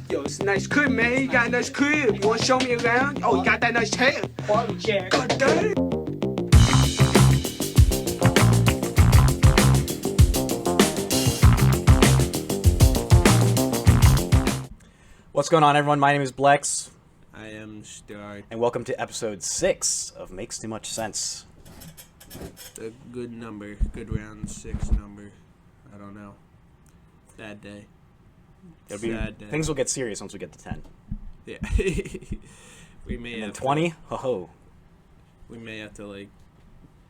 Yo, it's a nice crib, man. You got a nice crib. You want to show me around? Oh, you got that nice hair. Quality chair. God damn. What's going on, everyone? My name is Blex. I am Stuart. And welcome to episode 6 of Makes Too Much Sense. A good number. Good round 6 number. I don't know. Bad day. Sad day. Things will get serious once we get to 10. Yeah. We may And then have 20? Ho-ho. We may have to,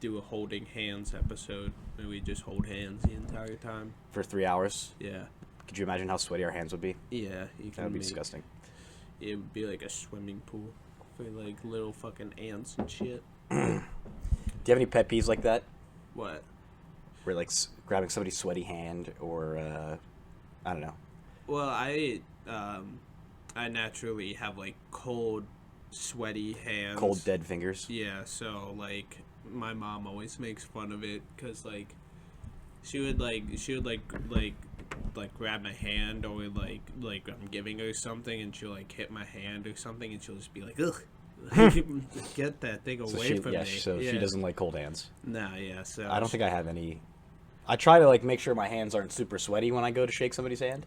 do a holding hands episode where we just hold hands the entire time. For 3 hours. Yeah. Could you imagine how sweaty our hands would be? Yeah. That would be disgusting. It would be like a swimming pool for, little fucking ants and shit. Do you have any pet peeves like that? What? Where, grabbing somebody's sweaty hand or, I don't know. Well, I naturally have, cold, sweaty hands. Cold, dead fingers. Yeah, so, my mom always makes fun of it, because, she would grab my hand, or, I'm giving her something, and she'll, hit my hand or something, and she'll just be like, ugh, get that thing away from me. So she doesn't like cold hands. Nah, yeah, so... I don't think I have any... I try to, make sure my hands aren't super sweaty when I go to shake somebody's hand.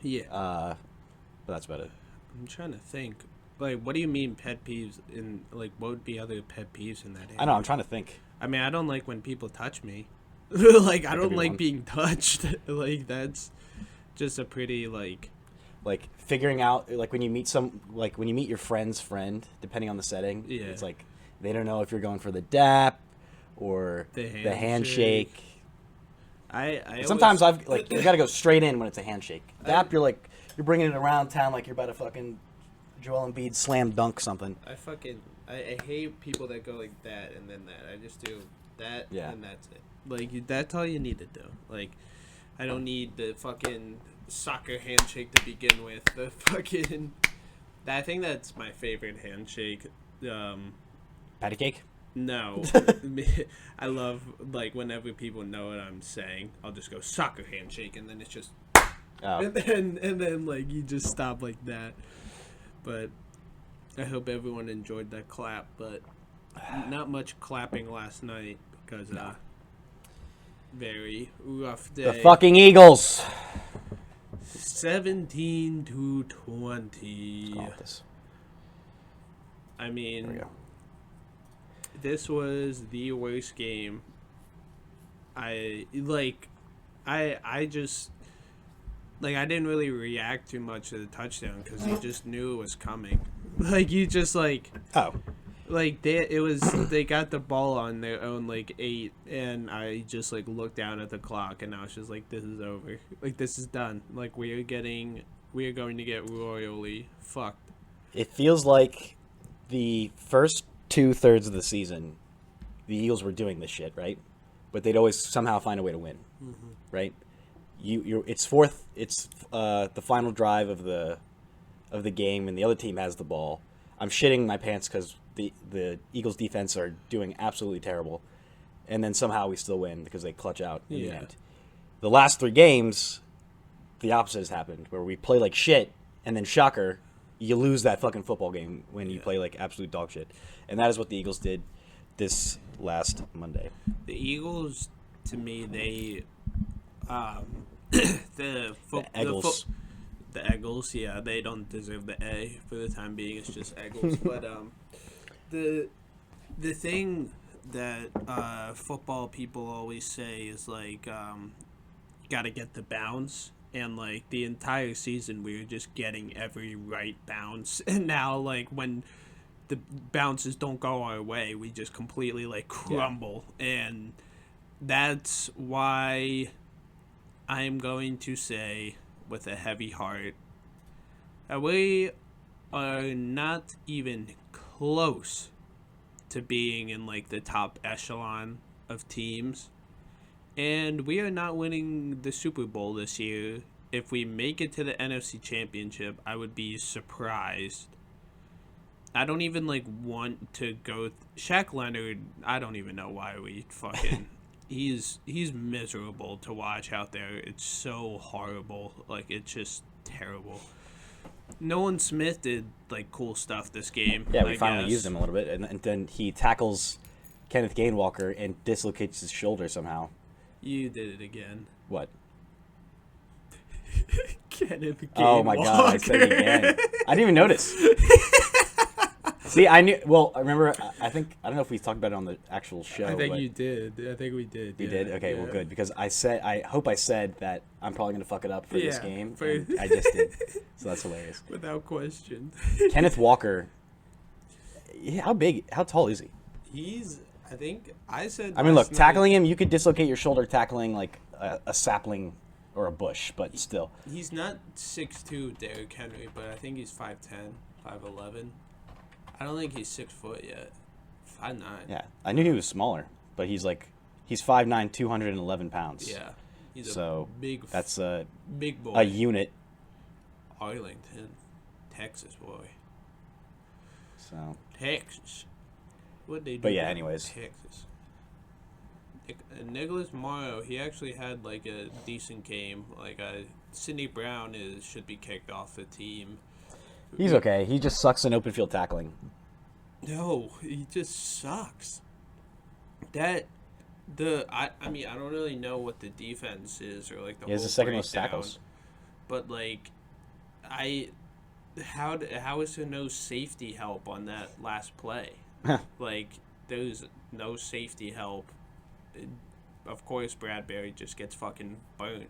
Yeah. But that's about it. I'm trying to think. What do you mean pet peeves? What would be other pet peeves in that area? I know, I'm trying to think. I mean, I don't like when people touch me. I don't like one. being touched. That's just a pretty, figuring out, when you meet when you meet your friend's friend, depending on the setting, yeah. it's they don't know if you're going for the dap or the handshake. I Sometimes you gotta go straight in when it's a handshake. Dap, you're bringing it around town like you're about to fucking Joel Embiid slam dunk something. I hate people that go like that and then that. I just do that and that's it. That's all you need to do. I don't need the fucking soccer handshake to begin with. The fucking... I think that's my favorite handshake. Patty cake? No. I love, whenever people know what I'm saying, I'll just go soccer handshake, and then it's just... Oh. And then, you just stop like that. But I hope everyone enjoyed that clap, but not much clapping last night because, very rough day. The fucking Eagles! 17-20. Oh, this. I mean... There we go. This was the worst game. I just I didn't really react too much to the touchdown because you just knew it was coming. You just oh, they got the ball on their own 8, and I just looked down at the clock, and I was just this is over. This is done. We are going to get royally fucked. it feels like the first 2/3 of the season, the Eagles were doing this shit, right? But they'd always somehow find a way to win, right? It's the final drive of the game, and the other team has the ball. I'm shitting my pants because the Eagles defense are doing absolutely terrible, and then somehow we still win because they clutch out in the end. The last 3 games, the opposite has happened, where we play like shit, and then shocker, you lose that fucking football game when you play like absolute dog shit. And that is what the Eagles did this last Monday. The Eagles, to me, they the Eagles, yeah, they don't deserve the A for the time being. It's just Eagles. But the thing that football people always say is gotta get the bounce. And, the entire season, we were just getting every right bounce. And now, when the bounces don't go our way, we just completely, crumble. Yeah. And that's why I am going to say, with a heavy heart, that we are not even close to being in, the top echelon of teams. And we are not winning the Super Bowl this year. If we make it to the NFC Championship, I would be surprised. I don't even, want to go... Shaq Leonard, I don't even know why we fucking... he's miserable to watch out there. It's so horrible. It's just terrible. Nolan Smith did like cool stuff this game. Yeah, we I finally guess. used him a little bit, and then he tackles Kenneth Gainwalker and dislocates his shoulder somehow. You did it again. What? Kenneth Gainwalker. Oh my god, I said it again. I didn't even notice. See, I knew. Well, I remember. I don't know if we talked about it on the actual show. I think but you did. I think we did. You yeah, did? Okay, well, yeah. good. Because I hope I said that I'm probably going to fuck it up for this Yeah, game. for- And I just did. So that's hilarious. Without question. Kenneth Walker. How tall is he? He's. I think I said. I mean, look, last night- tackling him, you could dislocate your shoulder tackling like a sapling or a bush, but still. He's not 6'2", Derrick Henry, but I think he's 5'10", 5'11". I don't think he's 6 foot yet. 5'9". Yeah, I knew he was smaller, but he's 5'9", 211 pounds. Yeah. He's So a big. that's a big boy. unit. Arlington, Texas boy. So Texas. What they do? But yeah, down in anyways. Texas. Nicholas Morrow, he actually had like a decent game. Like Sidney Brown should be kicked off the team. he's okay. He just sucks in open field tackling. No, he just sucks. I mean, I don't really know what the defense is or like the He has whole the second most breakdown, tackles. but like, how is there no safety help on that last play? Like, there's no safety help. Of course, Bradbury just gets fucking burnt,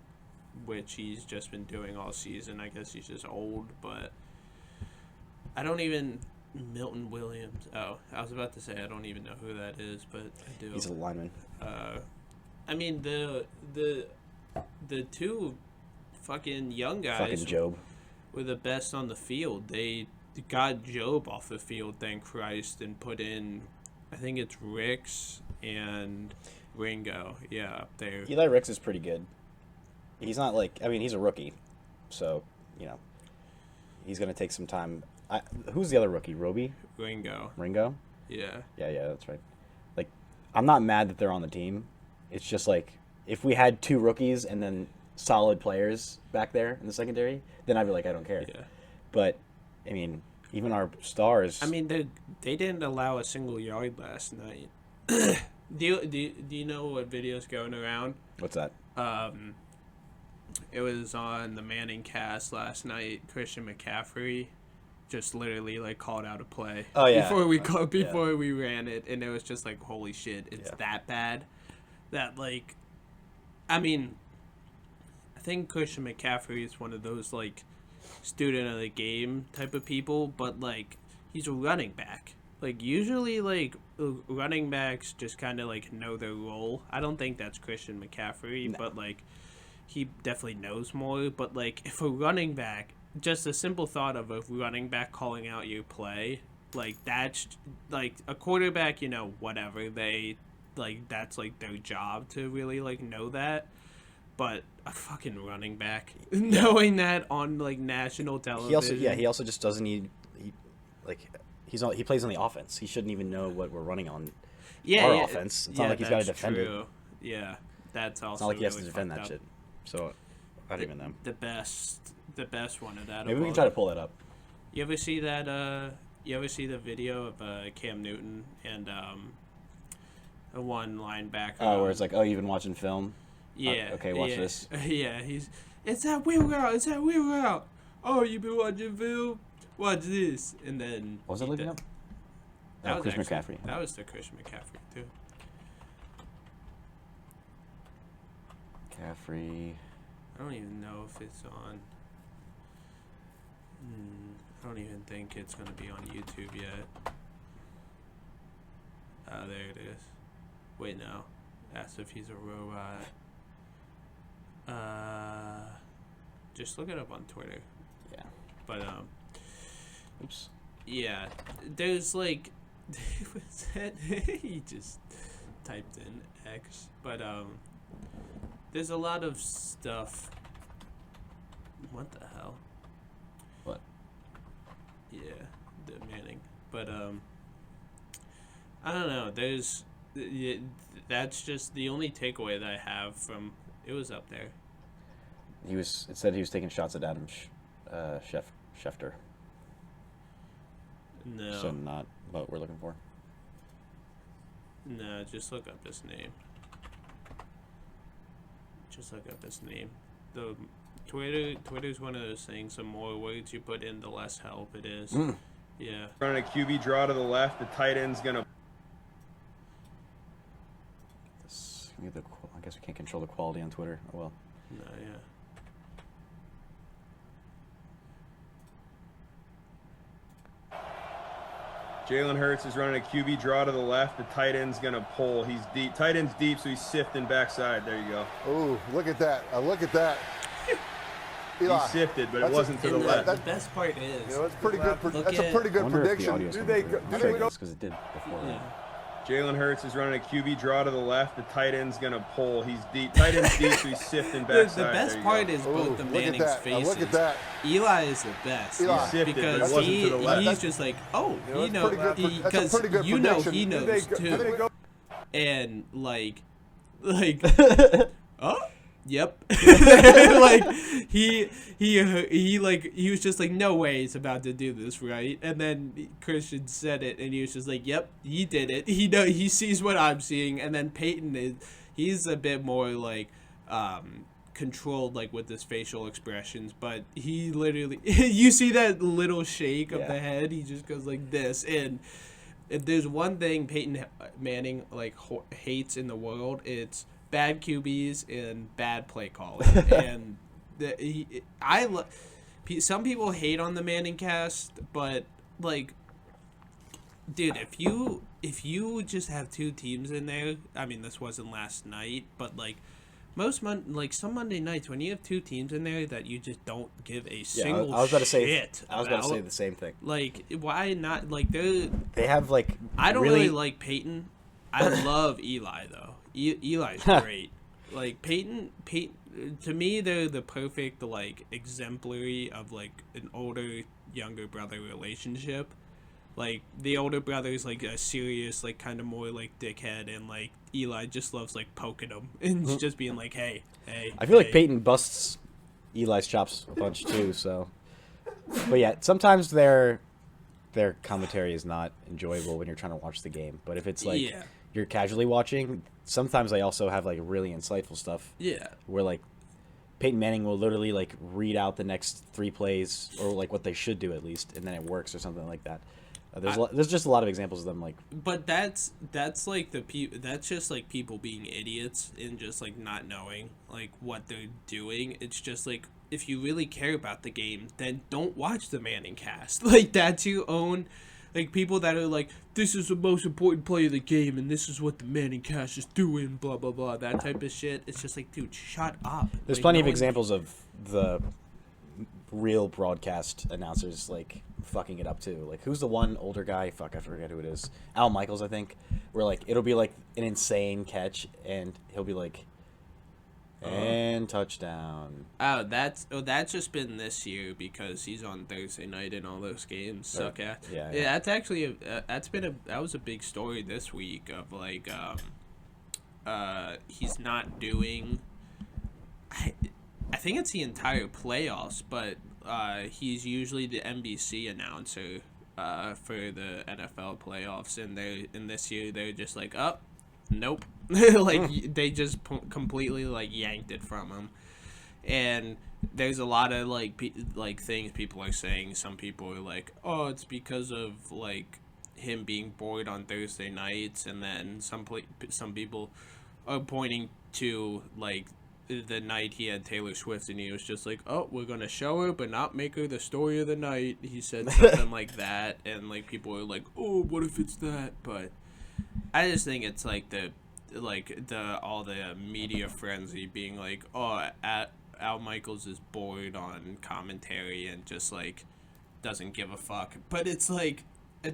which he's just been doing all season. I guess he's just old, but I don't even. Milton Williams. Oh, I was about to say I don't even know who that is, but I do. He's a lineman. I mean the two fucking young guys Fucking Job. were the best on the field. They got Job off the field, thank Christ, and put in, I think it's Ricks and Ringo. Yeah, up there. Eli Ricks is pretty good. He's not he's a rookie, so he's gonna take some time. Who's the other rookie? Roby? Ringo? Yeah. Yeah, that's right. Like, I'm not mad that they're on the team. It's just if we had two rookies and then solid players back there in the secondary, then I'd be like, I don't care. Yeah. But I mean, even our stars. I mean, they didn't allow a single yard last night. Do you know what video's going around? What's that? It was on the Manning cast last night. Christian McCaffrey just literally called out a play. Oh yeah. Before we ran it, and it was just like, holy shit, it's that bad. That I mean, I think Christian McCaffrey is one of those student of the game type of people, but he's a running back. Usually running backs just kind of know their role. I don't think that's Christian McCaffrey, No. but he definitely knows more. But if a running back, just a simple thought of a running back calling out your play, that's a quarterback, whatever, they that's their job to really know that. But a fucking running back knowing that on national television. He also just doesn't need he plays on the offense. He shouldn't even know what we're running on our offense. It's not like he's got to defend it. Yeah, that's also It's not like he has to really defend fucked that up. shit. So I don't even know. The best one of that. Maybe we can try to pull that up. You ever see that? You ever see the video of Cam Newton and a one linebacker? Oh, where it's you've been watching film? Yeah. Okay, watch this. Yeah, it's that wheel route. Oh, you've been watching film? Watch this. And then... What was it looking up? That was Christian actually, McCaffrey. That was the Christian McCaffrey, too. McCaffrey. I don't even know if it's on... I don't even think it's going to be on YouTube yet. Oh, there it is. Wait, no. Ask if he's a robot. Just look it up on Twitter. Yeah. But, Oops. yeah. There's, he just typed in X. But, there's a lot of stuff. What the hell? What? Yeah, the Manning. But, I don't know. That's just the only takeaway that I have from... It was up there. It said he was taking shots at Adam Schefter. No. So not what we're looking for. No, just look up this name. Just look up this name. The Twitter's one of those things. The more words you put in, the less help it is. Yeah. Running a QB draw to the left. The tight end's gonna. I guess we can't control the quality on Twitter. Oh well. No, yeah. Jalen Hurts is running a QB draw to the left. The tight end's gonna pull. He's deep. Tight end's deep, so he's sifting backside. There you go. Oh, look at that! Look at that! Eli, He sifted, but it that's wasn't to the And left. the best part is, you know, that's pretty good. Look That's a at- pretty I good wonder if the prediction. audio's Do coming they through. go? I'm Do sure they it go? is, because it did before. yeah. Jalen Hurts is running a QB draw to the left. The tight end's gonna pull. He's deep. Tight end's deep, so he's sifting The backside. best There you part go. is Ooh, both the look at Manning's that! faces. Look at that! Eli is the best. Eli. He sifted, but it because wasn't to the left. he's just like, oh, You know, you that's know, pretty good. That's a because pretty good you know prediction. he Do knows they go- do they too, go- and like, oh, yep, like he was just like, no way he's about to do this, right? And then Christian said it, and he was just like, yep, he did it. He sees what I'm seeing, and then Peyton he's a bit more like controlled, like with his facial expressions, but he literally you see that little shake of the head, he just goes like this. And if there's one thing Peyton Manning like hates in the world, it's bad QBs and bad play calling. And some people hate on the Manning cast, but like, dude, if you just have two teams in there, I mean, this wasn't last night, but like some Monday nights when you have two teams in there that you just don't give a single I was about to say. shit I was about to say about, the same thing. like, why not? Like, They have like. I don't really like Peyton. I love Eli though. Eli's great. Like Peyton, to me, they're the perfect like exemplary of like an older younger brother relationship. Like the older brother's like a serious, like kind of more like dickhead, and like Eli just loves like poking him and just being like, hey. I feel like hey. Peyton busts Eli's chops a bunch too. So, but yeah, sometimes their commentary is not enjoyable when you're trying to watch the game. But if it's like you're casually watching, sometimes they also have like really insightful stuff. Yeah. Where like Peyton Manning will literally like read out the next 3 plays or like what they should do at least, and then it works or something like that. There's just a lot of examples of them like. But that's like that's just like people being idiots and just like not knowing like what they're doing. It's just like, if you really care about the game, then don't watch the Manning cast. Like, that's your own, like, people that are like, this is the most important play of the game and this is what the Manning cast is doing, blah blah blah, that type of shit. It's just like, dude, shut up. There's like, plenty no of one- examples of the real broadcast announcers like fucking it up too. Like, who's the one older guy? Fuck, I forget who it is. Al Michaels, I think. Where like it'll be like an insane catch, and he'll be like, and touchdown. Oh, that's just been this year because he's on Thursday night and all those games suck at. Yeah. That's actually that was a big story this week of like he's not doing. I think it's the entire playoffs, but he's usually the NBC announcer for the NFL playoffs, and this year they're just like, oh, nope, like they just completely like yanked it from him. And there's a lot of like things people are saying. Some people are like, oh, it's because of like him being bored on Thursday nights, and then some people are pointing to like the night he had Taylor Swift, and he was just like, oh, we're gonna show her but not make her the story of the night. He said something like that, and like people are like, oh, what if it's that? But I just think it's like all the media frenzy being like, oh, Al Michaels is bored on commentary and just like doesn't give a fuck. But it's like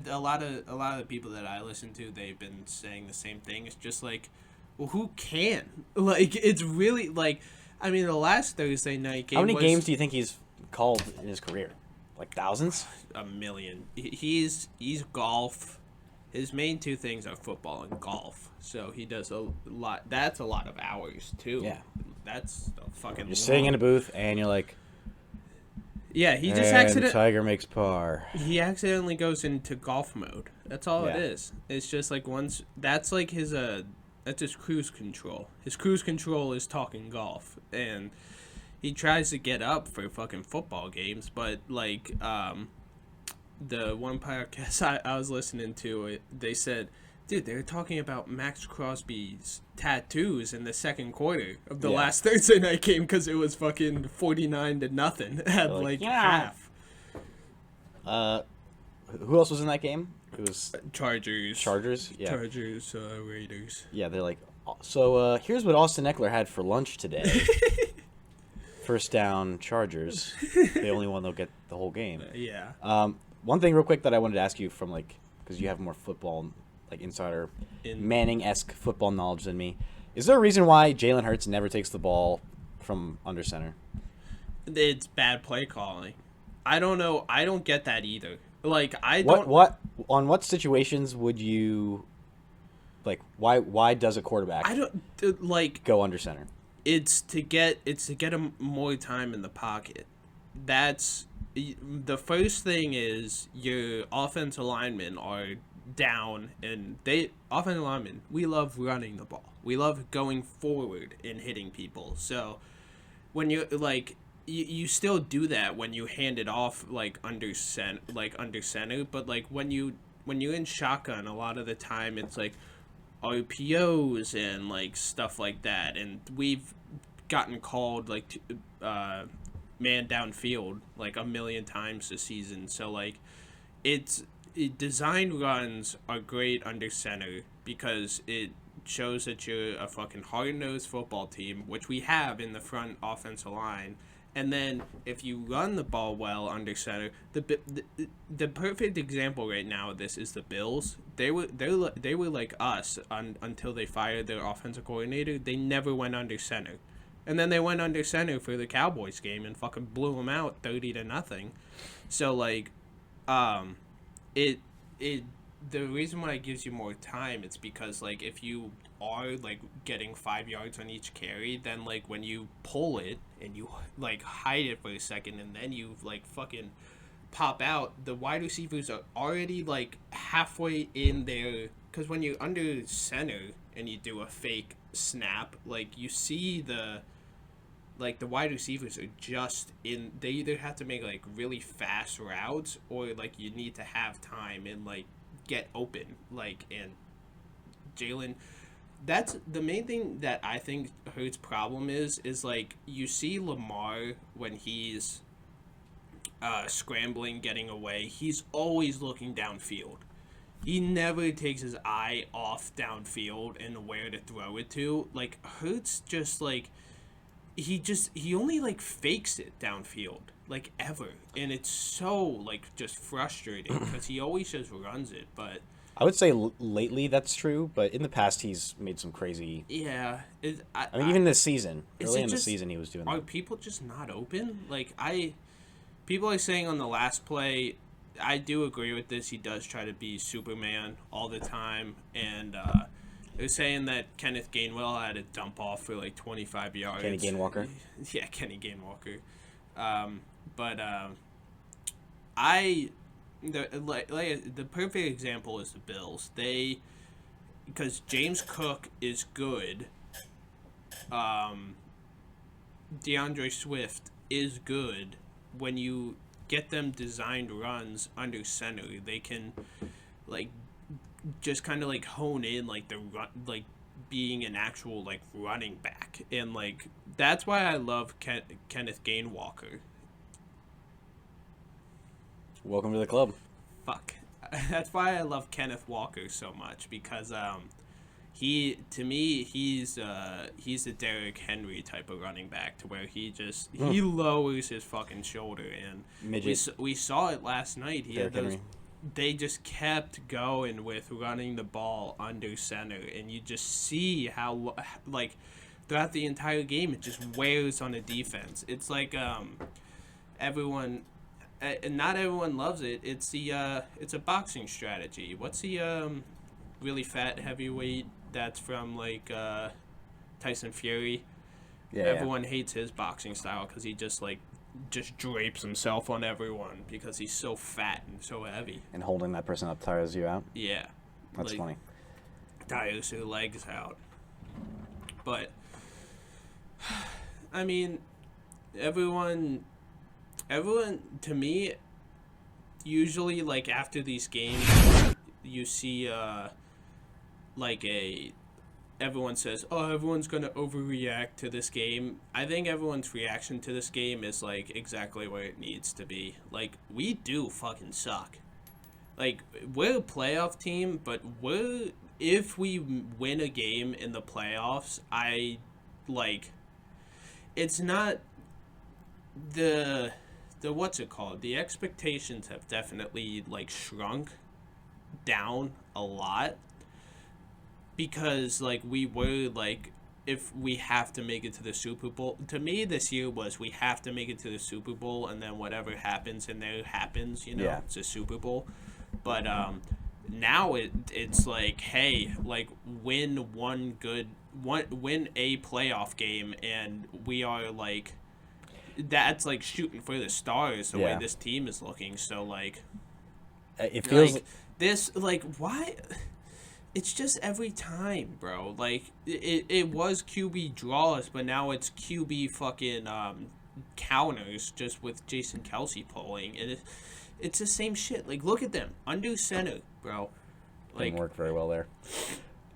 a lot of the people that I listen to, they've been saying the same thing. It's just like, well, who can? Like, it's really like, I mean, the last Thursday night game. How many games do you think he's called in his career? Like thousands? A million. He's golf. His main two things are football and golf. So he does a lot. That's a lot of hours too. Yeah. That's a fucking. You're sitting in a booth and you're like, Yeah, he just and Tiger makes par. He accidentally goes into golf mode. That's all it Yeah. is. It's just like once that's like his that's his cruise control. His cruise control is talking golf, and he tries to get up for fucking football games, but like the one podcast I was listening to, they said, dude, they were talking about Max Crosby's tattoos in the second quarter of the last Thursday night game because it was fucking 49-0 at like half. Who else was in that game? It was Chargers. Yeah. Chargers, Raiders. Yeah, they're like, so here's what Austin Eckler had for lunch today. First down, Chargers. The only one they'll get the whole game. Yeah. One thing real quick that I wanted to ask you from like, because you have more football, like insider, Manning-esque football knowledge than me. Is there a reason why Jalen Hurts never takes the ball from under center? It's bad play calling. I don't know. I don't get that either. Like I don't. On what situations would you, like, why does a quarterback? I don't like go under center. It's to get him more time in the pocket. That's the first thing. Is your offensive linemen are down, and offensive linemen, we love running the ball. We love going forward and hitting people. So when you like you still do that when you hand it off like under center, but like when you're in shotgun, a lot of the time it's like RPOs and like stuff like that, and we've gotten called like man downfield like a million times this season. So like designed runs are great under center because it shows that you're a fucking hard-nosed football team, which we have in the front offensive line. And then if you run the ball well under center, the perfect example right now of this is the Bills. They were like us until they fired their offensive coordinator. They never went under center, and then they went under center for the Cowboys game and fucking blew them out 30-0. So like, the reason why it gives you more time, it's because like if you are like getting 5 yards on each carry, then like when you pull it and you like hide it for a second and then you like fucking pop out, the wide receivers are already like halfway in there, because when you're under center and you do a fake snap, like you see the wide receivers are just in, they either have to make like really fast routes or like you need to have time and like get open, like, and Jalen, that's the main thing that I think Hurts' problem is like you see Lamar when he's scrambling, getting away, he's always looking downfield. He never takes his eye off downfield and where to throw it to. Like Hurts just like he only like fakes it downfield like ever, and it's so like just frustrating because he always just runs it. But I would say lately that's true, but in the past he's made some crazy. Yeah, I mean, even this season, early in the just, season, he was doing that. Are people just not open? Like people are saying on the last play, I do agree with this. He does try to be Superman all the time, and they're saying that Kenneth Gainwell had a dump off for like 25 yards. Kenny Gainwalker. Yeah, Kenny Gainwalker. The perfect example is the Bills. Because James Cook is good. DeAndre Swift is good. When you get them designed runs under center, they can like just kind of like hone in like the run, like being an actual like running back, and like that's why I love Kenneth Gainwalker. Welcome to the club. Fuck. That's why I love Kenneth Walker so much, because he's a Derrick Henry type of running back, to where he lowers his fucking shoulder, and we saw it last night. They just kept going with running the ball under center, and you just see how like throughout the entire game it just wears on the defense. It's like everyone. And not everyone loves it. It's a boxing strategy. What's the really fat heavyweight that's from like Tyson Fury? Yeah. Everyone hates his boxing style because he just like just drapes himself on everyone because he's so fat and so heavy. And holding that person up tires you out. Yeah. That's funny. Tires their legs out. But, I mean, everyone, to me, usually, like, after these games, you see, everyone says, oh, everyone's going to overreact to this game. I think everyone's reaction to this game is, like, exactly where it needs to be. Like, we do fucking suck. Like, we're a playoff team, but if we win a game in the playoffs, it's not the what's it called? The expectations have definitely, like, shrunk down a lot. Because, like, we were, like, if we have to make it to the Super Bowl. To me, this year was we have to make it to the Super Bowl, and then whatever happens in there happens, you know? Yeah. It's a Super Bowl. But now it's like, hey, like, win a playoff game, and we are, like, that's, like, shooting for the stars the way this team is looking. So, like, it feels like this, like, why... It's just every time, bro. Like, it was QB draws, but now it's QB fucking counters just with Jason Kelce pulling. And it's the same shit. Like, look at them. Under center, bro. Like, didn't work very well there.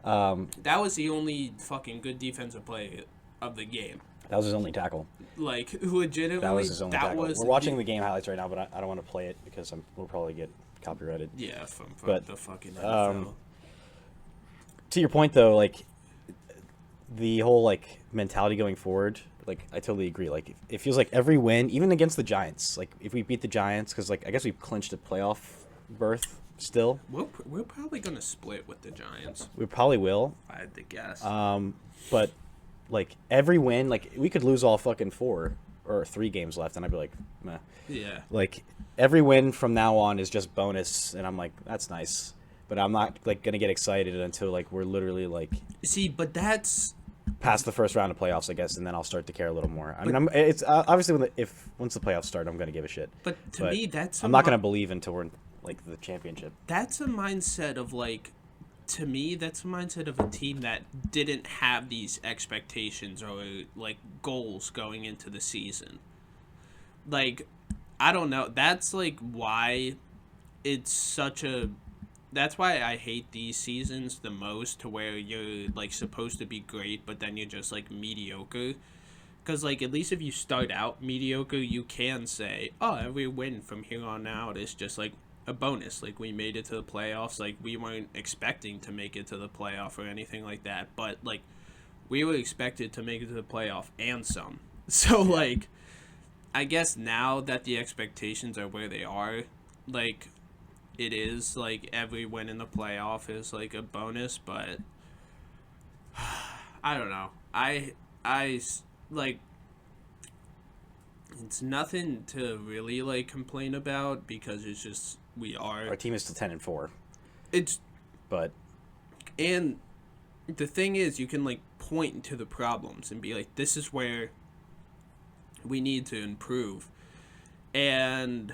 That was the only fucking good defensive play of the game. That was his only tackle. Like, legitimately, That was his only tackle. We're watching the game highlights right now, but I don't want to play it because we'll probably get copyrighted. Yeah, from but, the fucking NFL. To your point, though, like, the whole, like, mentality going forward, like, I totally agree. Like, it feels like every win, even against the Giants, like, if we beat the Giants, because, like, I guess we've clinched a playoff berth still. We're probably going to split with the Giants. We probably will. I had to guess. But, like, every win, like, we could lose all fucking 4 or 3 games left, and I'd be like, meh. Yeah. Like, every win from now on is just bonus, and I'm like, that's nice. But I'm not, like, going to get excited until, like, we're literally, like... See, but that's... Past the first round of playoffs, I guess, and then I'll start to care a little more. I mean, it's obviously, once the playoffs start, I'm going to give a shit. But to me, that's... I'm not going to believe until we're in, like, the championship. That's a mindset of, like... To me, that's a mindset of a team that didn't have these expectations or, like, goals going into the season. Like, I don't know. That's, like, why it's such a... That's why I hate these seasons the most, to where you're, like, supposed to be great, but then you're just, like, mediocre. Because, like, at least if you start out mediocre, you can say, oh, every win from here on out is just, like, a bonus. Like, we made it to the playoffs. Like, we weren't expecting to make it to the playoff or anything like that. But, like, we were expected to make it to the playoff and some. So, like, I guess now that the expectations are where they are, like... It is, like, every win in the playoff is, like, a bonus, but I don't know. I like, it's nothing to really, like, complain about because it's just, Our team is still 10-4. And the thing is, you can, like, point to the problems and be like, this is where we need to improve. And,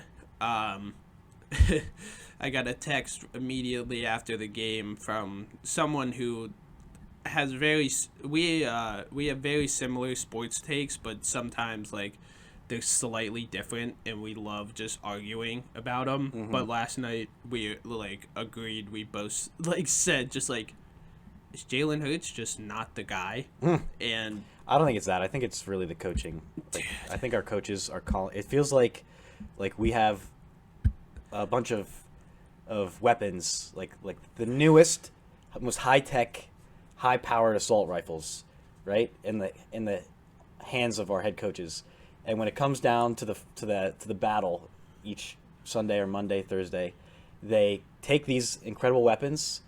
I got a text immediately after the game from someone who has we have very similar sports takes, but sometimes, like, they're slightly different, and we love just arguing about them. Mm-hmm. But last night we, like, agreed. We both, like, said just, like, is Jalen Hurts just not the guy? And I don't think it's that. I think it's really the coaching. Like, I think our coaches are calling. It feels like we have a bunch of weapons, like the newest, most high-tech, high-powered assault rifles, right, in the hands of our head coaches. And when it comes down to the battle each Sunday or Monday, Thursday, they take these incredible weapons,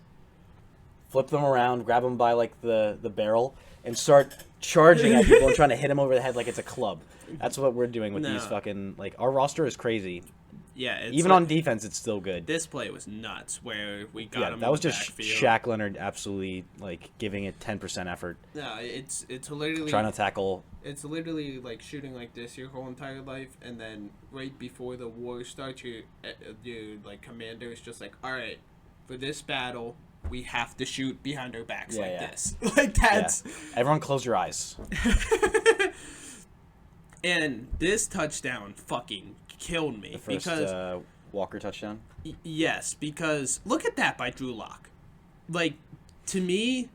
flip them around, grab them by, like, the barrel, and start charging at people and trying to hit them over the head like it's a club. That's what we're doing with these fucking, like, our roster is crazy. Yeah, even on defense, it's still good. This play was nuts, where we got him. That was in the just backfield. Shaq Leonard absolutely giving it 10% effort. No, it's literally Trying to tackle. It's literally like shooting like this your whole entire life, and then right before the war starts, your commander is just like, all right, for this battle, we have to shoot behind our backs this. Like that's. Yeah. Everyone, close your eyes. And this touchdown fucking killed me The first because Walker touchdown. Yes, because look at that by Drew Lock. Like, to me,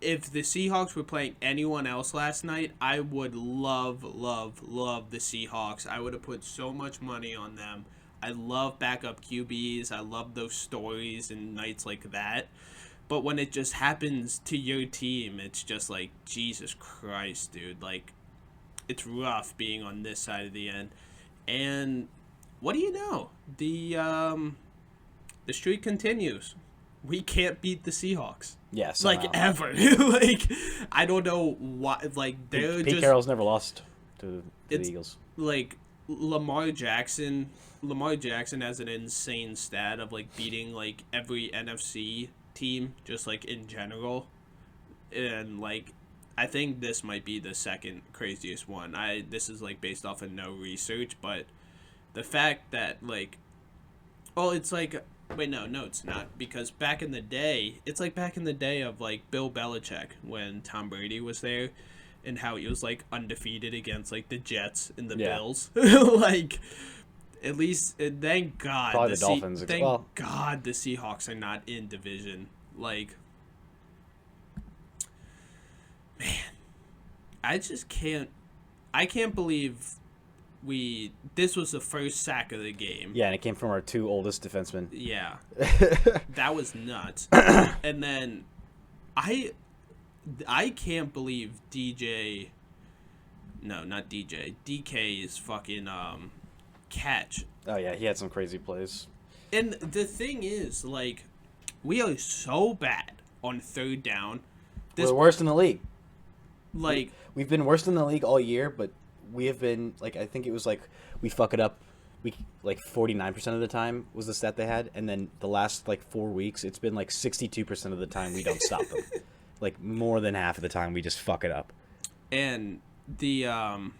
if the Seahawks were playing anyone else last night, I would love the Seahawks. I would have put so much money on them. I love backup QBs. I love those stories and nights like that. But when it just happens to your team, it's just like, Jesus Christ, dude. Like, it's rough being on this side of the end. And what do you know? The streak continues. We can't beat the Seahawks. Yes. Like, ever. Like, I don't know why. Like, they're Pete just... Carroll's never lost to the Eagles. Like, Lamar Jackson has an insane stat of, like, beating, like, every NFC team, just, like, in general. And, like, I think this might be the second craziest one. This is, like, based off of no research, but the fact that, like... Well, it's like... Wait, no, it's not. Because back in the day, it's like back in the day of, like, Bill Belichick when Tom Brady was there and how he was, like, undefeated against, like, the Jets and the Bills. Like, at least, thank God. Probably the Dolphins. Thank God the Seahawks are not in division. Like, man, I just can't. I can't believe this was the first sack of the game. Yeah, and it came from our two oldest defensemen. Yeah. That was nuts. And then I can't believe DK's fucking catch. Oh yeah, he had some crazy plays. And the thing is, like, we are so bad on third down. We're the worst in the league. Like, We've been worst in the league all year, but we have been, like, I think it was, like, we fuck it up, 49% of the time was the stat they had, and then the last, 4 weeks, it's been, 62% of the time we don't stop them. More than half of the time we just fuck it up. And I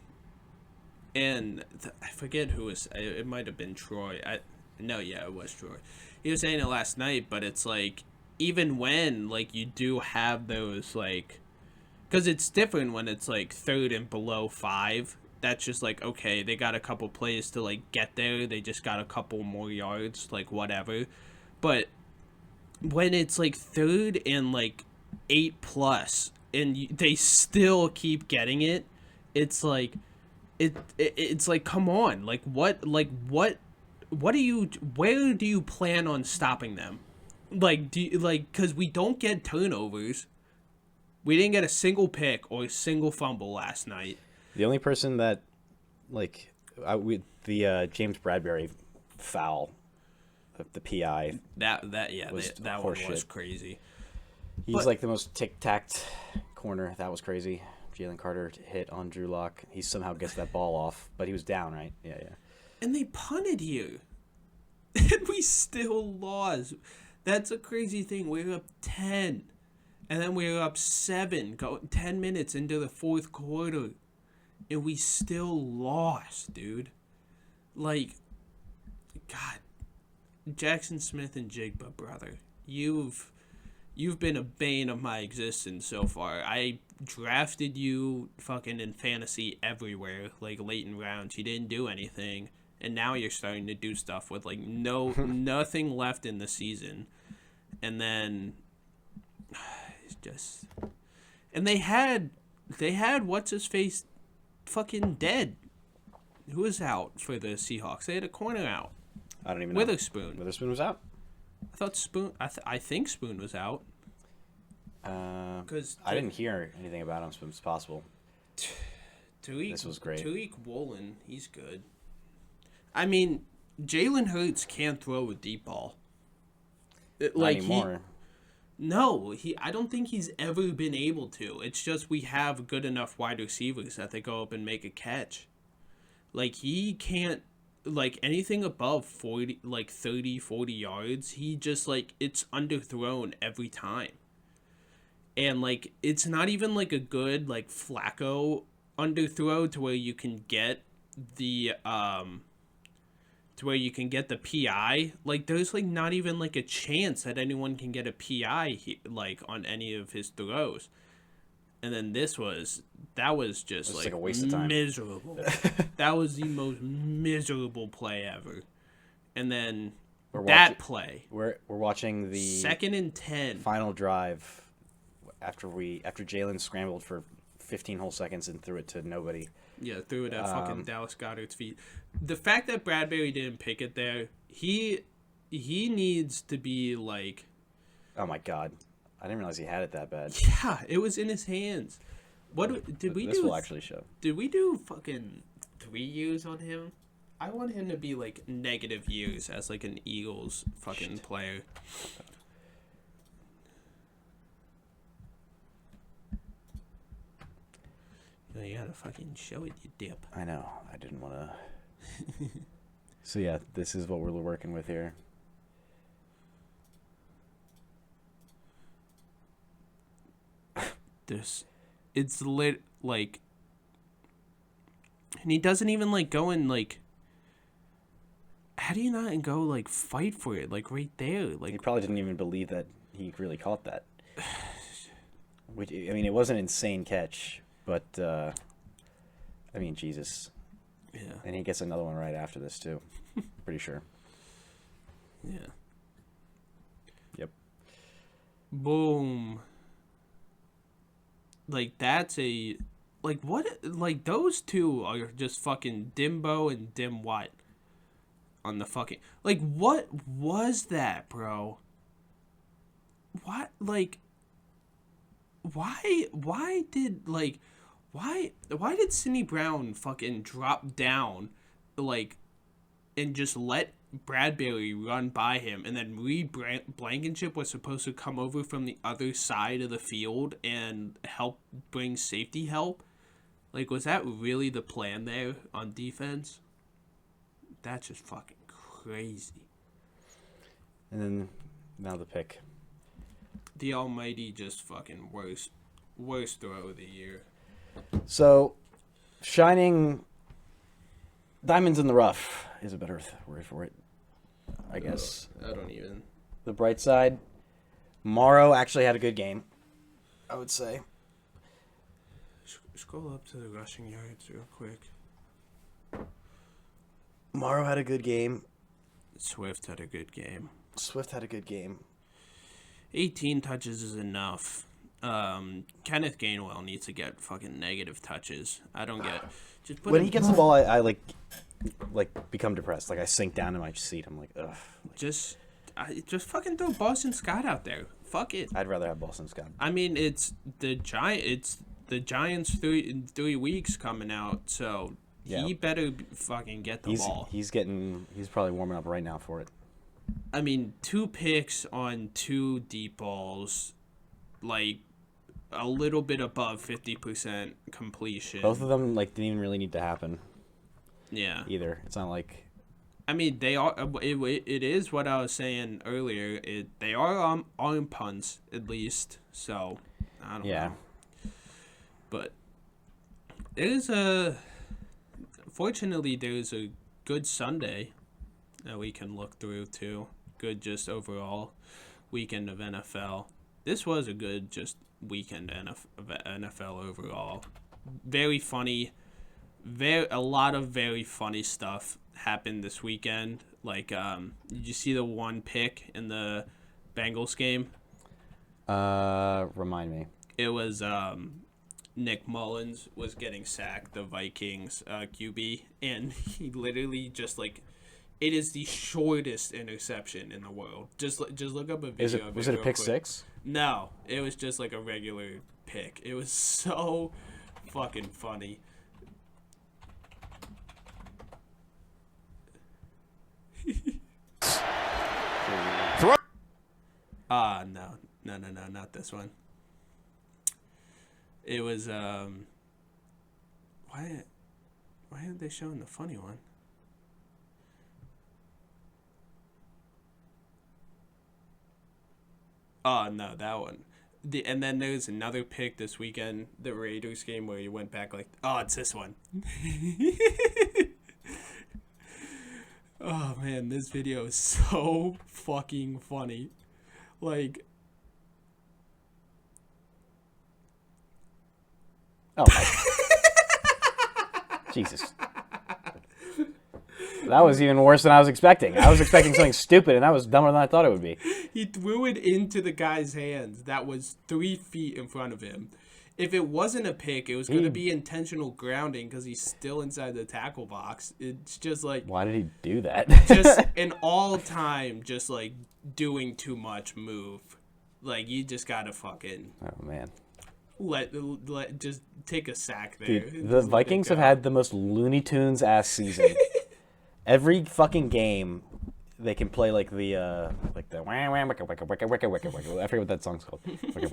forget who was, it might have been Troy. It was Troy. He was saying it last night, but it's, even when, you do have those, because it's different when it's, third and below 5. That's just, okay, they got a couple plays to, get there. They just got a couple more yards, whatever. But when it's, third and, 8+, and they still keep getting it, it's, it's come on. What do you, where do you plan on stopping them? Because we don't get turnovers. We didn't get a single pick or a single fumble last night. The only person that, James Bradbury foul, the PI. That one was crazy. He's the most tic-tacked corner. That was crazy. Jalen Carter hit on Drew Lock. He somehow gets that ball off, but he was down, right? Yeah. And they punted you. And we still lost. That's a crazy thing. We were up 10. And then we were up 7, 10 minutes into the fourth quarter. And we still lost, dude. God. Jackson Smith and Jigba, brother. You've been a bane of my existence so far. I drafted you fucking in fantasy everywhere, late in rounds. You didn't do anything. And now you're starting to do stuff with, nothing left in the season. And then... It's just... And they had what's-his-face fucking dead. Who was out for the Seahawks? They had a corner out. I don't even know. Witherspoon. Witherspoon was out? I thought Spoon... I think Spoon was out. Because I didn't hear anything about him, so it's possible. This was great. Tariq Woolen, he's good. I mean, Jalen Hurts can't throw a deep ball. Not anymore. I don't think he's ever been able to. It's just we have good enough wide receivers that they go up and make a catch. He can't like anything above 40, like 30, 40 yards, he just like it's underthrown every time. And like it's not even like a good like Flacco underthrow to where you can get the PI. Like there's like not even like a chance that anyone can get a PI like on any of his throws. And then that was just like a waste of time. Miserable. That was the most miserable play ever. And then play. We're watching the 2nd and 10 final drive after Jalen scrambled for 15 whole seconds and threw it to nobody. Yeah, threw it at fucking Dallas Goedert's feet. The fact that Bradbury didn't pick it there, he needs to be like... Oh my God. I didn't realize he had it that bad. Yeah, it was in his hands. This will actually show. Did we do fucking 3 years on him? I want him to be like negative years as like an Eagles fucking player. You gotta fucking show it, you dip. I know. I didn't want to. So yeah, this is what we're working with here. It's lit like, and he doesn't even like go and like. How do you not go like fight for it like right there? Like he probably didn't even believe that he really caught that. Which, I mean, it was an insane catch, but I mean, Jesus. Yeah. And he gets another one right after this too. Pretty sure. Yeah. Yep. Boom. Like that's a like what like those two are just fucking Dimbo and Dim What on the fucking like what was that, bro? What like why did Sidney Brown fucking drop down like and just let Bradbury run by him, and then Reed Blankenship was supposed to come over from the other side of the field and help bring safety help? Like, was that really the plan there on defense? That's just fucking crazy. And then now the pick. The almighty just fucking worst throw of the year. So, shining diamonds in the rough is a better word for it, I guess. I don't even. The bright side, Morrow actually had a good game, I would say. Scroll up to the rushing yards real quick. Morrow had a good game. Swift had a good game. 18 touches is enough. Kenneth Gainwell needs to get fucking negative touches. I don't get. Just put when him, he gets the ball, I like become depressed. Like I sink down in my seat. I'm like, ugh. Just fucking throw Boston Scott out there. Fuck it. I'd rather have Boston Scott. I mean, it's the Giants 3 weeks coming out, so yeah. he better fucking get the ball. He's probably warming up right now for it. I mean, 2 picks on 2 deep balls, like a little bit above 50% completion. Both of them like didn't even really need to happen. Yeah. Either it's not like. I mean, they are. It is what I was saying earlier. They are arm punts at least. So I don't know. But fortunately, there's a good Sunday that we can look through too. Good just overall weekend of NFL. This was a good just weekend of NFL overall. Very funny. A lot of very funny stuff happened this weekend. Like, did you see the one pick in the Bengals game? Remind me. It was Nick Mullens was getting sacked, the Vikings QB, and he literally just like, it is the shortest interception in the world. Just look up a video of it. Was it a pick quick. six? No, it was just like a regular pick. It was so fucking funny. No, not this one. It was why aren't they showing the funny one? Oh no, that one. And then there's another pick this weekend, the Raiders game, where you went back like, oh, it's this one. Oh man, this video is so fucking funny. Like, Oh my. Jesus. That was even worse than I was expecting. I was expecting something stupid, and that was dumber than I thought it would be. he threw it into the guy's hands that was 3 feet in front of him. If it wasn't a pick, it was going to be intentional grounding because he's still inside the tackle box. It's just like... Why did he do that? Just an all-time, just like, doing too much move. Like, you just got to fucking... Oh, man. Just take a sack there. Dude, the Vikings have had the most Looney Tunes ass season. Every fucking game, they can play like the I forget what that song's called. Because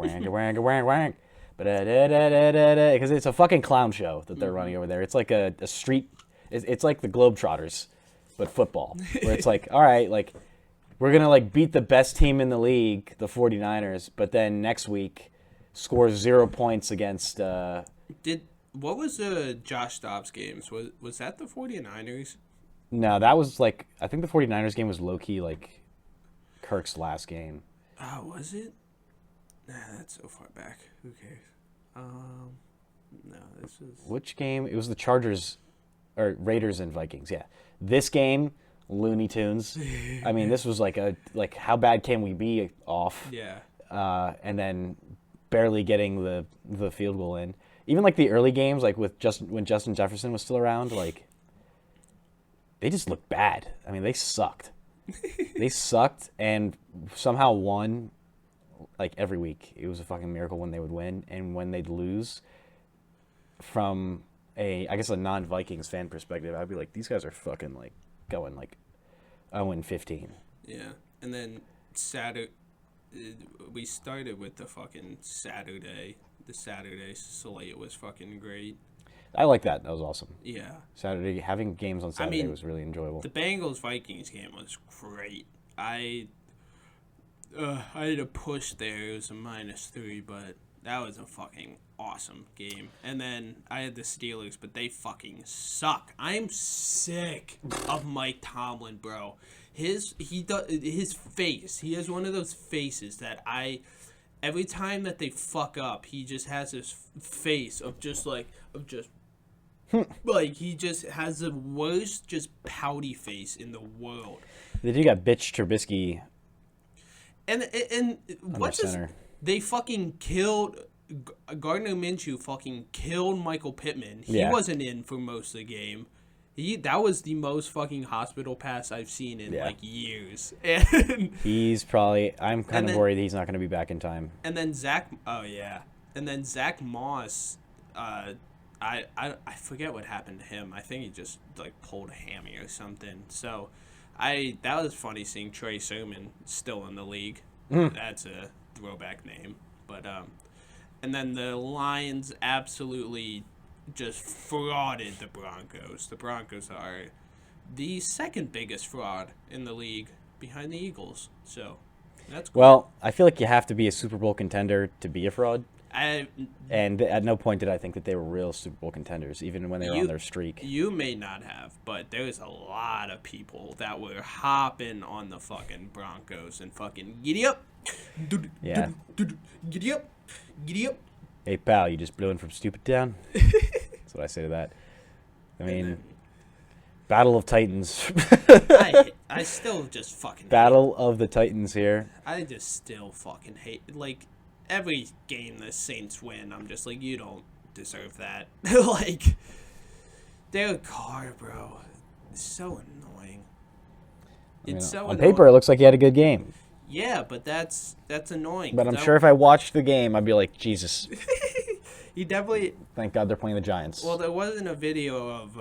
it's a fucking clown show that they're running over there. It's like a street. It's like the Globetrotters, but football. Where it's like, all right, like we're gonna like beat the best team in the league, the 49ers, but then next week scores 0 points against. What was the Josh Dobbs games? Was that the 49ers? No, that was like I think the 49ers game was low key like Kirk's last game. Oh, was it? Nah, that's so far back. Who cares? No, this is... Which game? It was the Chargers, or Raiders and Vikings, yeah. This game, Looney Tunes. I mean, this was like how bad can we be off? Yeah. And then barely getting the field goal in. Even like the early games, like with when Justin Jefferson was still around, like they just looked bad. I mean, they sucked. They sucked and somehow won. Like every week, it was a fucking miracle when they would win, and when they'd lose, from a non-Vikings fan perspective, I'd be like, these guys are fucking like going like 0-15. Yeah, and then Saturday, we started with the fucking Saturday. The Saturday slate was fucking great. I like that. That was awesome. Yeah. Saturday, having games on Saturday was really enjoyable. The Bengals-Vikings game was great. I had a push there. It was a -3, but that was a fucking awesome game. And then I had the Steelers, but they fucking suck. I'm sick of Mike Tomlin, bro. His face. He has one of those faces that every time that they fuck up, he just has this face of like he just has the worst just pouty face in the world. Then you got bitch Trubisky. And what's his... They fucking killed... Gardner Minshew fucking killed Michael Pittman. He wasn't in for most of the game. That was the most fucking hospital pass I've seen in like years. And he's probably... I'm kind of worried he's not going to be back in time. And then Zach... Oh, yeah. And then Zach Moss... I forget what happened to him. I think he just like pulled a hammy or something. So... that was funny seeing Trey Sermon still in the league. That's a throwback name. But and then the Lions absolutely just frauded the Broncos. The Broncos are the second biggest fraud in the league behind the Eagles. So that's cool. Well, I feel like you have to be a Super Bowl contender to be a fraud. And at no point did I think that they were real Super Bowl contenders, even when they were on their streak. You may not have, but there's a lot of people that were hopping on the fucking Broncos and fucking giddy up. Yeah. Giddy up. Giddy up. Hey, pal, you just blew in from Stupid Town? That's what I say to that. I mean, Battle of Titans. I still just fucking Battle of the Titans here. I just still fucking hate, like, every game the Saints win, I'm just like, you don't deserve that. Like, Derek Carr, bro. It's so annoying. On paper, it looks like he had a good game. Yeah, but that's annoying. But I'm sure if I watched the game, I'd be like, Jesus. He definitely... Thank God they're playing the Giants. Well, there wasn't a video of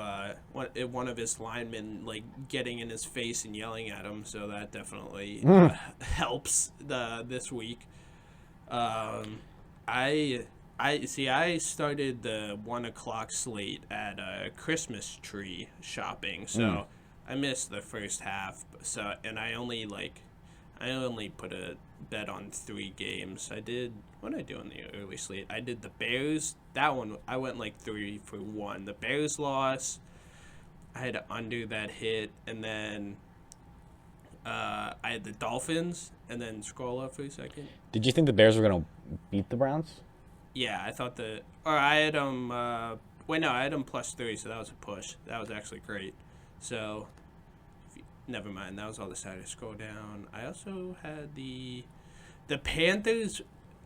one of his linemen, like, getting in his face and yelling at him, so that definitely helps this week. I started the 1:00 slate at a Christmas tree shopping, so I missed the first half. So, and I only I only put a bet on 3 games. What did I do on the early slate? I did the Bears. That one, I went like 3 for 1. The Bears lost. I had to under that hit, and then I had the Dolphins, and then scroll up for a second. Did you think the Bears were going to beat the Browns? Yeah, I thought I had them, I had them +3, so that was a push. That was actually great. So, never mind, that was all the side. Scroll down. I also had the Panthers.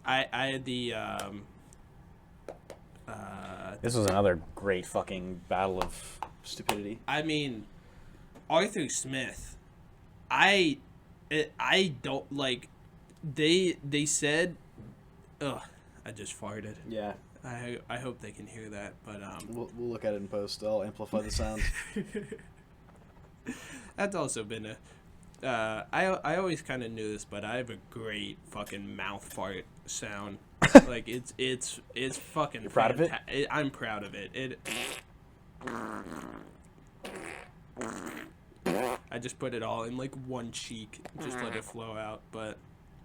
I had the, This was another great fucking battle of stupidity. I mean, Arthur Smith, I don't, like, they said, ugh, I just farted. Yeah. I hope they can hear that, but We'll look at it in post. I'll amplify the sound. That's also been I always kind of knew this, but I have a great fucking mouth fart sound. Like it's fucking. You're proud of it? I'm proud of it. I just put it all in like one cheek, just let it flow out. But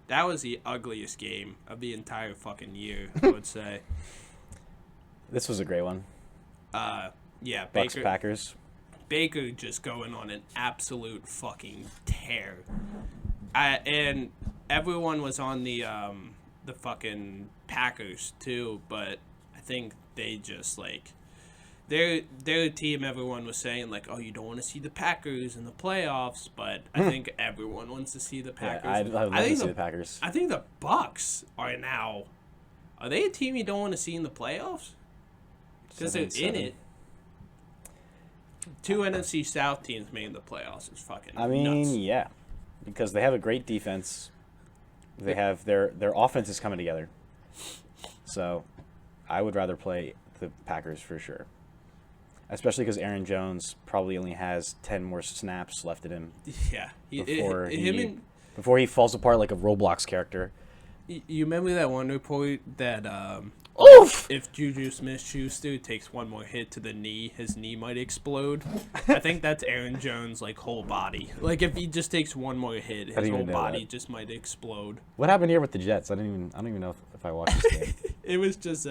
that was the ugliest game of the entire fucking year, I would say. This was a great one. Yeah, Bucks Packers. Baker just going on an absolute fucking tear. And everyone was on the fucking Packers too, but I think they just like their team. Everyone was saying like, oh, you don't want to see the Packers in the playoffs, but I think everyone wants to see the Packers. Yeah, I'd love to see the Packers. I think the Bucks are now. Are they a team you don't want to see in the playoffs? Because they're in it. 2 NFC South teams making the playoffs is fucking nuts. Yeah, because they have a great defense. They have their offense is coming together. So, I would rather play the Packers for sure. Especially because Aaron Jones probably only has 10 more snaps left in him. Yeah, before he falls apart like a Roblox character. You remember that one report that Oof! if Juju Smith-Schuster takes one more hit to the knee, his knee might explode? I think that's Aaron Jones' like whole body. Like if he just takes one more hit, his whole body just might explode. What happened here with the Jets? I don't even know if I watched this game. It was just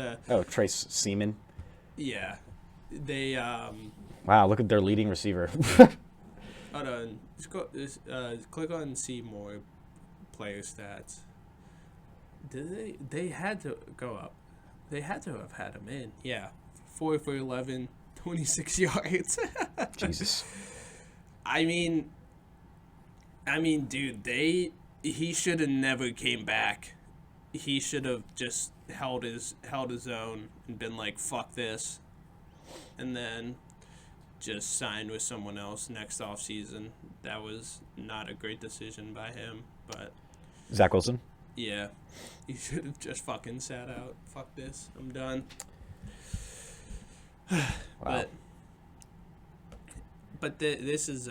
Trace Seaman. Yeah, they Wow, look at their leading receiver. Hold on, click on see more player stats. They had to go up. They had to have had him in. Yeah. 4 for 11, 26 yards. Jesus. I mean, dude, he should have never came back. He should have just held his own and been like, fuck this. And then just signed with someone else next offseason. That was not a great decision by him, but Zach Wilson? Yeah, he should have just fucking sat out. Fuck this, I'm done. Wow. But this is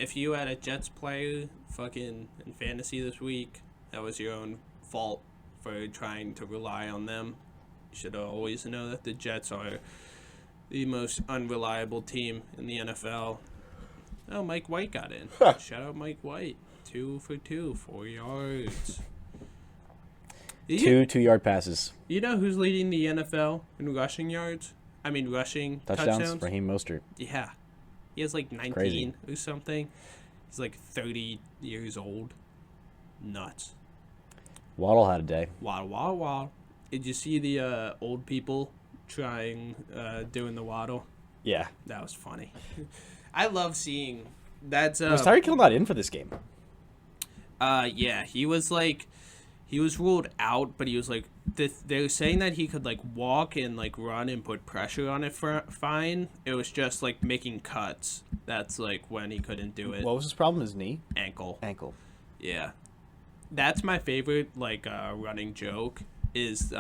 if you had a Jets player fucking in fantasy this week, that was your own fault for trying to rely on them. You should always know that the Jets are the most unreliable team in the NFL. Oh, Mike White got in. Shout out Mike White. 2 for 2, 4 yards. 2 2-yard passes. You know who's leading the NFL in rushing yards? I mean, rushing touchdowns? Raheem Mostert. Yeah. He has like 19 or something. He's like 30 years old. Nuts. Waddle had a day. Waddle. Did you see the old people doing the waddle? Yeah. That was funny. I love seeing... Was Tyreek Hill not in for this game? Yeah, he was ruled out, but he was like, they were saying that he could like walk and like run and put pressure on it fine. It was just like making cuts. That's like when he couldn't do it. What was his problem? His knee? Ankle. Yeah. That's my favorite like running joke is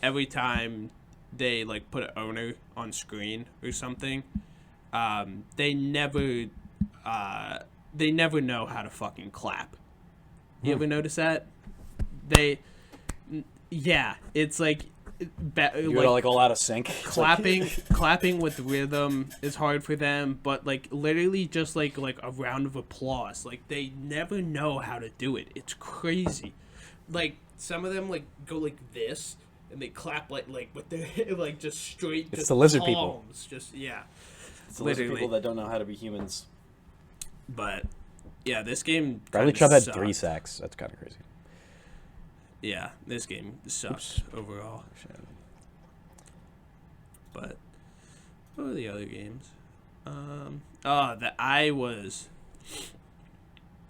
every time they like put an owner on screen or something, they never know how to fucking clap. You ever notice that? Yeah, it's like You're like all out of sync. Clapping with rhythm is hard for them, but like literally just like a round of applause. Like they never know how to do it. It's crazy. Like some of them like go like this and they clap like with their like just straight. It's just the lizard palms, people. Just yeah. It's the lizard people that don't know how to be humans. But yeah, this game. Bradley Chubb had 3 sacks. That's kind of crazy. Yeah, this game sucks overall. But what were the other games?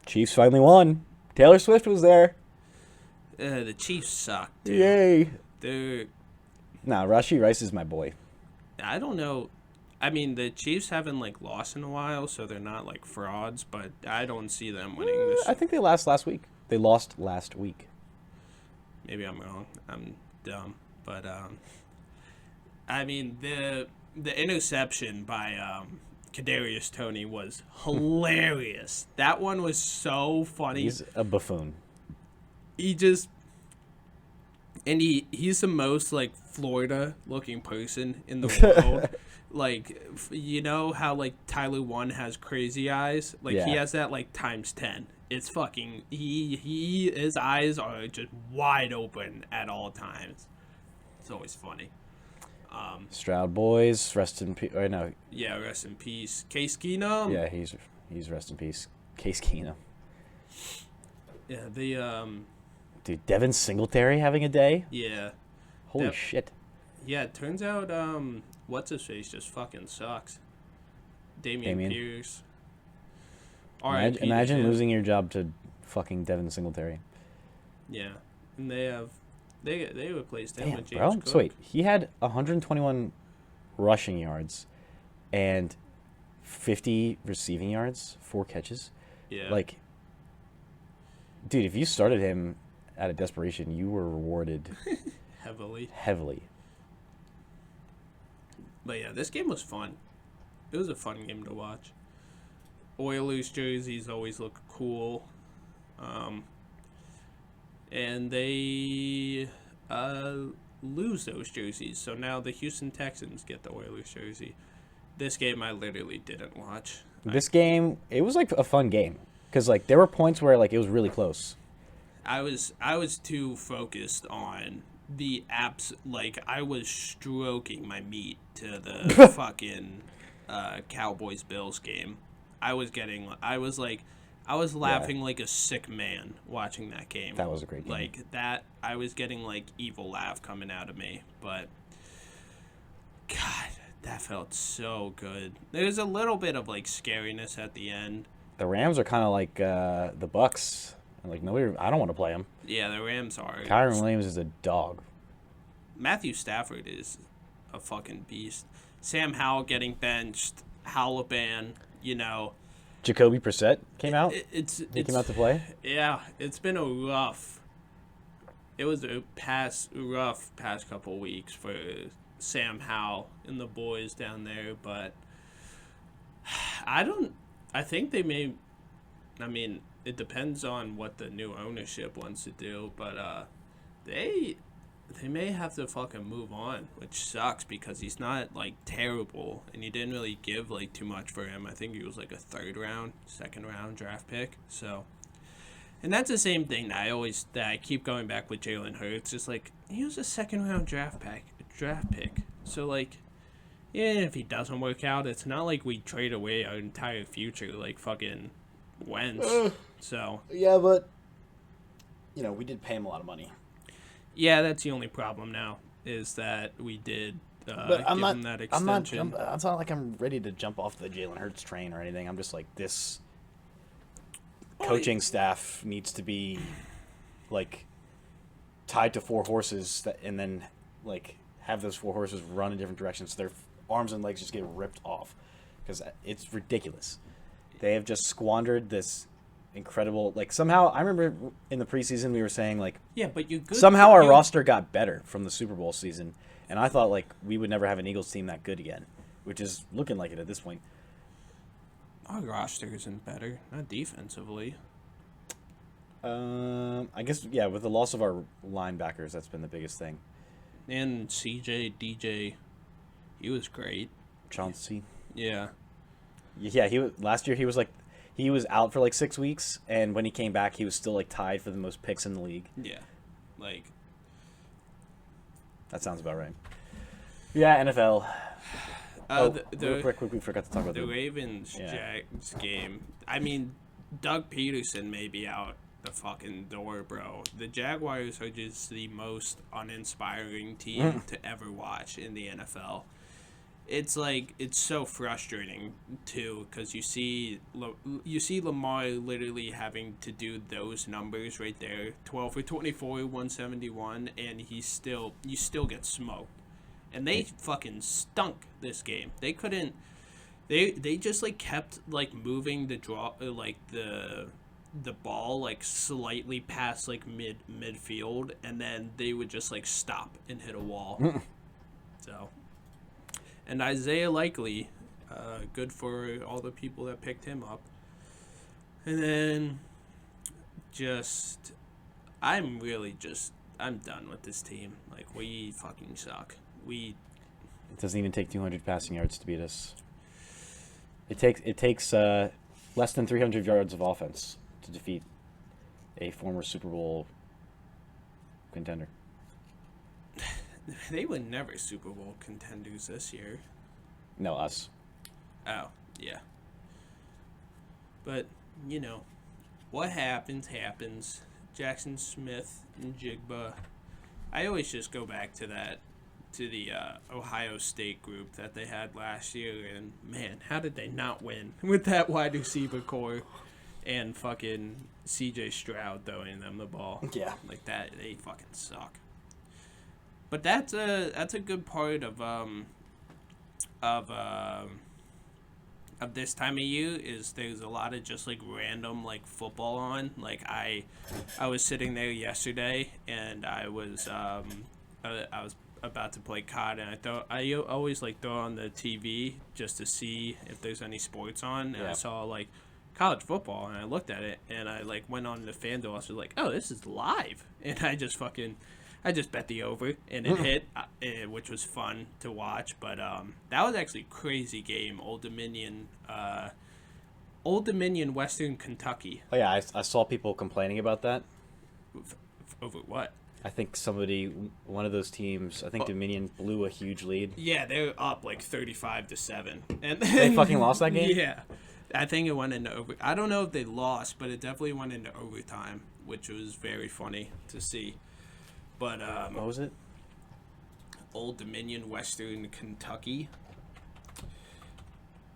Chiefs finally won. Taylor Swift was there. The Chiefs suck. Dude. Yay. They're. Nah, Rashee Rice is my boy. I don't know. I mean, the Chiefs haven't like lost in a while, so they're not like frauds. But I don't see them winning this. I think they lost last week. They lost last week. Maybe I'm wrong. I'm dumb. But I mean the interception by Kadarius Toney was hilarious. That one was so funny. He's a buffoon. He's the most like Florida looking person in the world. Like, you know how like Tyler 1 has crazy eyes? Like he has that like times 10. It's fucking his eyes are just wide open at all times. It's always funny. Stroud boys, rest in peace. Or no. Yeah, rest in peace. Case Keenum. Yeah, he's rest in peace. Case Keenum. Yeah, the Dude, Devin Singletary having a day? Yeah. Holy shit. Yeah, it turns out what's his face just fucking sucks. Damian Pierce. Imagine losing your job to fucking Devin Singletary. Yeah, and they replaced him with James bro. Cook. So wait, he had 121 rushing yards and 50 receiving yards, 4 catches. Yeah. Like, dude, if you started him out of desperation, you were rewarded heavily. But yeah, this game was fun. It was a fun game to watch. Oilers jerseys always look cool. And they lose those jerseys. So now the Houston Texans get the Oilers jersey. This game I literally didn't watch. This game, it was like a fun game. Because like there were points where like it was really close. I was too focused on the apps. Like I was stroking my meat to the fucking Cowboys Bills game. I was laughing like a sick man watching that game. That was a great game. Like that, I was getting like evil laugh coming out of me. But God, that felt so good. There's a little bit of like scariness at the end. The Rams are kind of like the Bucks. Like nobody, I don't want to play them. Yeah, the Rams are. Kyron Williams is a dog. Matthew Stafford is a fucking beast. Sam Howell getting benched. Howell-a-ban, you know. Jacoby Brissett came out. He came out to play. Yeah, it's been a rough. It was a rough past couple weeks for Sam Howell and the boys down there, but I think they may. I mean, it depends on what the new ownership wants to do, but they may have to fucking move on, which sucks because he's not like terrible, and you didn't really give like too much for him. I think he was like a second round draft pick. So, and that's the same thing that I keep going back with Jalen Hurts. Just like he was a second round draft pick. So like, even if he doesn't work out, it's not like we trade away our entire future like fucking Wentz. So yeah, but you know we did pay him a lot of money. Yeah, that's the only problem now is that we did but give him that extension. It's not like I'm ready to jump off the Jalen Hurts train or anything. I'm just like this coaching staff needs to be like tied to 4 horses and then like have those 4 horses run in different directions so their arms and legs just get ripped off because it's ridiculous. They have just squandered this incredible, like somehow I remember in the preseason we were saying like but somehow our roster got better from the Super Bowl season, and I thought like we would never have an Eagles team that good again, which is looking like it at this point. Our roster isn't better, not defensively. I guess with the loss of our linebackers, that's been the biggest thing. And DJ, he was great. Chauncey. Yeah. Yeah, last year he was out for like 6 weeks, and when he came back, he was still like tied for the most picks in the league. Yeah. Like, that sounds about right. Yeah, NFL. real quick, we forgot to talk about the Ravens-Jags game. I mean, Doug Peterson may be out the fucking door, bro. The Jaguars are just the most uninspiring team to ever watch in the NFL. It's like, it's so frustrating too, because you see Lamar literally having to do those numbers right there, 12 for 24, 171, and you still get smoked. And they fucking stunk this game. They couldn't. They just like kept like moving the ball like slightly past like midfield, and then they would just like stop and hit a wall. So. And Isaiah Likely, good for all the people that picked him up. And then, I'm done with this team. Like, we fucking suck. It doesn't even take 200 passing yards to beat us. It takes less than 300 yards of offense to defeat a former Super Bowl contender. They were never Super Bowl contenders this year. No, us. Oh, yeah. But, what happens. Jackson Smith and Jigba. I always just go back to the Ohio State group that they had last year, and man, how did they not win with that wide receiver core and fucking CJ Stroud throwing them the ball? Yeah. Like that, they fucking suck. But that's a good part of this time of year is there's a lot of just like random like football on. Like I was sitting there yesterday and I was about to play COD, and I always like throw on the TV just to see if there's any sports on, and I saw like college football, and I looked at it, and I like went on the FanDuel. I was like, oh, this is live, and I just bet the over, and it hit, which was fun to watch. But that was actually a crazy game. Old Dominion, Western Kentucky. Oh yeah, I saw people complaining about that. Over what? I think one of those teams, I think Dominion blew a huge lead. Yeah, they're up like 35-7, and they fucking lost that game. Yeah, I think it went into over. I don't know if they lost, but it definitely went into overtime, which was very funny to see. But what was it? Old Dominion, Western Kentucky.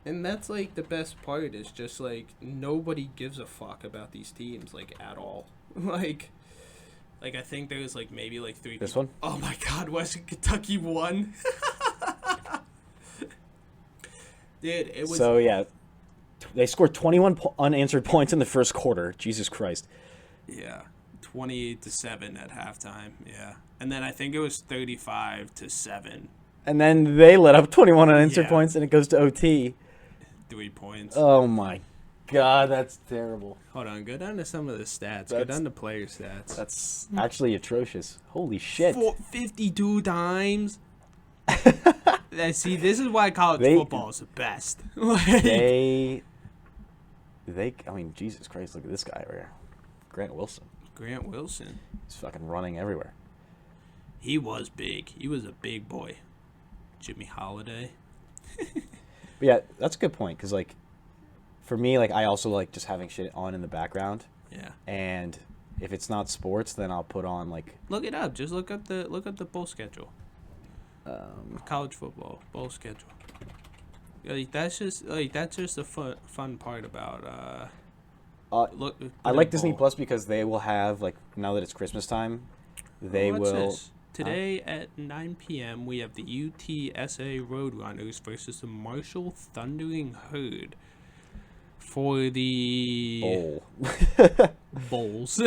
And that's like the best part is just like nobody gives a fuck about these teams like at all. Like I think there was like maybe like 3 This people. one? Oh my god, Western Kentucky won. Dude, it was. So yeah, they scored 21 unanswered points in the first quarter. Jesus Christ. Yeah, 28-7 at halftime. Yeah, and then I think it was 35-7. And then they let up 21 unanswered points, and it goes to OT. 3 points. Oh my god, that's terrible. Hold on, go down to some of the stats. Go down to player stats. That's actually atrocious. Holy shit. 52 times. See, this is why college football is the best. I mean, Jesus Christ, look at this guy right here. Grant Wilson. He's fucking running everywhere. He was big. He was a big boy. Jimmy Holiday. But yeah, that's a good point, because, like, for me, like, I also like just having shit on in the background. Yeah. And if it's not sports, then I'll put on, like... Look it up. Just look up the bowl schedule. College football bowl schedule. Like, that's just the fun part about I like Disney Plus because they will have, like, now that it's Christmas time, they will... This? Today at 9 p.m. we have the UTSA Roadrunners versus the Marshall Thundering Herd for the bowls.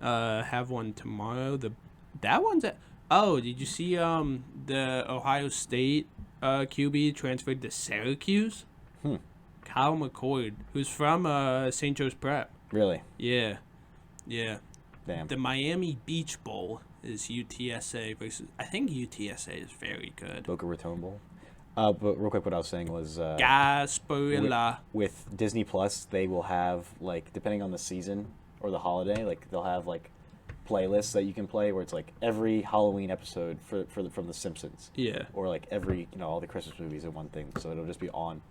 Have one tomorrow. That one's at... Oh, did you see the Ohio State QB transferred to Syracuse? Kyle McCord, who's from St. Joe's Prep. Really? Yeah. Damn. The Miami Beach Bowl is UTSA versus. I think UTSA is very good. Boca Raton Bowl. But real quick, what I was saying was Gasparilla. with Disney Plus, they will have, like, depending on the season or the holiday, like, they'll have, like, playlists that you can play where it's, like, every Halloween episode from The Simpsons. Yeah. Or, like, every, all the Christmas movies in one thing. So it'll just be on.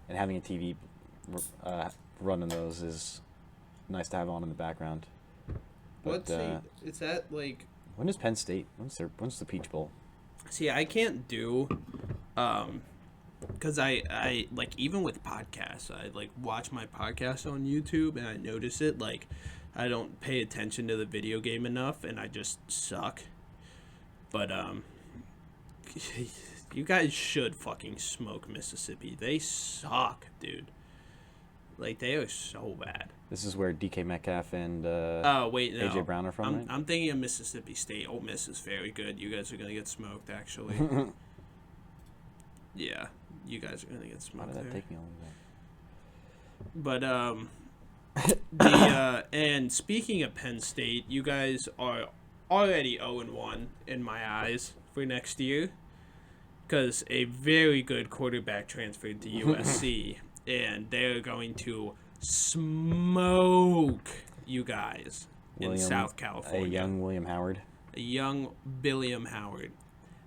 And having a TV running those is nice to have on in the background. But, is that, like... When does Penn State, when's the Peach Bowl? See, I can't do, because I like, even with podcasts, I, like, watch my podcast on YouTube, and I notice it, like, I don't pay attention to the video game enough, and I just suck. But, you guys should fucking smoke Mississippi. They suck, dude. Like, they are so bad. This is where DK Metcalf and Oh, wait, no. AJ Brown are from, right? I'm thinking of Mississippi State. Ole Miss is very good. You guys are going to get smoked, actually. Yeah, you guys are going to get smoked. Why did that there. take me all of that? But, and speaking of Penn State, you guys are already 0-1 in my eyes for next year. Because a very good quarterback transferred to USC. And they're going to smoke you guys in South California. A young William Howard. A young Billiam Howard.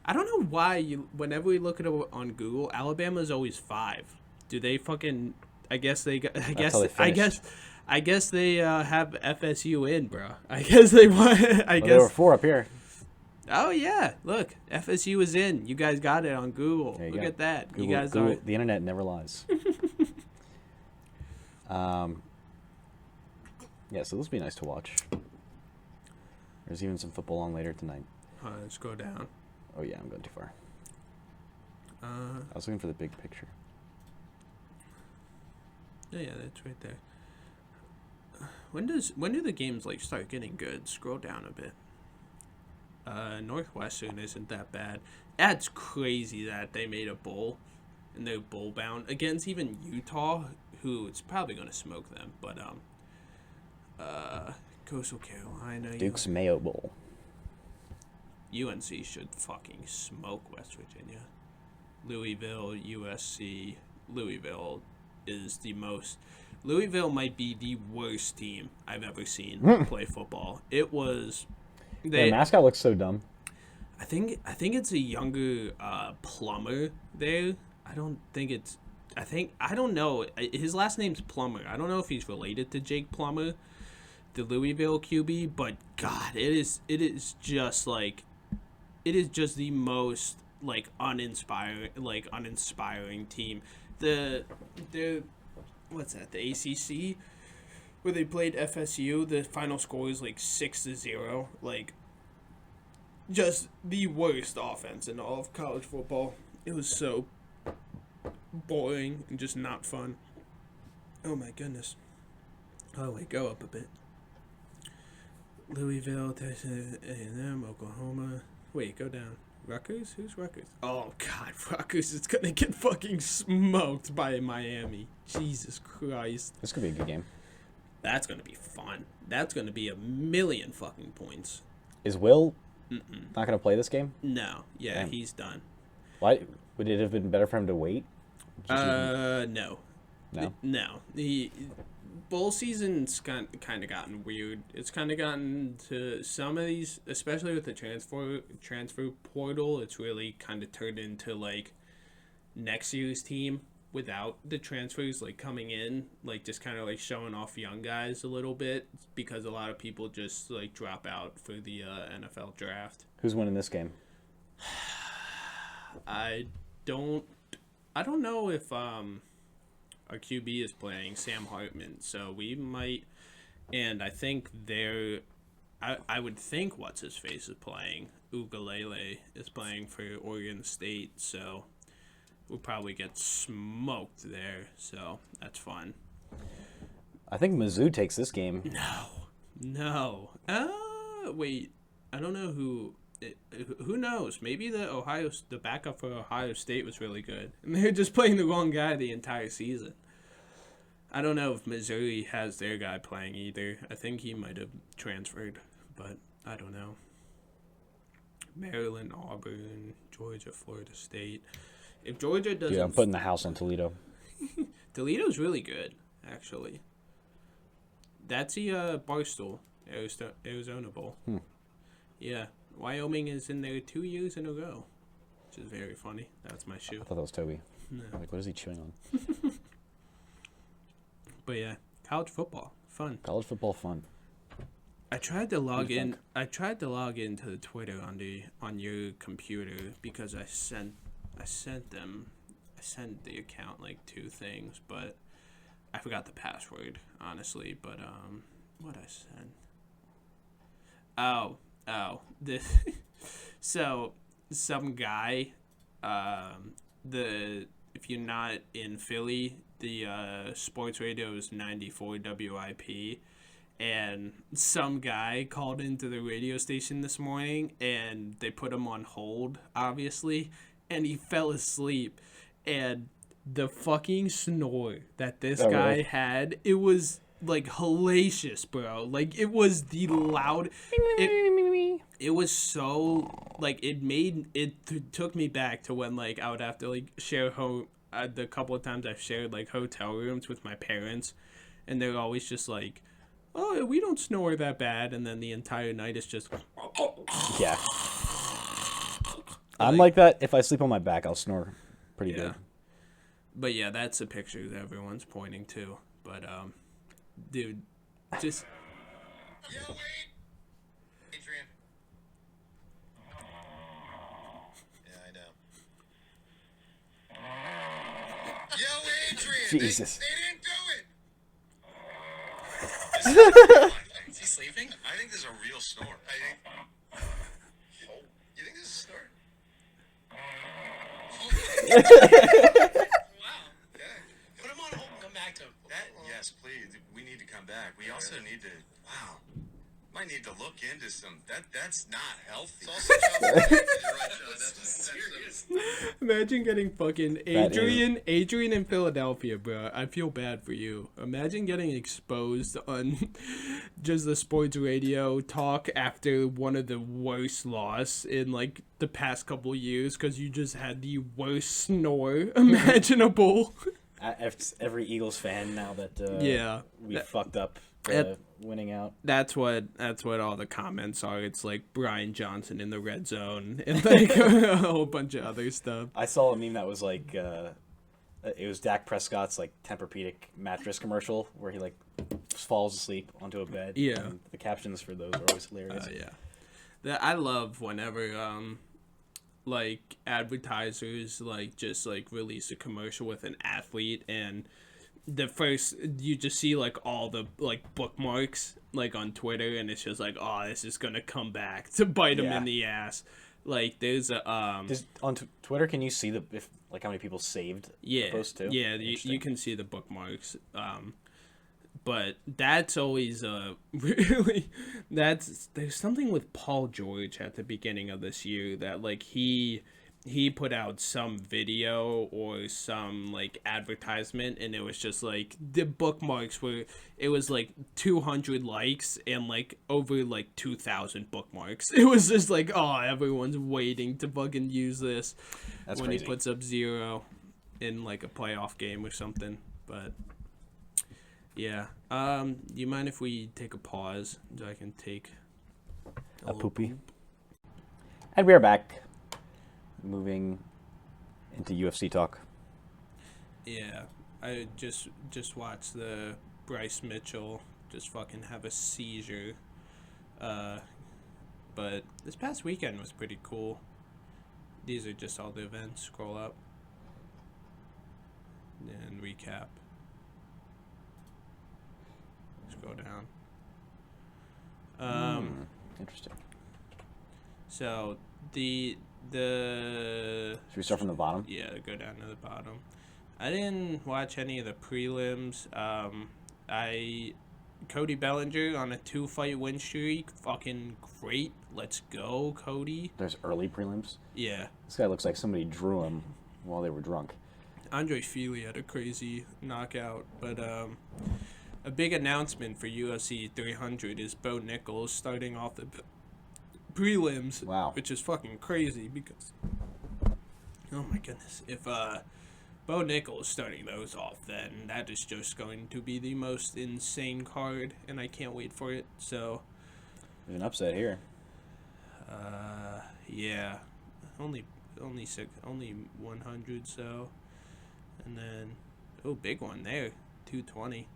I don't know why whenever we look at it on Google, Alabama's always 5. Do they fucking? I guess they have FSU in, bro. I guess they want. There were 4 up here. Oh yeah, look, FSU is in. You guys got it on Google. Look at that. Google, you guys Google, are. The internet never lies. Yeah, so this will be nice to watch. There's even some football on later tonight. Let's go down. Oh yeah, I'm going too far. I was looking for the big picture. Yeah, that's right there. When do the games like start getting good? Scroll down a bit. Northwestern isn't that bad. That's crazy that they made a bowl and they're bowl bound against even Utah, who it's probably gonna smoke them. But Coastal Carolina, Duke's Mayo Bowl. UNC should fucking smoke West Virginia. Louisville, USC. Louisville is the most. Louisville might be the worst team I've ever seen play football. It was. Their mascot looks so dumb. I think it's a younger Plummer there. I don't know. His last name's Plummer. I don't know if he's related to Jake Plummer, the Louisville QB. But God, it is just the most like uninspiring team. The what's that? The ACC, where they played FSU. The final score is like 6-0. Like, just the worst offense in all of college football. It was so boring and just not fun. Oh my goodness. Oh wait, go up a bit. Louisville, Texas A&M, Oklahoma. Wait, go down. Rutgers? Who's Rutgers? Oh god, Rutgers is gonna get fucking smoked by Miami. Jesus Christ. This could be a good game. That's gonna be fun. That's gonna be 1,000,000 fucking points. Is Will not gonna play this game? No. Yeah, Damn. he's done. Why would it have been better for him to wait? No. No. No. The bowl season's kind of gotten weird. It's kind of gotten to some of these, especially with the transfer portal. It's really kind of turned into like next year's team without the transfers like coming in, like just kind of like showing off young guys a little bit because a lot of people just like drop out for the NFL draft. Who's winning this game? I don't know if our QB is playing Sam Hartman, so we might, and I think I would think what's his face is playing. Ugalele is playing for Oregon State, so we'll probably get smoked there. So that's fun. I think Mizzou takes this game. No. Wait. I don't know who. Who knows? Maybe the backup for Ohio State was really good, and they're just playing the wrong guy the entire season. I don't know if Missouri has their guy playing either. I think he might have transferred, but I don't know. Maryland, Auburn, Georgia, Florida State. If Georgia doesn't... Dude, I'm putting the house on Toledo. Toledo's really good, actually. That's the Barstool, Arizona Bowl. Yeah. Wyoming is in there 2 years in a row, which is very funny. That's my shoe. I thought that was Toby. No. Like, what is he chewing on? But yeah, college football, fun. College football fun. I tried to log in. I tried to log into the Twitter on your computer because I sent the account like 2 things, but I forgot the password, honestly. But what I sent? Oh, this. So some guy, if you're not in Philly, the sports radio is 94 WIP. And some guy called into the radio station this morning, and they put him on hold, obviously, and he fell asleep. And the fucking snore that this guy really? had, it was, like, hellacious, bro. Like, it was the loud... It was so, like, it took me back to when, like, I would have to, like, share the couple of times I've shared, like, hotel rooms with my parents, and they're always just like, oh, we don't snore that bad, and then the entire night is just... Yeah. I'm like that. If I sleep on my back, I'll snore pretty good. But yeah, that's a picture that everyone's pointing to. But, dude, just... Yeah, wait. Adrian. Yeah, I know. Yo, Adrian. Jesus. They didn't do it. Is he sleeping? I think there's a real snore. You think this is a snore? Wow. Yeah. Put him on hold and come back to him. Yes, please. We need to come back. We also need to. Wow. Might need to look into some. That's not healthy. It's also You're right, John. That's serious. Imagine getting fucking Adrian in Philadelphia, bro. I feel bad for you. Imagine getting exposed on just the sports radio talk after one of the worst loss in like the past couple of years because you just had the worst snore imaginable. Every Eagles fan now that we fucked up winning out. That's what all the comments are. It's like Brian Johnson in the red zone and like a whole bunch of other stuff. I saw a meme that was like it was Dak Prescott's like Tempur-Pedic mattress commercial where he like falls asleep onto a bed. Yeah. And the captions for those are always hilarious. I love whenever like advertisers like just like release a commercial with an athlete and the first you just see like all the like bookmarks like on Twitter and it's just like, oh, this is gonna come back to bite him in the ass. Like there's a on Twitter can you see like how many people saved the post too? Yeah, you can see the bookmarks. But that's always really there's something with Paul George at the beginning of this year that like he put out some video or some like advertisement and it was just like the bookmarks it was like 200 likes and like over like 2,000 bookmarks. It was just like, oh, everyone's waiting to fucking use this. That's when crazy. He puts up 0 in like a playoff game or something. But yeah. You mind if we take a pause so I can take a poopy? And we are back. Moving into UFC talk. Yeah. I just watched the Bryce Mitchell just fucking have a seizure. But this past weekend was pretty cool. These are just all the events. Scroll up. And recap. Scroll down. Interesting. So should we start from the bottom? Yeah, go down to the bottom. I didn't watch any of the prelims. Cody Bellinger on a 2-fight win streak. Fucking great. Let's go, Cody. There's early prelims? Yeah. This guy looks like somebody drew him while they were drunk. Andre Feely had a crazy knockout. But a big announcement for UFC 300 is Bo Nichols starting off the prelims. Wow. Which is fucking crazy because, oh my goodness, if Bo Nickel is starting those off, then that is just going to be the most insane card, and I can't wait for it. So, There's an upset here. yeah, only 100. So, and then big one there, 220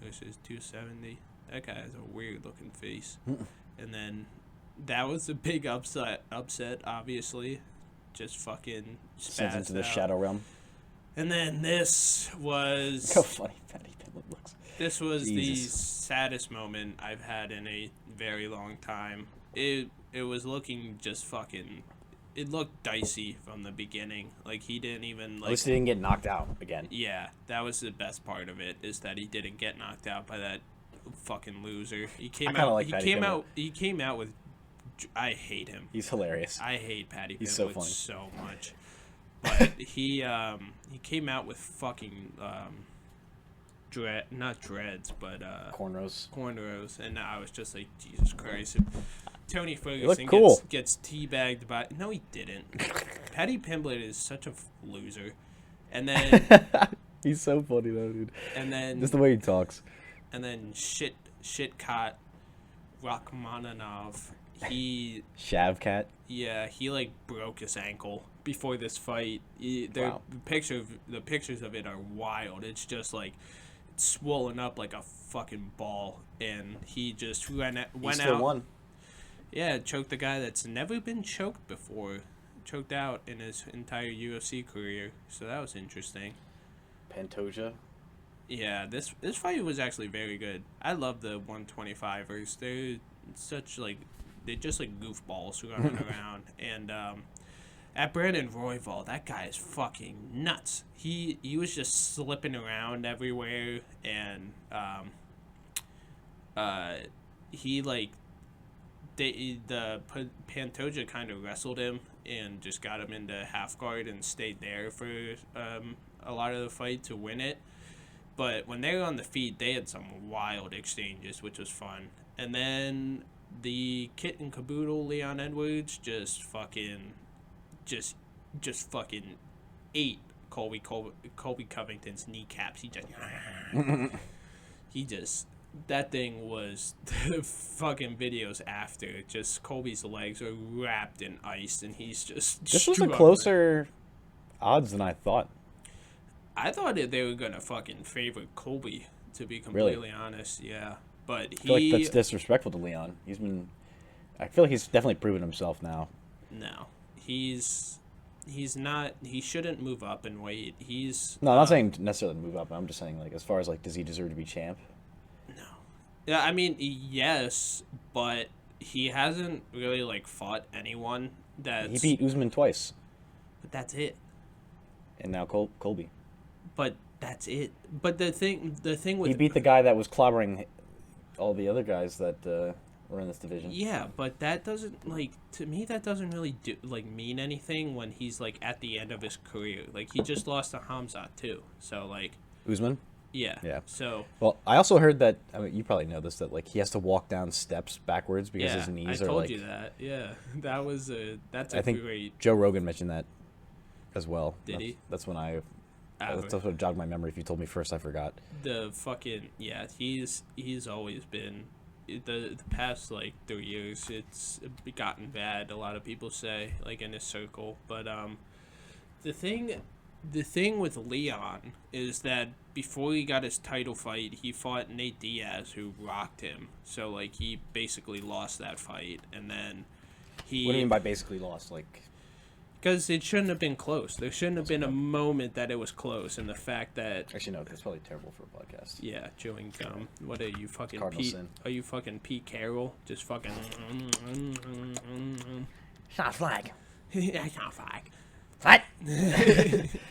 versus 270. That guy has a weird looking face. And then that was a big upset. Obviously, just fucking Sent into the out. shadow realm. And then this was How funny Patty Pimblett looks. this was the Jesus. saddest moment I've had in a very long time. It was looking just fucking. It looked dicey from the beginning. Like he didn't even At least he didn't get knocked out again. Yeah, that was the best part of it, is that he didn't get knocked out by that fucking loser. He came kinda out. like He Patty came Pimblett. out. He came out with. I hate him. He's hilarious. I hate Patty He's so Pimblett funny. so much. But he came out with fucking not dreads, but cornrows, and I was just like, Jesus Christ. If Tony Ferguson cool. gets teabagged by. No, he didn't. Patty Pimblett is such a loser. And then He's so funny though, dude. and then Just the way he talks. and then shit caught Rachmaninoff. He Shavkat. he like broke his ankle before this fight. Wow. The pictures of it are wild. It's just like swollen up like a fucking ball, and he just went Still out. won. Yeah, choked the guy that's never been choked before. Choked out in his entire UFC career. So that was interesting. Pantoja. Yeah, this fight was actually very good. I love the 125ers. They're just like goofballs running around. And at Brandon Royval, that guy is fucking nuts. He was just slipping around everywhere, and Pantoja kind of wrestled him and just got him into half guard and stayed there for a lot of the fight to win it. But when they were on the feet, they had some wild exchanges, which was fun. And then the kit and caboodle Leon Edwards just fucking ate Colby Covington's kneecaps. He just that thing was the fucking videos after. Just Colby's legs are wrapped in ice, and he's just. This was a struggling. closer odds than I thought. I thought that they were gonna fucking favor Colby, to be completely honest. Yeah, but I feel like that's disrespectful to Leon. I feel like he's definitely proven himself now. No, he's not. He shouldn't move up in weight. No, I'm not saying necessarily move up. I'm just saying, like, as far as, like, does he deserve to be champ? No. Yeah, I mean, yes, but he hasn't really, like, fought anyone that's. He beat Usman twice, But that's it. and now Colby. But that's it. But the thing with. He beat the guy that was clobbering all the other guys that were in this division. Yeah, but that doesn't, like, to me, that doesn't really mean anything when he's, like, at the end of his career. Like, he just lost to Hamzat too. So, like. Usman? Yeah. Yeah. So. Well, I also heard that, I mean, you probably know this, that, like, he has to walk down steps backwards because his knees I are, told like... you that. Yeah. That's a I think great. Joe Rogan mentioned that as well. Did he? That's when that's what jogged my memory. If you told me first, I forgot. The fucking he's always been the past like 3 years. It's gotten bad. A lot of people say, like, in his circle. But the thing with Leon is that before he got his title fight, he fought Nate Diaz, who rocked him. So, like, he basically lost that fight, and then he. What do you mean by basically lost? Like. Because it shouldn't have been close. There shouldn't have been a moment that it was close, and the fact that. Actually, no, that's probably terrible for a podcast. Yeah, chewing gum. What are you, fucking Cardinal Pete? sin. Are you fucking Pete Carroll? Just fucking. Shot flag. I can't flag. What?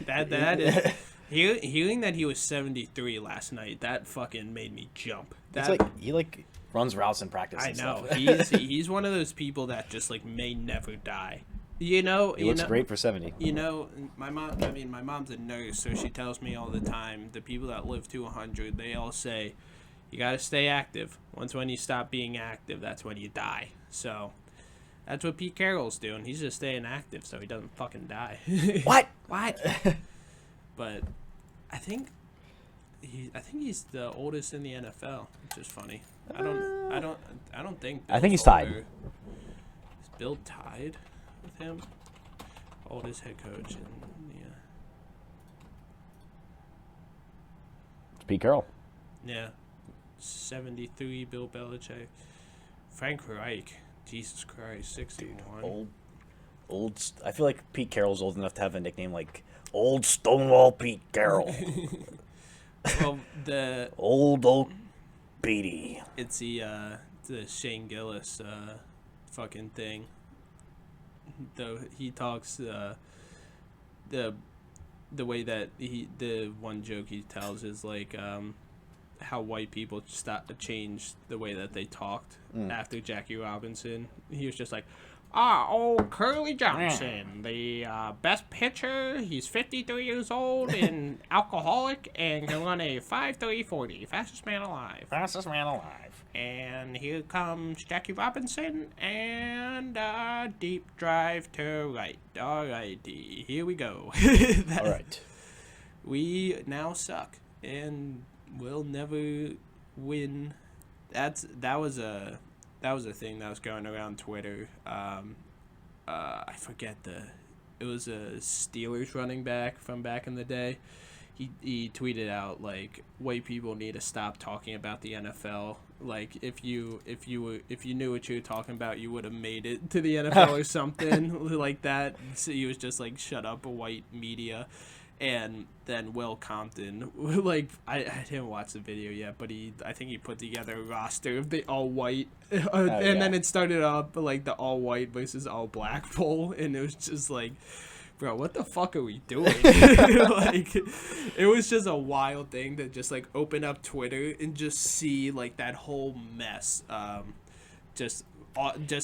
That is. Hearing that he was 73 last night, that fucking made me jump. It's like he runs routes in practice. I and know Stuff. he's one of those people that just like may never die. You know, He looks great for 70. You know, my mom's a nurse, so she tells me all the time, the people that live to 100, they all say, you gotta stay active. When you stop being active, that's when you die. So, That's what Pete Carroll's doing. He's just staying active so he doesn't fucking die. What? What? But I think he's the oldest in the NFL, which is funny. I don't think. I think he's Bill's tied. older. Is Bill tied with him? Oldest head coach in the. It's Pete Carroll. Yeah, 73. Bill Belichick. Frank Reich. Jesus Christ, 61. Old. I feel like Pete Carroll's old enough to have a nickname like Old Stonewall Pete Carroll. Well, the Old Petey. it's the Shane Gillis fucking thing. Though he talks the way that the one joke he tells is like how white people changed the way that they talked after Jackie Robinson. He was just like, Curly Johnson, the best pitcher. He's 53 years old and alcoholic and can run a 5.30 40. Fastest man alive. And here comes Jackie Robinson and deep drive to right. Alrighty, here we go. All right. We now suck and will never win. That was a thing that was going around Twitter. I forget it was a Steelers running back from back in the day. He tweeted out like white people need to stop talking about the NFL. Like if you knew what you were talking about, you would have made it to the NFL or something like that. So he was just like, shut up, white media. And then Will Compton, like I didn't watch the video yet, but I think he put together a roster of the all white, and then it started up like the all white versus all black poll, and it was just like, bro, what the fuck are we doing? Like, it was just a wild thing to just like open up Twitter and just see like that whole mess, just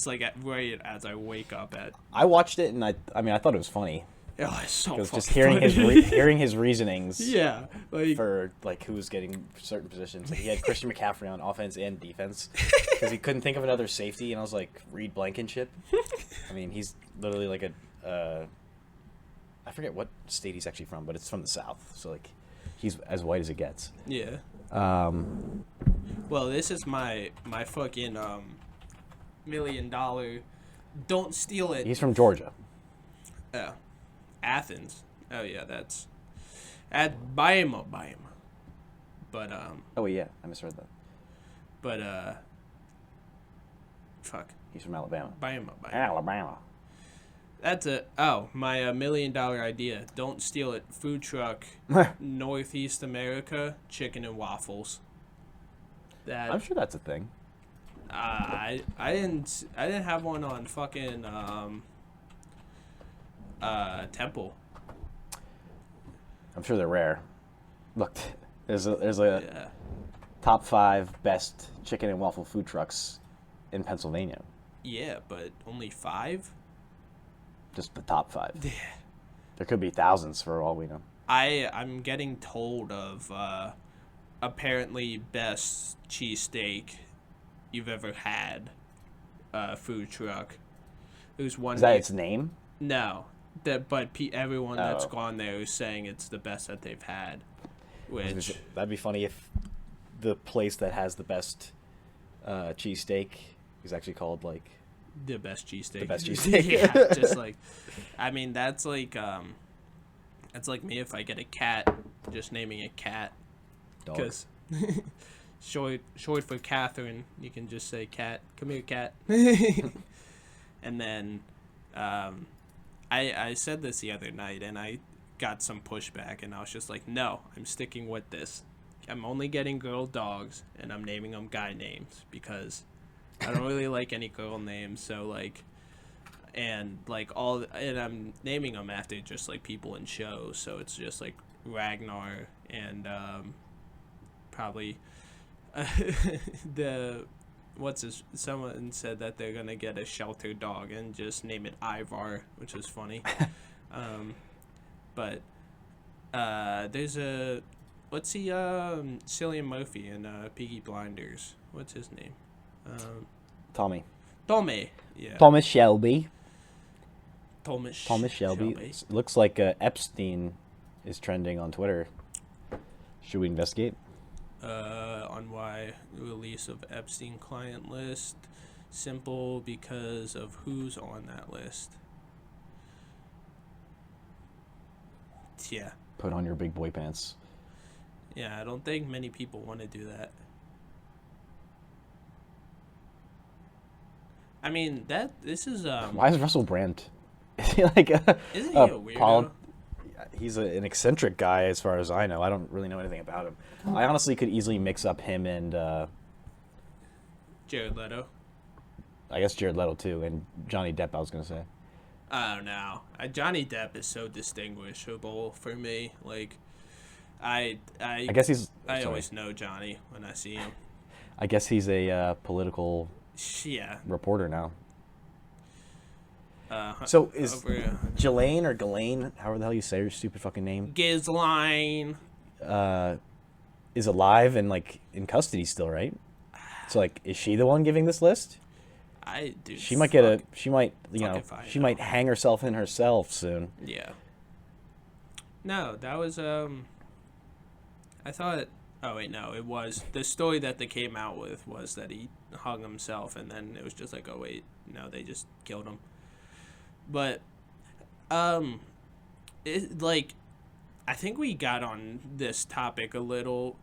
like right as I wake up at. I watched it and I thought it was funny. Oh, it's so Because just fucking hearing his reasonings. Yeah, like for like who was getting certain positions. Like, he had Christian McCaffrey on offense and defense because he couldn't think of another safety, and I was like, Reed Blankenship. I mean, he's literally like I forget what state he's actually from, but it's from the South, so like he's as white as it gets. Yeah. Well, this is my fucking $1 million. Don't steal it. He's from Georgia. Oh. Athens. Oh yeah, that's at Baima. But Oh yeah, I misread that. But fuck. He's from Alabama. Baima. Alabama. That's my $1 million idea. Don't steal it. Food truck, Northeast America, chicken and waffles. That I'm sure that's a thing. I didn't have one on fucking Temple. I'm sure they're rare. Look, there's a top 5 best chicken and waffle food trucks in Pennsylvania. Yeah, but only 5? Just the top 5. Yeah. There could be thousands for all we know. I'm getting told of apparently best cheesesteak you've ever had food truck. There's one. Is that its name? No, but everyone that's gone there is saying it's the best that they've had. Which That'd be funny if the place that has the best cheesesteak is actually called like the best cheesesteak. The best cheesesteak. Yeah, just like, I mean, that's like me if I get a cat, just naming a cat. Dog. Because short for Catherine, you can just say cat. Come here, cat. And then I said this the other night, and I got some pushback, and I was just like, no, I'm sticking with this. I'm only getting girl dogs, and I'm naming them guy names because I don't really like any girl names. So like, and I'm naming them after just like people in shows. So it's just like Ragnar and probably someone said that they're gonna get a shelter dog and just name it Ivar, which is funny. But there's Cillian Murphy in Peaky Blinders. What's his name? Tommy. Tommy. Yeah. Thomas Shelby. Thomas Shelby. It looks like Epstein is trending on Twitter. Should we investigate? On why release of Epstein client list. Simple because of who's on that list. Yeah. Put on your big boy pants. Yeah, I don't think many people want to do that. I mean, this is Why is Russell Brand? Is he like Isn't he a weirdo? He's an eccentric guy as far as I know. I don't really know anything about him. I honestly could easily mix up him and Jared Leto. I guess Jared Leto too, and Johnny Depp, I was going to say. I don't know. Johnny Depp is so distinguishable for me. Like, I guess he's. I always know Johnny when I see him. I guess he's a political reporter now. So is Ghislaine or Ghislaine, however the hell you say your stupid fucking name, Ghislaine, is alive and like in custody still, right? So like, is she the one giving this list? She might she might hang herself in herself soon. Yeah. No, that was I thought. Oh wait, no, it was the story that they came out with was that he hung himself, and then it was just like, oh wait, no, they just killed him. But, it, like, I think we got on this topic a little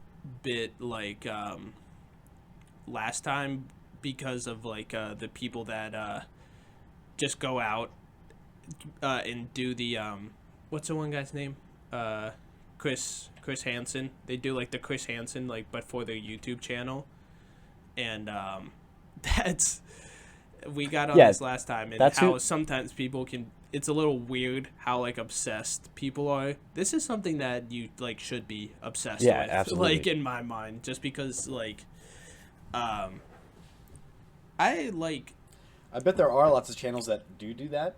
bit like last time because of like the people that just go out and do the what's the one guy's name? Chris Hansen. They do like the Chris Hansen like but for their YouTube channel, and that's we got on this last time, and how sometimes people can. It's a little weird how like obsessed people are. This is something that you like should be obsessed with. Absolutely. Like in my mind, just because like, I bet there are lots of channels that do that,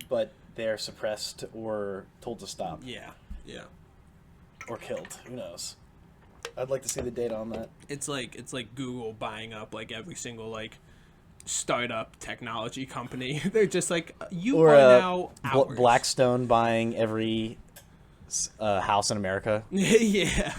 but they're suppressed or told to stop. Yeah. Or killed. Who knows? I'd like to see the data on that. It's like Google buying up like every single like startup technology company. They're just like, you are now ours. BlackStone buying every house in America. Yeah.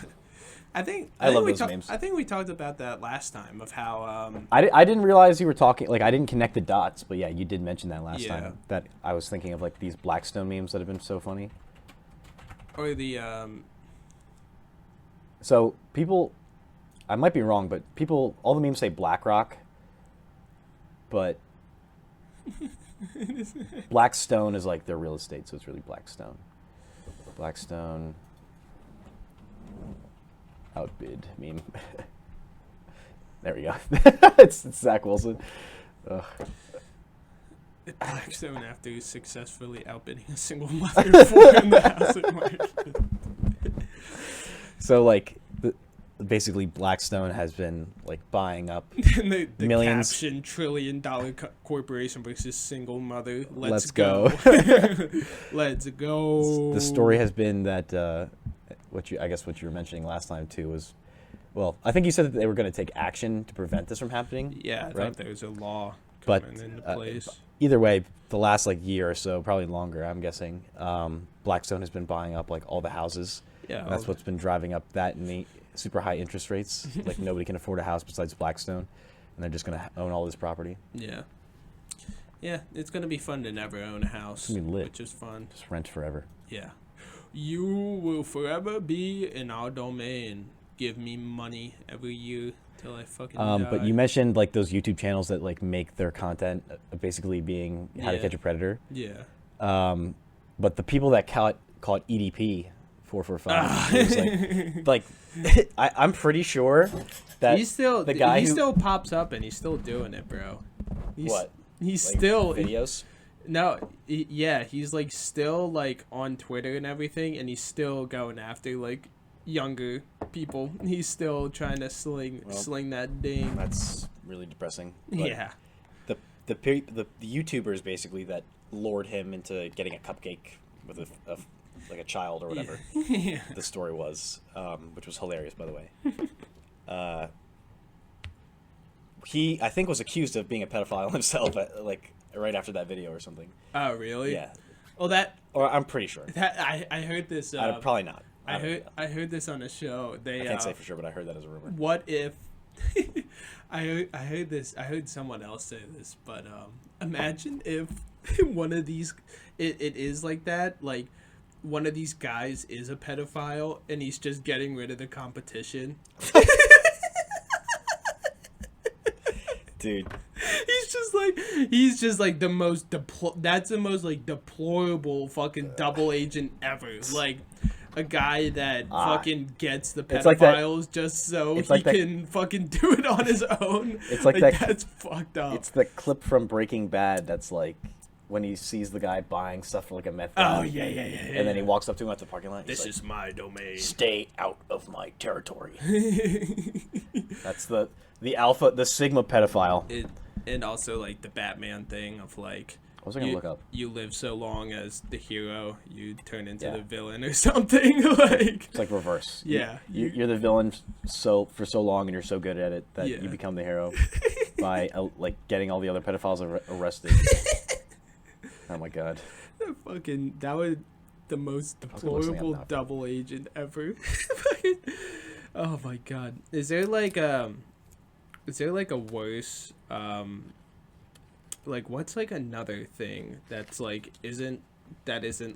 I love those memes. I think we talked about that last time of how I didn't realize you were talking, like I didn't connect the dots, but yeah, you did mention that last time, that I was thinking of like these BlackStone memes that have been so funny. Or the so people, I might be wrong, but all the memes say BlackRock, but BlackStone is like their real estate, so it's really BlackStone. BlackStone outbid meme. There we go. it's Zach Wilson. Ugh. BlackStone after successfully outbidding a single mother for in the housing market. So like, basically BlackStone has been like buying up the millions. Caption, $1 trillion corporation versus single mother. Let's go. Let's go. The story has been that what you were mentioning last time too was, well, I think you said that they were going to take action to prevent this from happening. Yeah, I right? thought there was a law but coming into place. Either way, the last like year or so, probably longer, I'm guessing, BlackStone has been buying up like all the houses. Yeah, and that's what's been driving up that and the super high interest rates. Like nobody can afford a house besides BlackStone, and they're just gonna own all this property. Yeah, it's gonna be fun to never own a house, It's gonna be lit. which is fun. Just rent forever. Yeah, you will forever be in our domain. Give me money every year till I fucking die. But you mentioned like those YouTube channels that like make their content basically being how to catch a predator. Yeah. But the people that call it EDP 445. Like I'm pretty sure that he's still the guy he who still pops up and he's still doing it, bro. He's like still videos. No, he's like still like on Twitter and everything, and he's still going after like younger people. He's still trying to sling that ding. That's really depressing. But yeah. The YouTubers basically that lured him into getting a cupcake with like a child or whatever. Yeah. The story was, which was hilarious by the way. he I think was accused of being a pedophile himself, like right after that video or something. Oh, really? Yeah. Well, Or I'm pretty sure. I heard this. Probably not. I heard this on a show. I can't say for sure, but I heard that as a rumor. What if I heard this? I heard someone else say this, but imagine if one of these it is like that, like one of these guys is a pedophile and he's just getting rid of the competition. Dude, he's just like the most that's the most like deplorable fucking double agent ever. Like a guy that fucking gets the pedophiles just so he can fucking do it on his own. It's like that. That's fucked up. It's the clip from Breaking Bad that's like when he sees the guy buying stuff for like a meth. Oh yeah. And then he walks up to him at the parking lot. This like, is my domain. Stay out of my territory. That's the alpha, the sigma pedophile. And also like the Batman thing of like, what was I gonna look up? You live so long as the hero, you turn into the villain or something. Like it's like reverse. Yeah, you're the villain for so long, and you're so good at it that you become the hero by like getting all the other pedophiles arrested. Oh my god. That was the most deplorable double agent ever. Oh my god. Is there like a worse like what's like another thing that's like isn't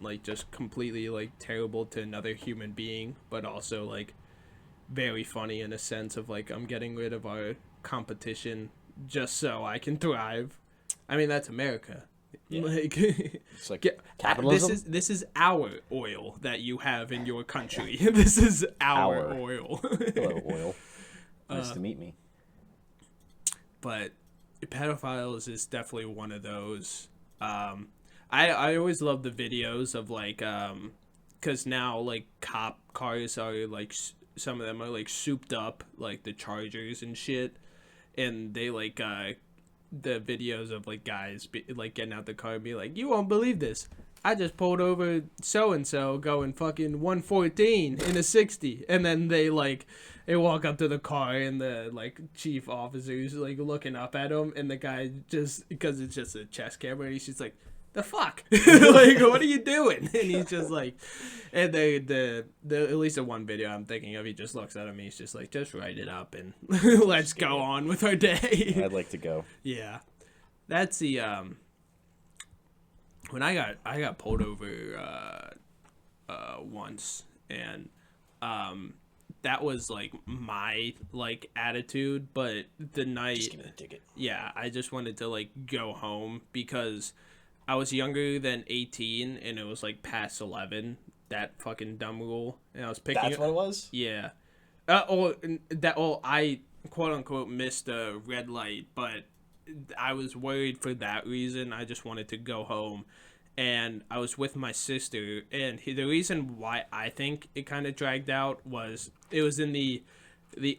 like just completely like terrible to another human being, but also like very funny in a sense of like I'm getting rid of our competition just so I can thrive. I mean, that's America. Yeah. Like it's like capitalism. This is our oil that you have in your country. This is our oil. Hello, oil. Nice to meet me. But pedophiles is definitely one of those. I always love the videos of like because now like cop cars are like some of them are like souped up like the Chargers and shit, and they like the videos of like guys like getting out the car and be like, you won't believe this, I just pulled over so and so going fucking 114 in a 60, and then they walk up to the car and the like chief officer's like looking up at him, and the guy just because it's just a chest camera, and he's just like, the fuck, like what are you doing? And he's just like, and the at least the one video I'm thinking of, he just looks at him, he's just like, just write it up and let's go on with our day. I'd like to go. Yeah, that's the when I got pulled over once, and that was like my like attitude, but the night, just give me the ticket. Yeah, I just wanted to like go home because I was younger than 18 and it was like past 11, that fucking dumb rule, and I was picking. That's what it was. Yeah. I quote unquote missed a red light, but I was worried for that reason. I just wanted to go home, and I was with my sister, and the reason why I think it kind of dragged out was it was in the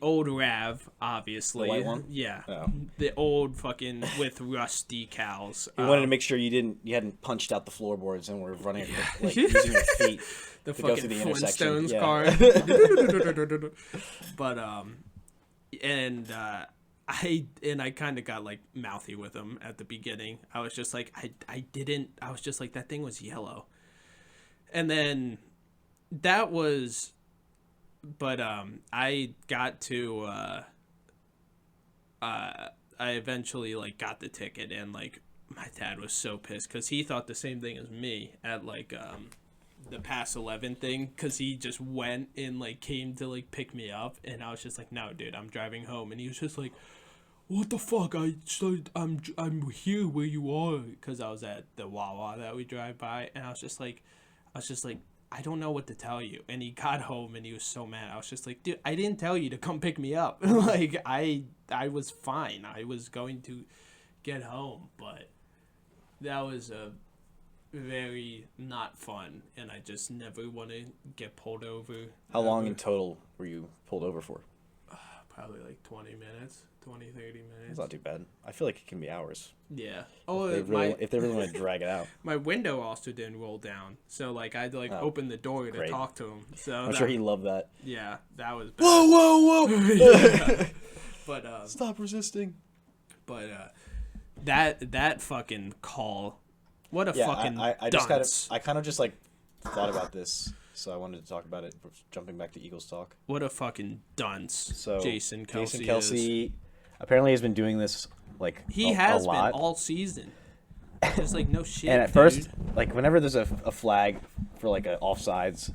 old RAV, obviously. The white one? Yeah. Oh. The old fucking with rust decals. You wanted to make sure you hadn't punched out the floorboards and were running like using your feet the to fucking go through the intersection. Flintstones car. But I kind of got like mouthy with him at the beginning. I was just like I was just like, that thing was yellow. And then that was, but I got to I eventually like got the ticket, and like my dad was so pissed because he thought the same thing as me at like the past 11 thing, because he just went and like came to like pick me up, and I was just like, no dude, I'm driving home. And he was just like, what the fuck, I'm here where you are, because I was at the Wawa that we drive by, and I was just like I don't know what to tell you. And he got home and he was so mad. I was just like, dude, I didn't tell you to come pick me up. Like I was fine, I was going to get home, but that was a very not fun, and I just never want to get pulled over. How long in total were you pulled over for? Probably like 20 minutes, 30 minutes. It's not too bad. I feel like it can be hours. Yeah. If they really want to drag it out. My window also didn't roll down, so like I had to like open the door to talk to him. So I'm sure he loved that. Yeah, that was bad. Whoa! Yeah. But stop resisting. But that fucking call, what a fucking I kind of just like thought about this, so I wanted to talk about it. Jumping back to Eagles talk. What a fucking dunce. So Jason Kelce. Jason Kelce apparently has been doing this like He a has lot. been all season. There's like no shit. And at dude. first, like whenever there's a flag for like a offsides,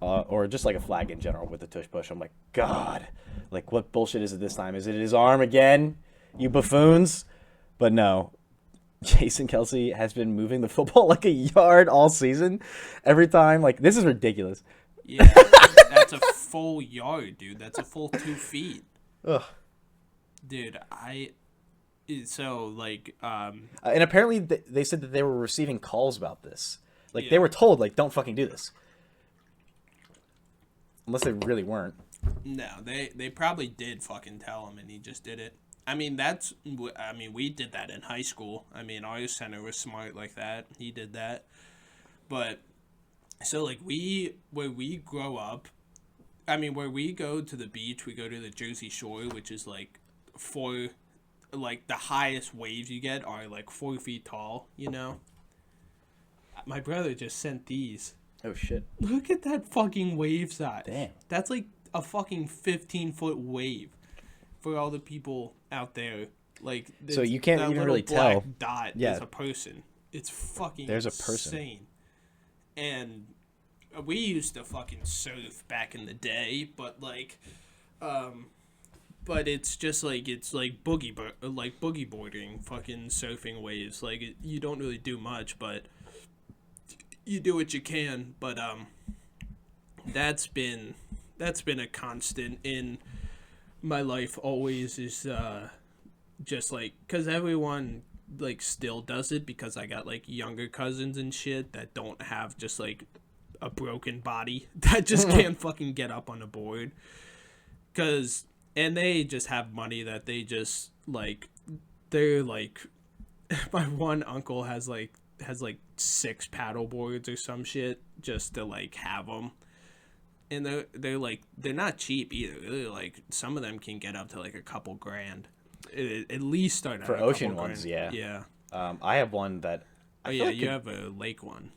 or just like a flag in general with the tush push, I'm like, God, like what bullshit is it this time? Is it his arm again? You buffoons! But no, Jason Kelce has been moving the football like a yard all season. Every time, like this is ridiculous. Yeah, that's a full yard, dude. That's a full 2 feet. Ugh. Dude, so like And apparently they said that they were receiving calls about this. Like they were told, like, don't fucking do this. Unless they really weren't. No, they probably did fucking tell him, and he just did it. I mean, we did that in high school. I mean, our center was smart like that. He did that. But, so, like, where we grow up, I mean, where we go to the beach, we go to the Jersey Shore, which is, like, the highest waves you get are, like, 4 feet tall, you know? My brother just sent these. Oh, shit. Look at that fucking wave size. Damn. That's like a fucking 15-foot wave for all the people out there. Like, so you can't even really tell. Dot is a person. It's fucking There's a person. insane. And we used to fucking surf back in the day, but like, but it's just like boogie boarding, fucking surfing waves. Like you don't really do much, but you do what you can. But that's been a constant in my life. Always is just like, because everyone like still does it, because I got like younger cousins and shit that don't have just like a broken body that just can't fucking get up on a board, and they just have money that they just like, they're like, my one uncle has like 6 paddle boards or some shit just to like have them, and they're like, they're not cheap either. They're like, some of them can get up to like a couple grand, at least start for at ocean ones. grand. Yeah. I have one that You have a lake one.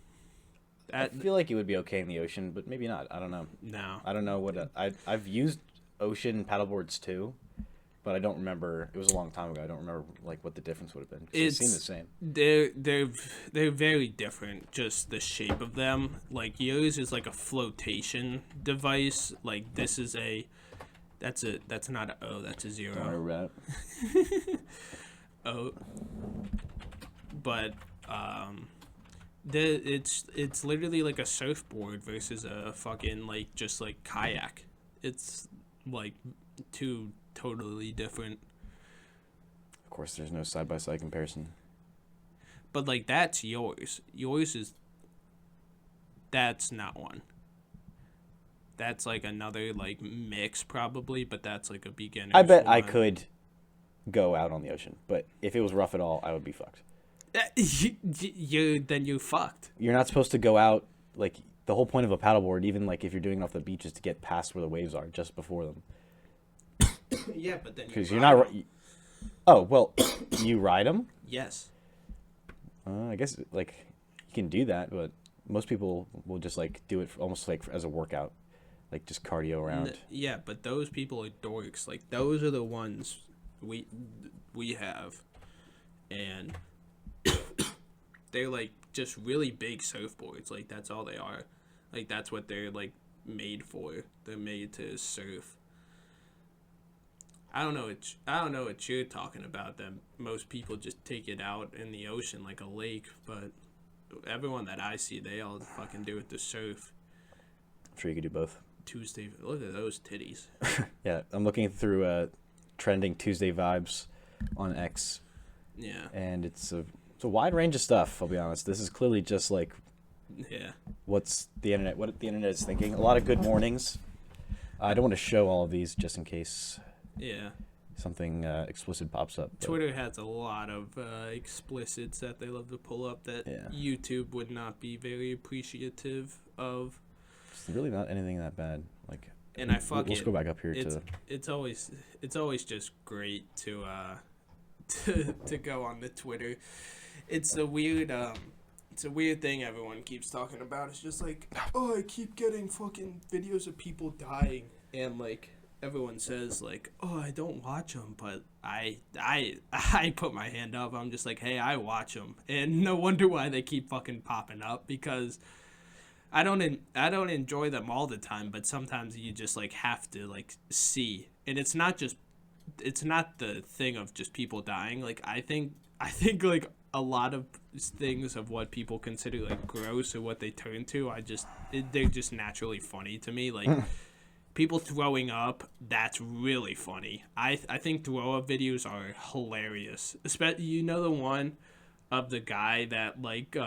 I feel like it would be okay in the ocean, but maybe not. I don't know. No, I don't know what I've used ocean paddleboards too, but I don't remember. It was a long time ago. I don't remember like what the difference would have been. It seemed the same. They're very different. Just the shape of them. Like yours is like a flotation device. Like this is that's not an O. That's a 0. Don't worry about it. O. But it's literally like a surfboard versus a fucking like just like kayak. It's like 2 totally different. Of course, there's no side-by-side comparison. But like that's yours. That's not one. That's like another like mix probably, but that's like a beginner. I bet I could go out on the ocean, but if it was rough at all, I would be fucked. Then you fucked. You're not supposed to go out, like the whole point of a paddleboard, even like if you're doing it off the beach, is to get past where the waves are, just before them. Yeah, but then because you're not. Oh well, you ride them. Yes. I guess like you can do that, but most people will just like do it almost like as a workout, like just cardio around. Yeah, but those people are dorks. Like those are the ones we have, and they're like just really big surfboards. Like that's all they are. Like that's what they're like made for. They're made to surf. I don't know what you're talking about. That most people just take it out in the ocean like a lake, but everyone that I see, they all fucking do it to surf. I'm sure you could do both. Tuesday, look at those titties. Yeah, I'm looking through trending Tuesday vibes on X. Yeah. And it's a wide range of stuff. I'll be honest. This is clearly just like what the internet is thinking. A lot of good mornings. I don't want to show all of these just in case. Yeah. Something explicit pops up. But Twitter has a lot of explicits that they love to pull up that YouTube would not be very appreciative of. It's really not anything that bad. Like, and I fuck let's go back up here it's always just great to to go on the Twitter. It's a weird thing everyone keeps talking about. It's just like, oh, I keep getting fucking videos of people dying, and like everyone says like, oh, I don't watch them, but I put my hand up. I'm just like, hey, I watch them, and no wonder why they keep fucking popping up, because I don't enjoy them all the time, but sometimes you just like have to like see, and it's not the thing of just people dying. Like I think like a lot of things of what people consider like gross or what they turn to, they're just naturally funny to me. Like people throwing up, that's really funny. I think throw up videos are hilarious. Especially, you know, the one of the guy that like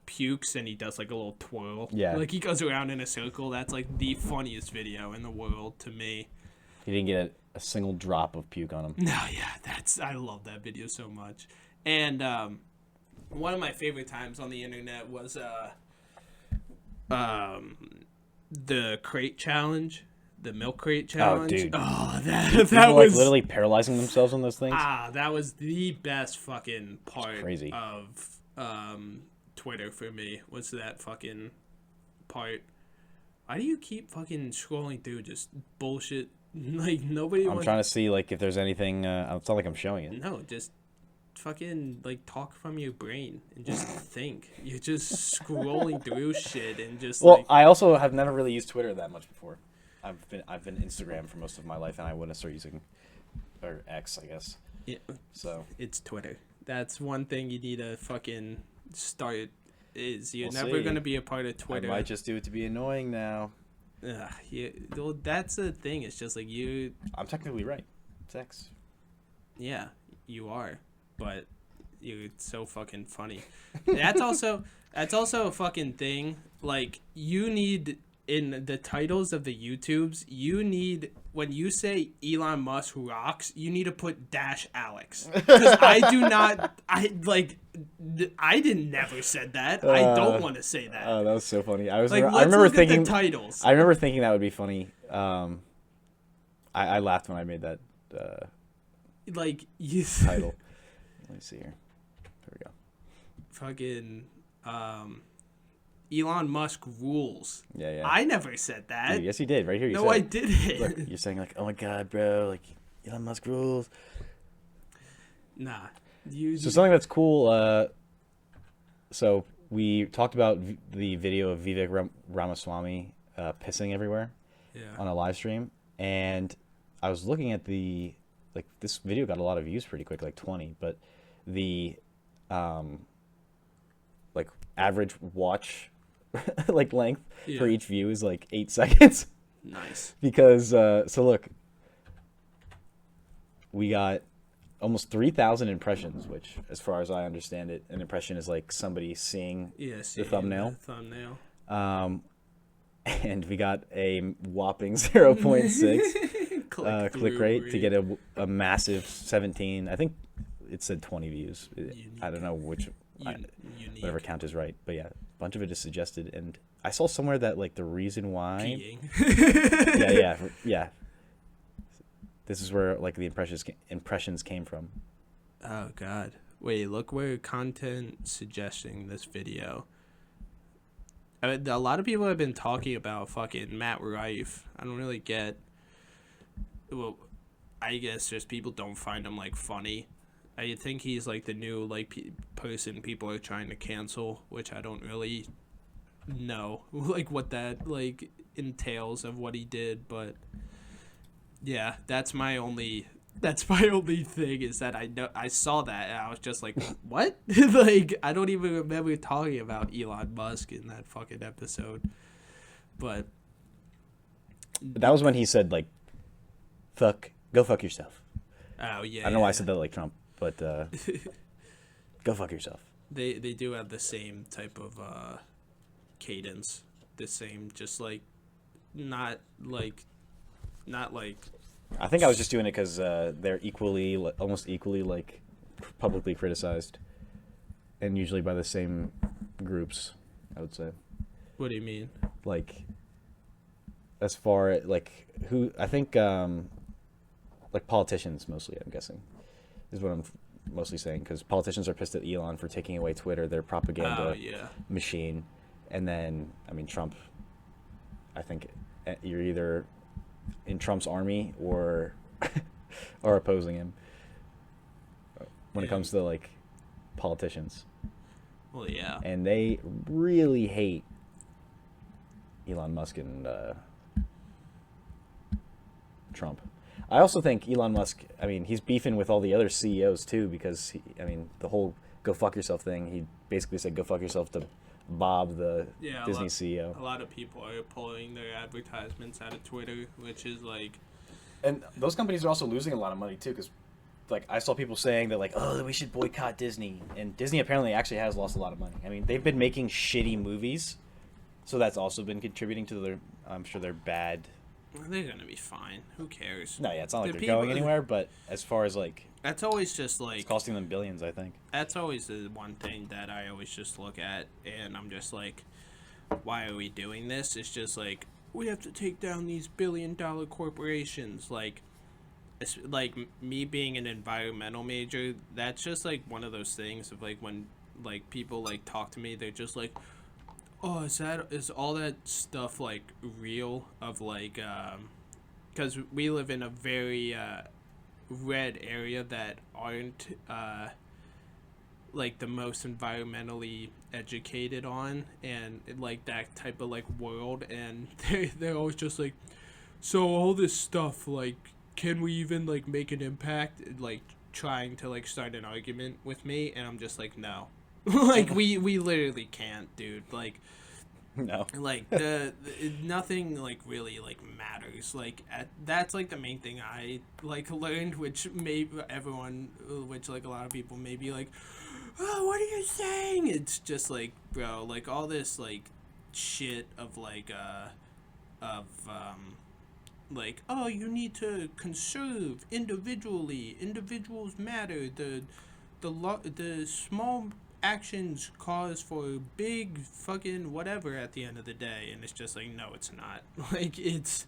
pukes and he does like a little twirl. Yeah. Like he goes around in a circle. That's like the funniest video in the world to me. He didn't get a single drop of puke on him. No, yeah, I love that video so much. And one of my favorite times on the internet was the crate challenge, the milk crate challenge. Oh, dude. Oh, People, that was like literally paralyzing themselves on those things. that was the best fucking part Crazy. of Twitter for me, was that fucking part. Why do you keep fucking scrolling through just bullshit? Like nobody. I'm trying to see like if there's anything. It's not like I'm showing it. No, just fucking like talk from your brain and just think. You're just scrolling through shit and just. Well, like, I also have never really used Twitter that much before. I've been Instagram for most of my life, and I wouldn't start using, or X, I guess. Yeah, So it's Twitter. That's one thing you need to fucking start. Is you're We'll never see. gonna be a part of Twitter. I might just do it to be annoying now. Well, that's the thing. It's just like you. I'm technically right. It's X. Yeah, you are, but you're so fucking funny. That's also a fucking thing. Like you need in the titles of the YouTubes, you need when you say Elon Musk rocks, you need to put -Alex, because I do not. I didn't never said that. I don't want to say that. Oh, that was so funny. I Let's remember look thinking at the titles. I remember thinking that would be funny. I laughed when I made that Like you title. Let me see here. There we go. fucking Elon Musk rules. Yeah. I never said that. Dude, yes, you did. Right here, you No, said I it. didn't. Look, you're saying like, "Oh my god, bro! Like Elon Musk rules." Nah. You. So something that's cool. So we talked about the video of Vivek Ramaswamy pissing everywhere on a live stream, and I was looking at this video got a lot of views pretty quick, like 20, but the like average watch like length for each view is like 8 seconds. Nice. Because so look, we got almost 3,000 impressions, which, as far as I understand it, an impression is like somebody seeing the thumbnail. And we got a whopping 0.6 click rate to get a massive 17. I think it said 20 views. I don't know which, whatever count is right. But yeah, a bunch of it is suggested. And I saw somewhere that like the reason why. Yeah. This is where like the impressions came from. Oh God! Wait, look where content suggesting this video. A lot of people have been talking about fucking Matt Rife. I don't really get. Well, I guess just people don't find him like funny. I think he's like the new like person people are trying to cancel, which I don't really know like what that like entails of what he did, but. Yeah, that's my only thing is that I saw that and I was just like, what? Like I don't even remember talking about Elon Musk in that fucking episode. But that was when he said like, go fuck yourself. Oh yeah. I don't know why I said that like Trump, but go fuck yourself. They do have the same type of cadence, the same just like not like. I think I was just doing it because they're almost equally like publicly criticized, and usually by the same groups, I would say. What do you mean? Like, as far like who I think like politicians mostly, I'm guessing. is what I'm mostly saying, because politicians are pissed at Elon for taking away Twitter, their propaganda machine. And then, I mean, Trump, I think you're either in Trump's army or opposing him when it comes to, like, politicians. Well, yeah. And they really hate Elon Musk and Trump. I also think Elon Musk, I mean, he's beefing with all the other CEOs too, because the whole go fuck yourself thing, he basically said go fuck yourself to Bob, the Disney CEO. A lot of people are pulling their advertisements out of Twitter, which is like... And those companies are also losing a lot of money too, because like I saw people saying that like, oh, we should boycott Disney, and Disney apparently actually has lost a lot of money. I mean, they've been making shitty movies, so that's also been contributing to their, I'm sure, their bad. They're gonna be fine. Who cares? No, yeah, it's not like they're going anywhere, but as far as like, that's always just like it's costing them billions, I think. That's always the one thing that I always just look at, and I'm just like, why are we doing this? It's just like, we have to take down these billion-dollar corporations. Like me being an environmental major, that's just like one of those things of like when like people like talk to me, they're just like, oh, is all that stuff like real? Of like, because we live in a very red area that aren't like the most environmentally educated on, and like that type of like world, and they're always just like, so all this stuff, like, can we even like make an impact? Like trying to like start an argument with me, and I'm just like, no. Like we literally can't, dude. Like, no. Like nothing like really like matters. Like that's like the main thing I like learned, which maybe everyone, which like a lot of people may be like, oh, what are you saying? It's just like, bro, like all this like shit of like like, oh, you need to conserve individually. Individuals matter. The small actions cause for big fucking whatever at the end of the day, and it's just like, no, it's not. Like, it's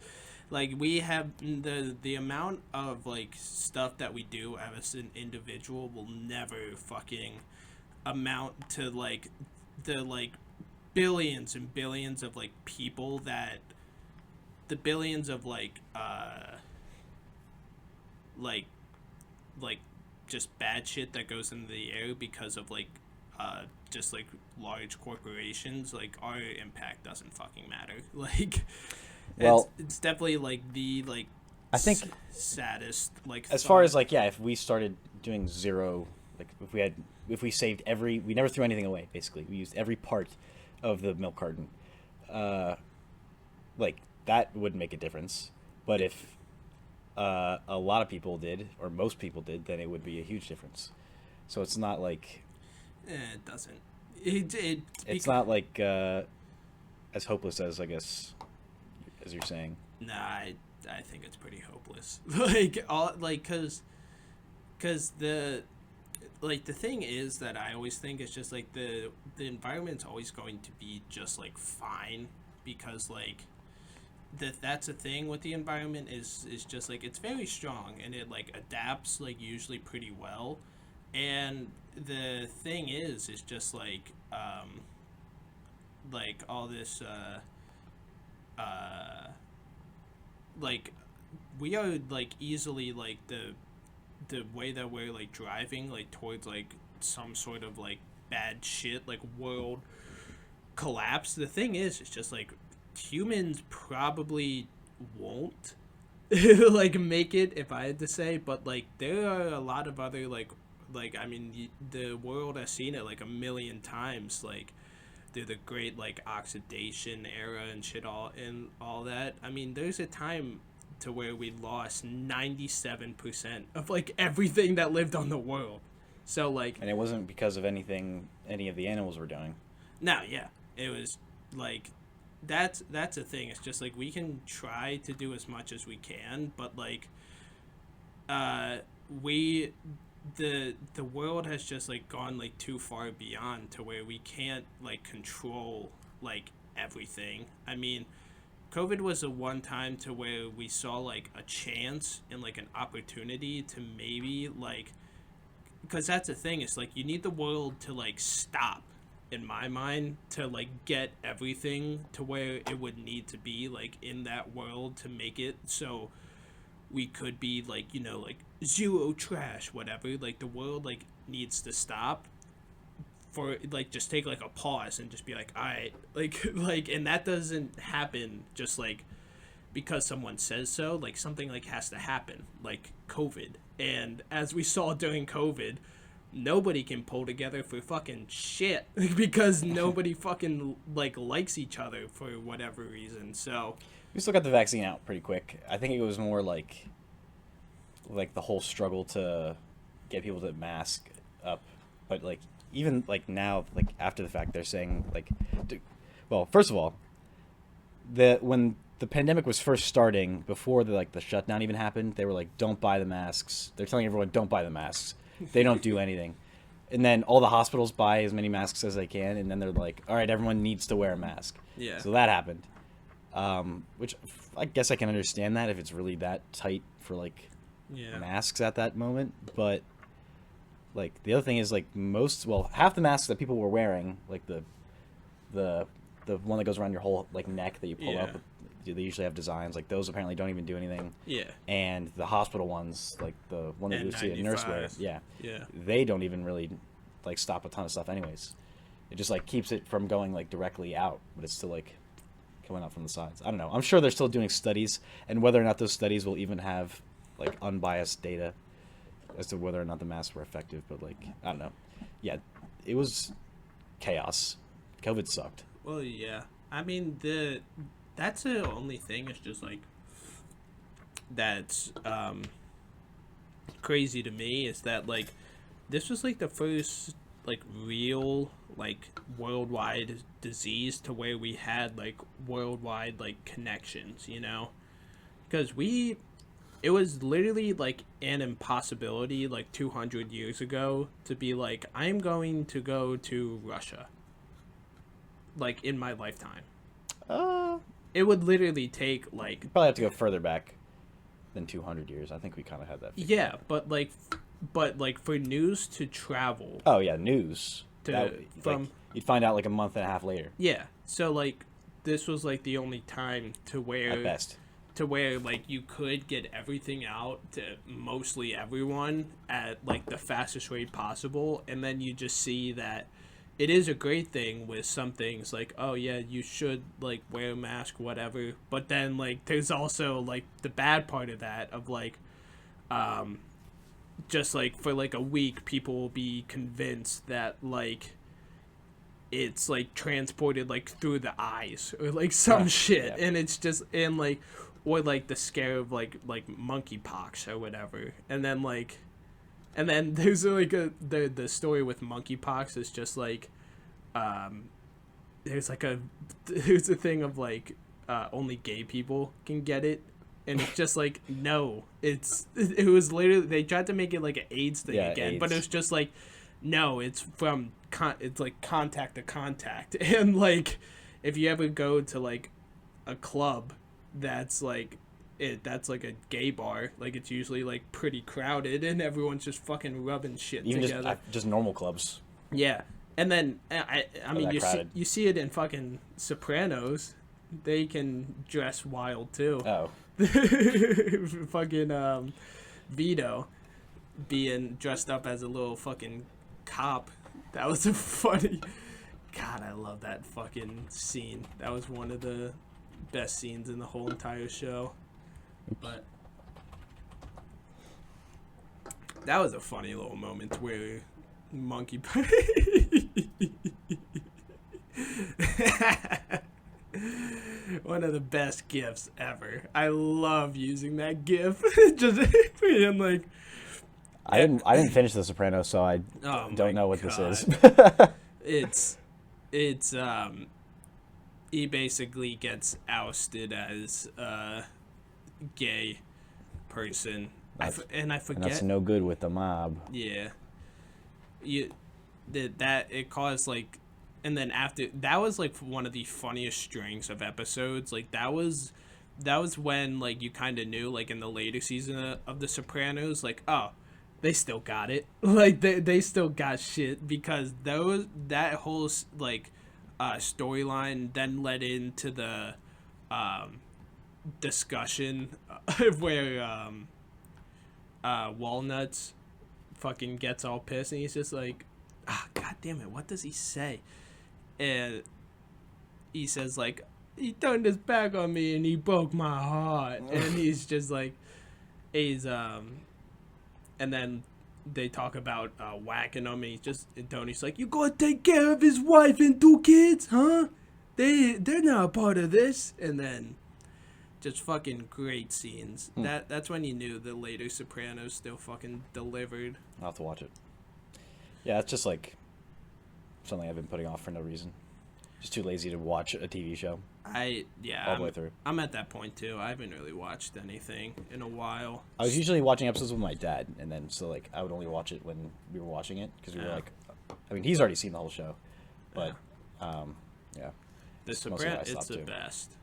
like we have the amount of like stuff that we do as an individual will never fucking amount to like the like billions and billions of like people that the billions of like just bad shit that goes into the air because of like just like large corporations. Like our impact doesn't fucking matter. Like, well, it's definitely like the like I think saddest like as far as like, yeah, if we started doing zero, like if we saved we never threw anything away, basically we used every part of the milk carton, like that would make a difference. But if a lot of people did, or most people did, then it would be a huge difference. So it's not like it doesn't. It's not like as hopeless as, I guess, as you're saying. Nah, I think it's pretty hopeless. Like all like because the thing is that I always think it's just like the environment's always going to be just like fine, because like that's a thing with the environment is just like it's very strong, and it like adapts like usually pretty well. And the thing is just like all this like we are like easily like the way that we're like driving like towards like some sort of like bad shit, like world collapse. The thing is, it's just like humans probably won't like make it, if I had to say, but like there are a lot of other like I mean the world has seen it like a million times, like through the great like oxidation era and shit all that. I mean, there's a time to where we lost 97% of like everything that lived on the world. So like, and it wasn't because of anything any of the animals were doing. No, yeah, it was like that's a thing. It's just like we can try to do as much as we can, but like the world has just like gone like too far beyond to where we can't like control like everything. I mean, COVID was a one time to where we saw like a chance and like an opportunity to maybe like because that's the thing. It's like you need the world to like stop, in my mind, to like get everything to where it would need to be like in that world to make it so we could be like, you know, like zero trash, whatever. Like the world like needs to stop for like just take like a pause and just be like, all right, like and that doesn't happen just like because someone says so. Like something like has to happen, like COVID. And as we saw during COVID, nobody can pull together for fucking shit because nobody fucking like likes each other for whatever reason. So We still got the vaccine out pretty quick. I think it was more like the whole struggle to get people to mask up, but like even like now, like after the fact, they're saying like, well, first of all, when the pandemic was first starting, before the shutdown even happened, they were like, don't buy the masks. They're telling everyone, don't buy the masks. They don't do anything. And then all the hospitals buy as many masks as they can, and then they're like, all right, everyone needs to wear a mask. Yeah. So that happened. Which I guess I can understand that if it's really that tight for like masks at that moment. But like the other thing is like half the masks that people were wearing, like the one that goes around your whole like neck that you pull up, they usually have designs like those. Apparently don't even do anything. Yeah. And the hospital ones, like the one that you see a nurse wear, they don't even really like stop a ton of stuff anyways. It just like keeps it from going like directly out, but it's still like coming out from the sides. I don't know. I'm sure they're still doing studies, and whether or not those studies will even have like unbiased data as to whether or not the masks were effective. But like, I don't know. Yeah, it was chaos. COVID sucked. Well, yeah. I mean, that's the only thing. It's just like that's crazy to me is that like this was like the first like real like worldwide disease to where we had like worldwide like connections, you know, because it was literally like an impossibility like 200 years ago to be like, I'm going to go to Russia like in my lifetime. It would literally take like you probably have to go further back than 200 years. I think we kind of had that. Yeah, but like for news to travel. Oh yeah, news. You'd find out like a month and a half later. Yeah, so like this was like the only time to where at best to where like you could get everything out to mostly everyone at like the fastest rate possible, and then you just see that it is a great thing with some things like, oh yeah, you should like wear a mask, whatever, but then like there's also like the bad part of that of like just like for like a week people will be convinced that like it's like transported like through the eyes or like some shit, and it's just and like or like the scare of like monkeypox or whatever, and then there's like the story with monkeypox is just like there's a thing of like only gay people can get it, and it's just like no, it was literally they tried to make it like an AIDS thing again, AIDS. But it was just like no, it's from it's like contact to contact, and like if you ever go to like a club that's like that's like a gay bar, like it's usually like pretty crowded and everyone's just fucking rubbing shit even together. Just normal clubs. Yeah, and then I mean you see it in fucking Sopranos. They can dress wild too. Oh. Fucking Vito being dressed up as a little fucking cop. That was a funny. God, I love that fucking scene. That was one of the best scenes in the whole entire show. But that was a funny little moment where monkey one of the best gifs ever. I love using that gif. Just being like I didn't finish The Sopranos, so I don't know what this is. It's he basically gets ousted as a gay person. I forget. And that's no good with the mob. Yeah. That it caused like, and then after that was like one of the funniest strings of episodes. Like that was when like you kind of knew like in the later season of The Sopranos, like oh, they still got it. Like they still got shit because that whole like storyline then led into the discussion where Walnuts fucking gets all pissed and he's just like, god damn it, what does he say? And he says like, he turned his back on me and he broke my heart. And he's just like, and then they talk about whacking him, and Tony's like, you gonna take care of his wife and 2 kids, huh? They're not a part of this. And then just fucking great scenes. That's when you knew the later Sopranos still fucking delivered. I'll have to watch it. Yeah, it's just like something I've been putting off for no reason. Just too lazy to watch a TV show. All the way through. I'm at that point too. I haven't really watched anything in a while. I was usually watching episodes with my dad, and then so like I would only watch it when we were watching it because we were like, I mean, he's already seen the whole show, but yeah. The Sopranos, it's the best.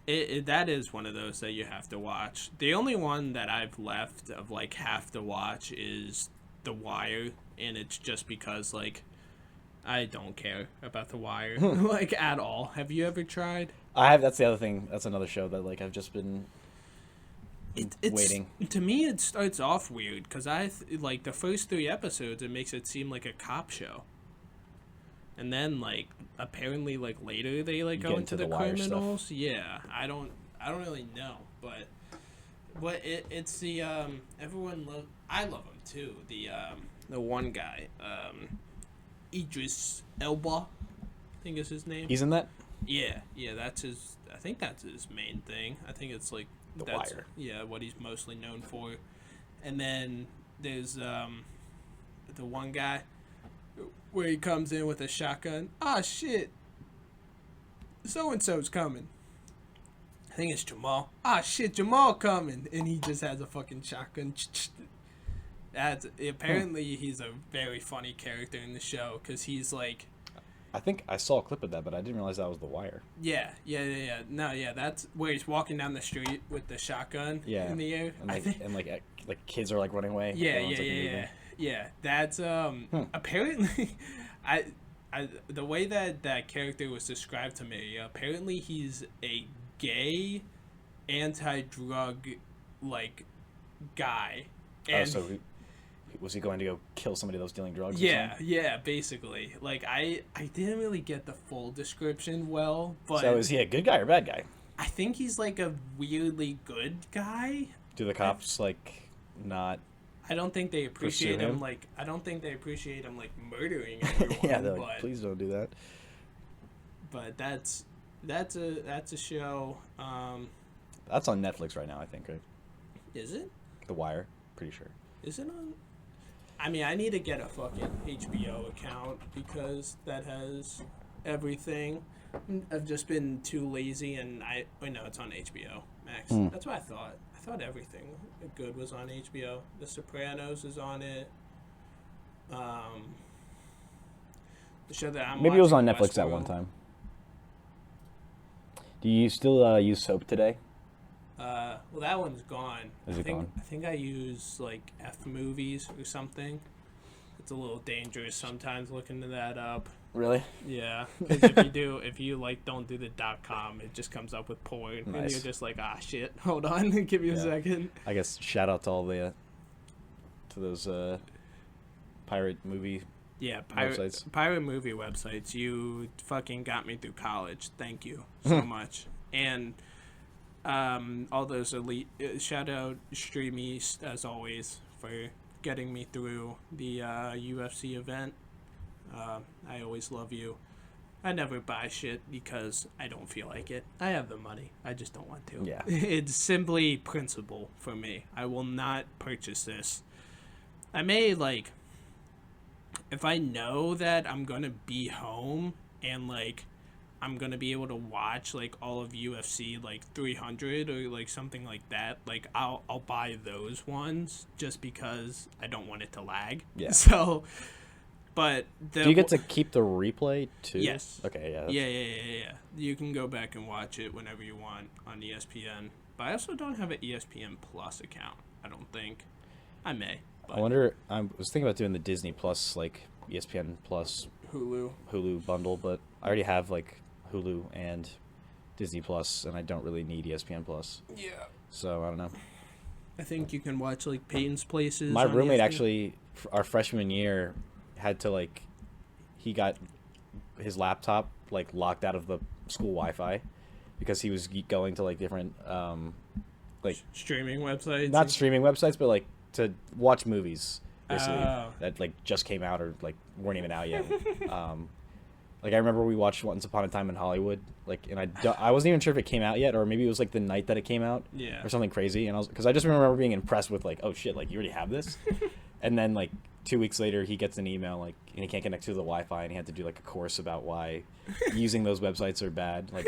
That is one of those that you have to watch. The only one that I've left of like have to watch is The Wire, and it's just because like I don't care about The Wire like at all. Have you ever tried? I have. That's the other thing. That's another show that like I've just been waiting. To me, it starts off weird because like the first 3 episodes, it makes it seem like a cop show, and then like apparently like later they like go into the criminals. Stuff. Yeah, I don't really know, but it's the everyone love. I love him too. The one guy. Idris Elba, I think is his name. He's in that? Yeah, that's his. I think that's his main thing. I think it's like The Wire. Yeah, what he's mostly known for. And then there's the one guy where he comes in with a shotgun. Shit, so and so's coming. I think it's Jamal. Shit, Jamal coming, and he just has a fucking shotgun. Apparently he's a very funny character in the show because he's like, I think I saw a clip of that, but I didn't realize that was The Wire. Yeah. No, yeah, that's where he's walking down the street with the shotgun in the air. And like kids are like running away. Yeah. That's apparently, the way that character was described to me, apparently he's a gay, anti-drug like guy. And was he going to go kill somebody that was dealing drugs? Yeah, basically. Like, I didn't really get the full description well, but... So is he a good guy or bad guy? I think he's, like, a weirdly good guy. Do the cops, like, not... I don't think they appreciate him, like... I don't think they appreciate him, like, murdering everyone, yeah, they're like, please don't do that. But that's a show, That's on Netflix right now, I think, right? Is it? The Wire, pretty sure. Is it on? I mean, I need to get a fucking HBO account because that has everything. I've just been too lazy, and no, it's on HBO Max. That's what I thought. I thought everything good was on HBO. The Sopranos is on it. The show that I'm maybe it was on watching, Netflix Westworld. at one time. Do you still use soap today? Well, that one's gone. Is it gone? I think I use like F movies or something. It's a little dangerous sometimes looking that up. Really? Yeah, because if you like don't do the .com, it just comes up with porn, Nice. and you're just like, shit, hold on, give me a second. I guess shout out to all the to those pirate movie websites. Pirate movie websites. You fucking got me through college. Thank you so much. And all those elite shout out Stream East as always for getting me through the UFC event. I always love you. I never buy shit because I don't feel like it. I have the money. I just don't want to. Yeah. It's simply principle for me. I will not purchase this. I may, like, if I know that I'm going to be home and, like, I'm going to be able to watch, like, all of UFC, like, 300 or, like, something like that, like, I'll buy those ones just because I don't want it to lag. Yeah. So, but... Do you get to keep the replay, too? Yes. Okay, yeah. Yeah. You can go back and watch it whenever you want on ESPN. But I also don't have an ESPN Plus account, I don't think. I may. I wonder. I was thinking about doing the Disney Plus, like ESPN Plus, Hulu bundle, but I already have like Hulu and Disney Plus, and I don't really need ESPN Plus. Yeah. So I don't know. I think you can watch like Peyton's Places. My on roommate ESPN. actually, our freshman year, had to like, he got his laptop like locked out of the school Wi-Fi because he was going to like different like streaming websites. not streaming websites, but like to watch movies basically Oh. that like just came out or like weren't even out yet. Like I remember we watched Once Upon a Time in Hollywood, like, and I wasn't even sure if it came out yet, or maybe it was like the night that it came out, Yeah. or something crazy. And because I just remember being impressed with like, oh shit, like you already have this, and then like 2 weeks later he gets an email like, and he can't connect to the Wi-Fi, and he had to do like a course about why using those websites are bad. Like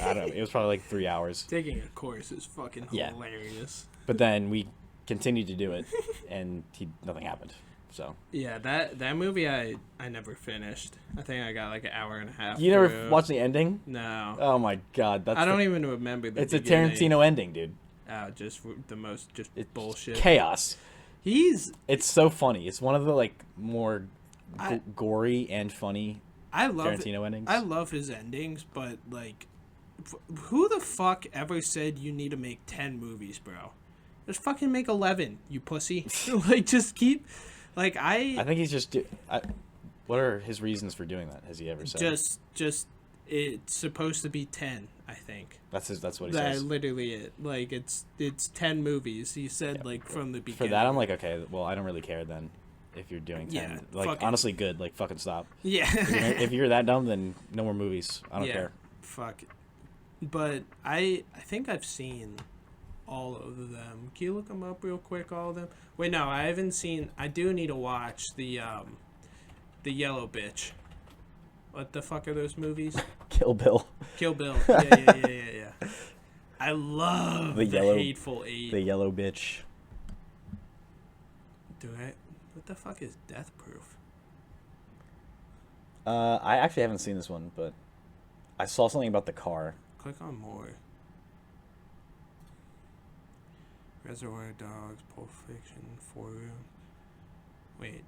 I don't know, it was probably like 3 hours. Taking a course is fucking hilarious. But then we continued to do it, and nothing happened. So Yeah, that movie I never finished. I think I got like an hour and a half. you never through. watched the ending? No. Oh my god, that's I don't even remember the It's a beginning. Tarantino ending, dude. Just the most It's bullshit. chaos. It's so funny. It's one of the like more gory and funny I love Tarantino endings. I love his endings, but like, who the fuck ever said you need to make 10 movies, bro? Just fucking make 11, you pussy. Like, just keep. Like I think he's just. What are his reasons for doing that? Has he ever said? Just it's supposed to be 10. I think That's what he that says. literally it. Like it's 10 movies. He said like from the beginning. For that, I'm like, okay, well, I don't really care then. If you're doing 10, Yeah, like fucking- honestly, good. Like fucking stop. Yeah. If you're that dumb, then no more movies. I don't care. Fuck. But I think I've seen all of them. Can you look them up real quick? All of them. Wait, no, I haven't seen. I do need to watch the Yellow Bitch. What the fuck are those movies? Kill Bill. Kill Bill. Yeah. I love the Hateful Eight. The Yellow Bitch. What the fuck is Death Proof? I actually haven't seen this one, but I saw something about the car. Click on more. Reservoir Dogs, Pulp Fiction, 4 Room. Wait,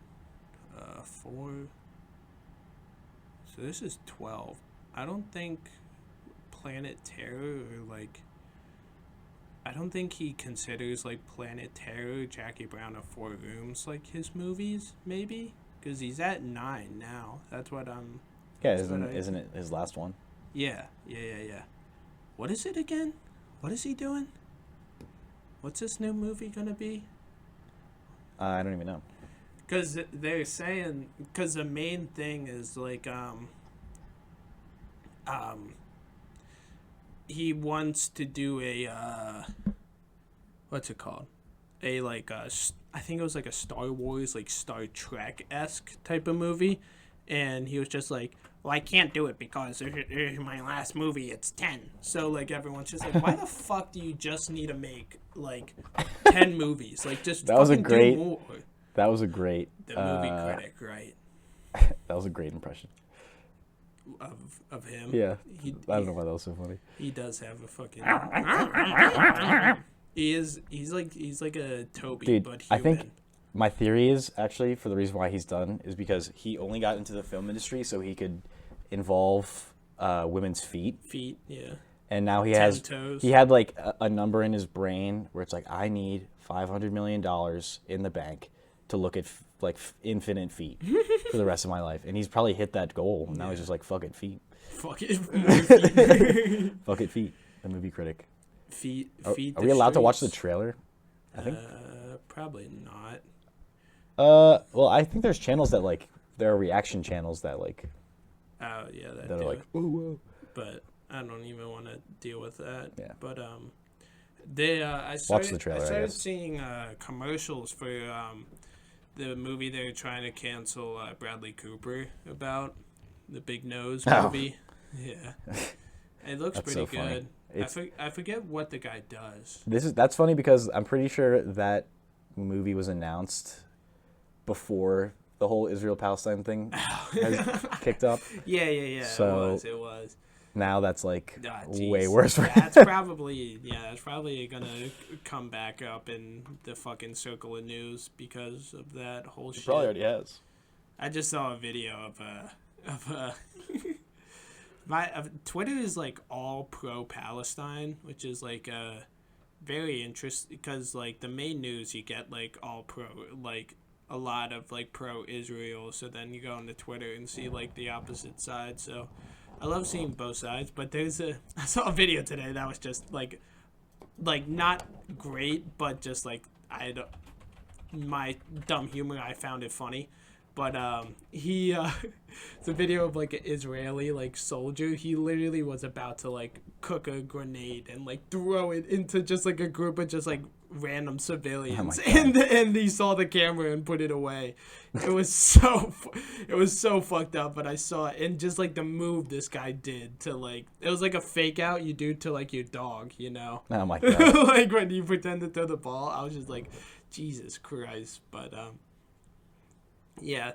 4. So this is 12. I don't think Planet Terror or like. I don't think he considers like Planet Terror, Jackie Brown, and 4 Rooms like his movies. Maybe because he's at 9 now. That's what I'm. Yeah, that's what isn't it his last one? Yeah. What is it again? What is he doing? What's this new movie gonna be? I don't even know. Because they're saying, because the main thing is like, he wants to do a, what's it called? A like I think it was like a Star Wars, like Star Trek-esque type of movie, and he was just like, well, I can't do it because my last movie, it's 10. So, like, everyone's just like, why the fuck do you just need to make, like, 10 movies? Like, just That was a fucking great- do more. That was a great. The movie critic, right? That was a great impression. Of him. Yeah. I don't know why that was so funny. He does have a fucking... He's like a Toby, Dude, but human. I think my theory is actually for the reason why he's done is because he only got into the film industry so he could involve women's feet. Feet, yeah. And now he 10 has toes. he had like a number in his brain where it's like I need $500 million in the bank to look at infinite feet for the rest of my life, and he's probably hit that goal. And now he's just like fuck it, feet. Fuck it. Fuck it, feet. The movie critic. Feet. Are we allowed to watch the trailer? I think. Probably not. Well, I think there's channels that like there are reaction channels that like Oh yeah, that that do are like it. whoa whoa. But I don't even want to deal with that. Yeah. But I started, the trailer, I I started guess. seeing commercials for the movie they're trying to cancel Bradley Cooper about, the Big Nose Oh. movie. Yeah. It looks That's pretty so funny. good. I forget what the guy does. That's funny because I'm pretty sure that movie was announced before the whole Israel-Palestine thing has kicked up. Yeah. So- It was. now that's like Geez. way worse. That's probably gonna come back up in the fucking circle of news because of that whole shit. Probably already has. I just saw a video of Twitter is like all pro Palestine, which is like very interesting because like the main news you get like all pro, like a lot of like pro Israel. So then you go onto Twitter and see like the opposite side. So I love seeing both sides. But I saw a video today that was just like not great, but just like my dumb humor. I found it funny. But it's a video of like an Israeli like soldier. He literally was about to like cook a grenade and like throw it into just like a group of just like random civilians. And he saw the camera and put it away. It was so fucked up. But I saw it, and just like the move this guy did to like, it was like a fake out you do to like your dog, you know? Oh my god! Like when you pretend to throw the ball, I was just like, Jesus Christ. But yeah,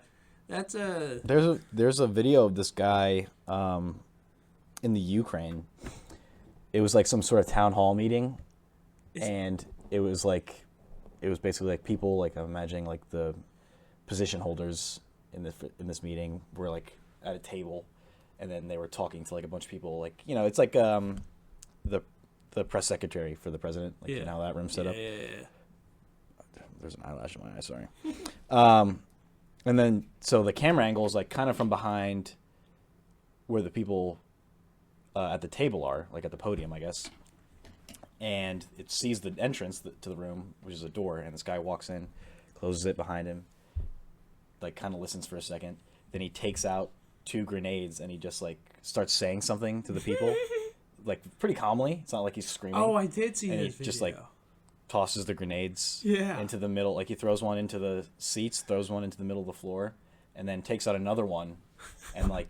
that's a... There's a video of this guy in the Ukraine. It was like some sort of town hall meeting, and it was basically like people, like I'm imagining like the position holders in this meeting were like at a table, and then they were talking to like a bunch of people, like, you know, it's like the press secretary for the president, like, you know how that room's set up. Yeah. There's an eyelash in my eye, sorry. And then, so the camera angle is like kind of from behind where the people at the table are, like at the podium, I guess. And it sees the entrance to the room, which is a door, and this guy walks in, closes it behind him, like kind of listens for a second. Then he takes out 2 grenades and he just like starts saying something to the people, like pretty calmly. It's not like he's screaming. Oh, I did see and that it video. just like tosses the grenades Yeah. into the middle. Like he throws one into the seats, throws one into the middle of the floor, and then takes out another one and like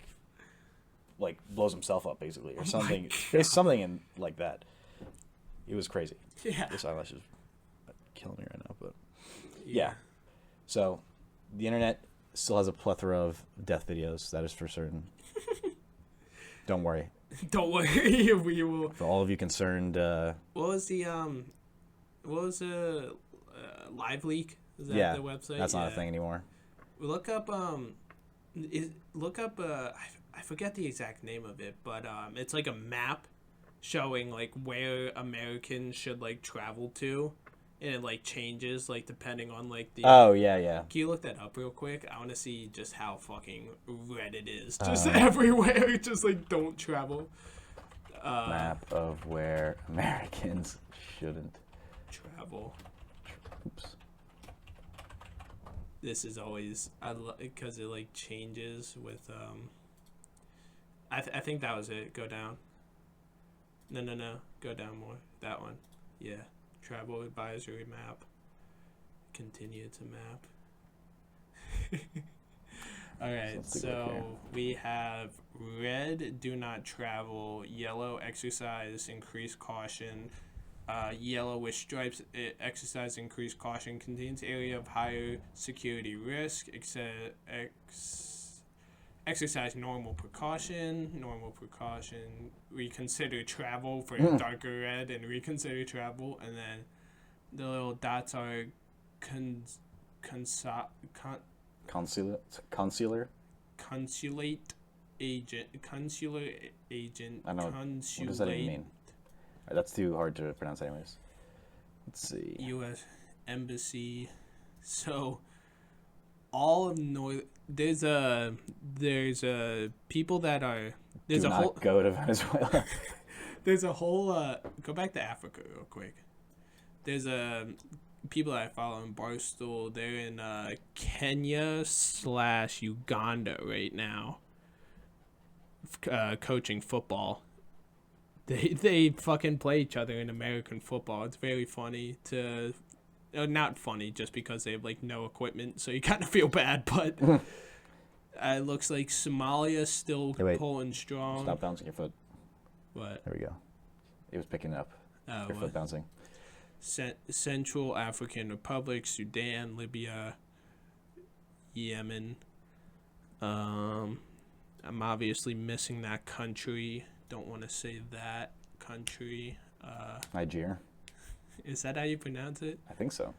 blows himself up basically, or something. It's something in like that. It was crazy. Yeah. This eyelash is killing me right now, but yeah. So the internet still has a plethora of death videos, that is for certain. Don't worry. Don't worry, we will. For all of you concerned, What was the Live Leak? Is that the website? that's not a thing anymore. Look up I forget the exact name of it, but it's like a map showing like where Americans should like travel to, and it like changes like depending on like the... Oh yeah. Can you look that up real quick? I want to see just how fucking red it is. Just everywhere. Just like don't travel. Map of where Americans shouldn't travel. Oops. This is always because it like changes with I think that was it. Go down. No. Go down more. That one. Yeah. Travel advisory map. Continue to map. All right. So we have red, do not travel. Yellow, exercise, increase caution. Yellow with stripes, exercise, increase caution, contains area of higher security risk. Exercise normal precaution, reconsider travel for darker red, and reconsider travel. And then the little dots are consulate agent. I know. What does that even mean? That's too hard to pronounce anyways. Let's see. U.S. Embassy. So all of there's people that are there's Do a not whole go to Venezuela. there's a whole go back to Africa real quick. There's people that I follow in Barstool. They're in Kenya/Uganda right now, coaching football. They fucking play each other in American football. It's very funny to... not funny just because they have, like, no equipment, so you kind of feel bad, but... it looks like Somalia's still pulling strong. Stop bouncing your foot. What? There we go. It was picking up. Your foot bouncing. Central African Republic, Sudan, Libya, Yemen. I'm obviously missing that country. don't want to say that country. Nigeria. Is that how you pronounce it? I think so.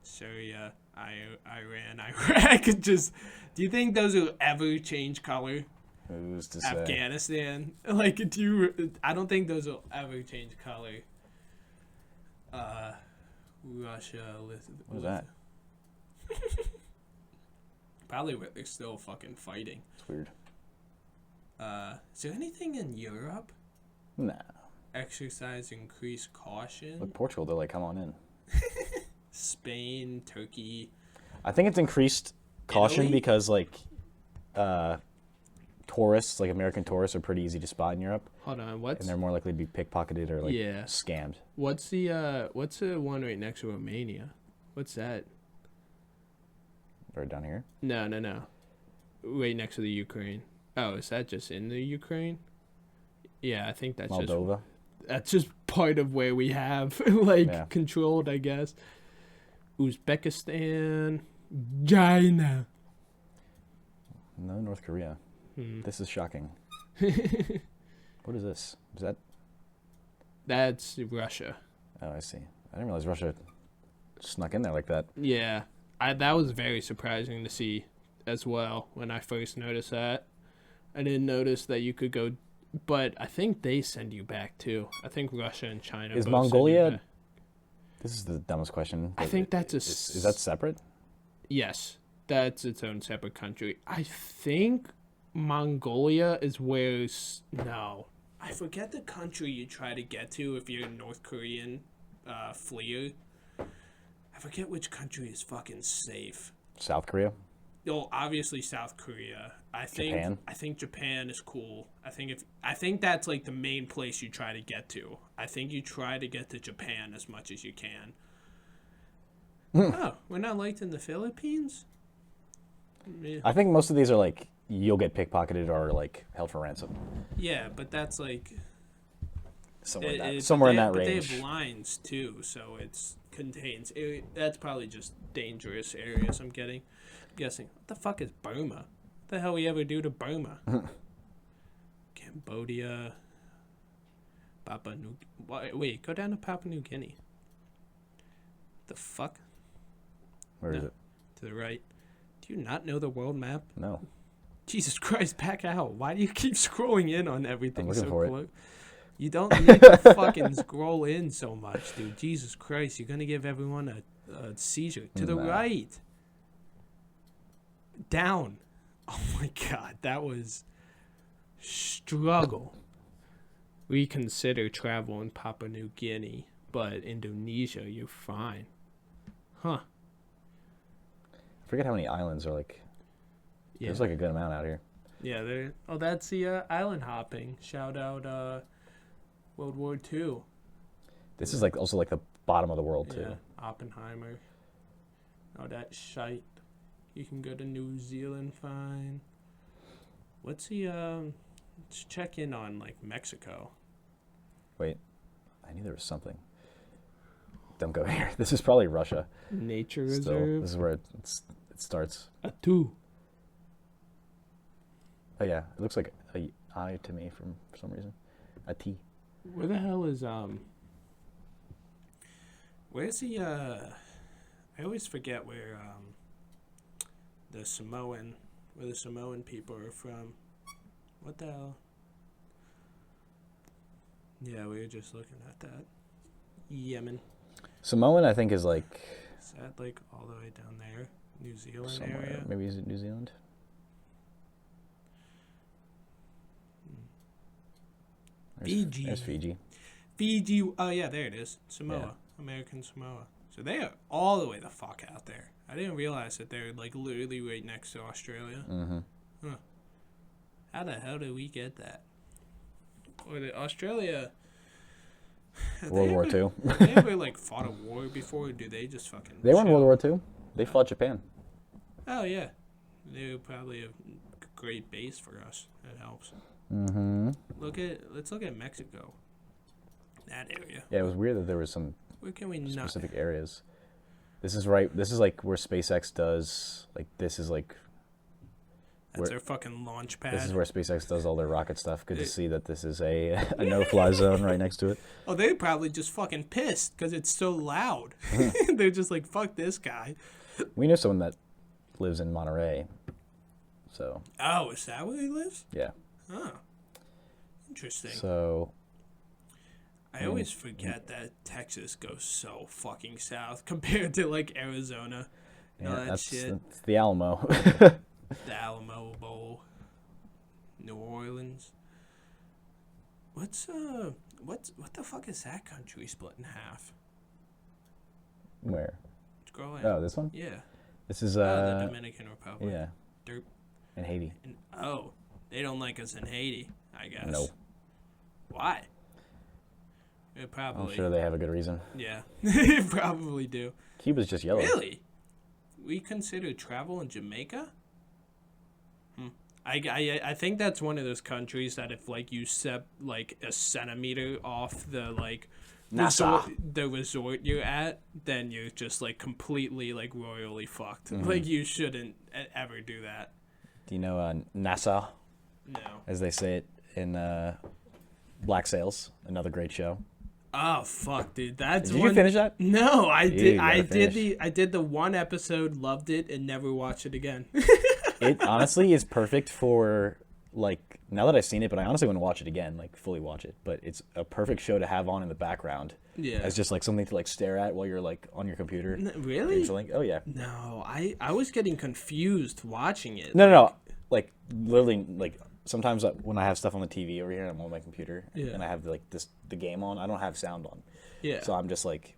Syria, Iran, Iraq. Just, do you think those will ever change color? Who's to say? Afghanistan. I don't think those will ever change color. Russia. What is that? Probably they're still fucking fighting. It's weird. Is there anything in Europe? Nah. Exercise increase caution. Look, Portugal, they're like, come on in. Spain, Turkey. I think it's increased caution Italy? because, like, tourists, like American tourists, are pretty easy to spot in Europe. Hold on, And they're more likely to be pickpocketed or, like, scammed. What's the one right next to Romania? What's that? Right down here. No. Right next to the Ukraine. Oh, is that just in the Ukraine? Yeah, I think that's Moldova. That's just part of where we have controlled, I guess. Uzbekistan, China. No, North Korea. This is shocking. What is this? Is that? That's Russia. Oh, I see. I didn't realize Russia snuck in there like that. Yeah, that was very surprising to see as well when I first noticed that. I didn't notice that you could go, but I think they send you back too. I think Russia and China. Is both send you Mongolia? back. This is the dumbest question. I think that's is that separate? Yes, that's its own separate country. I think Mongolia is no. I forget the country you try to get to if you're a North Korean fleer. I forget which country is fucking safe. South Korea. Oh, obviously South Korea. I think Japan is cool. I think that's like the main place you try to get to. I think you try to get to Japan as much as you can. Oh, we're not liked in the Philippines? Yeah. I think most of these are like you'll get pickpocketed or like held for ransom. Yeah, but that's like Somewhere in but that they range. have lines too, so it's contains. That's probably just dangerous areas. I'm guessing. What the fuck is Burma? What the hell we ever do to Burma? Cambodia. Wait, go down to Papua New Guinea. The fuck? Where is it? To the right. Do you not know the world map? No. Jesus Christ, back out. Why do you keep scrolling in on everything I'm looking so for close? You don't need to fucking scroll in so much, dude. Jesus Christ, you're going to give everyone a seizure. To the right. Down. Oh my God, that was struggle. Reconsider travel in Papua New Guinea, but Indonesia, you're fine. Huh. I forget how many islands are like. Yeah. There's like a good amount out here. Yeah, that's the island hopping. Shout out World War II. This is like also like the bottom of the world too. Yeah, Oppenheimer. Oh, that shite. You can go to New Zealand fine. What's the let's check in on like Mexico. Wait, I knew there was something. Don't go here. This is probably Russia. Nature Still, reserve. this is where it starts. A two. Oh yeah, it looks like a I to me for some reason. A T. Where the hell is where's the I always forget where the Samoan people are from. What the hell? Yeah, we were just looking at that. Yemen. Samoan, I think, is like Is that like all the way down there? New Zealand somewhere. area? Maybe is it New Zealand? Fiji. There's Fiji. Fiji. Oh, yeah, there it is. Samoa. Yeah. American Samoa. So they are all the way the fuck out there. I didn't realize that they're like literally right next to Australia. Mm-hmm. Huh. How the hell did we get that? Or Australia... World War II. They ever like fought a war before, or do they just fucking... They were in chill? World War II. They fought Japan. Oh, yeah. They were probably a great base for us. That helps. Mm-hmm. Let's look at Mexico. That area. Yeah, it was weird that there was some Where can we not? specific areas. This is right. This is like where SpaceX does. Like this is like That's their fucking launch pad. This is where SpaceX does all their rocket stuff. Good to see that this is a no-fly zone right next to it. Oh, they're probably just fucking pissed because it's so loud. They're just like, fuck this guy. We know someone that lives in Monterey. So. Oh, is that where he lives? Yeah. Oh. Interesting. So. I always forget that Texas goes so fucking south compared to like Arizona. Yeah, That shit. That's the Alamo. The Alamo Bowl. New Orleans. What the fuck is that country split in half? Where? Scroll in. Oh, this one? Yeah. This is the Dominican Republic. Yeah. Derp. And Haiti. They don't like us in Haiti, I guess. No. Why? It probably. I'm sure they have a good reason. Yeah, they probably do. Cuba's just yellow. Really? We consider travel in Jamaica? I think that's one of those countries that if like you step like a centimeter off the like the resort you're at, then you're just like completely like royally fucked. Like you shouldn't ever do that. Do you know Nassau? No. As they say it in Black Sails, another great show. Oh fuck, dude! That's Did you finish that? No, I did. I finish. did the one episode, loved it, and never watched it again. It honestly is perfect for like now that I've seen it, but I honestly want to watch it again, like fully watch it. But it's a perfect show to have on in the background. Yeah. As just like something to like stare at while you're like on your computer. Really? Like, oh yeah. No, I was getting confused watching it. No. Like literally, like sometimes when I have stuff on the TV over here, and I'm on my computer, and I have like the game on. I don't have sound on. Yeah. So I'm just like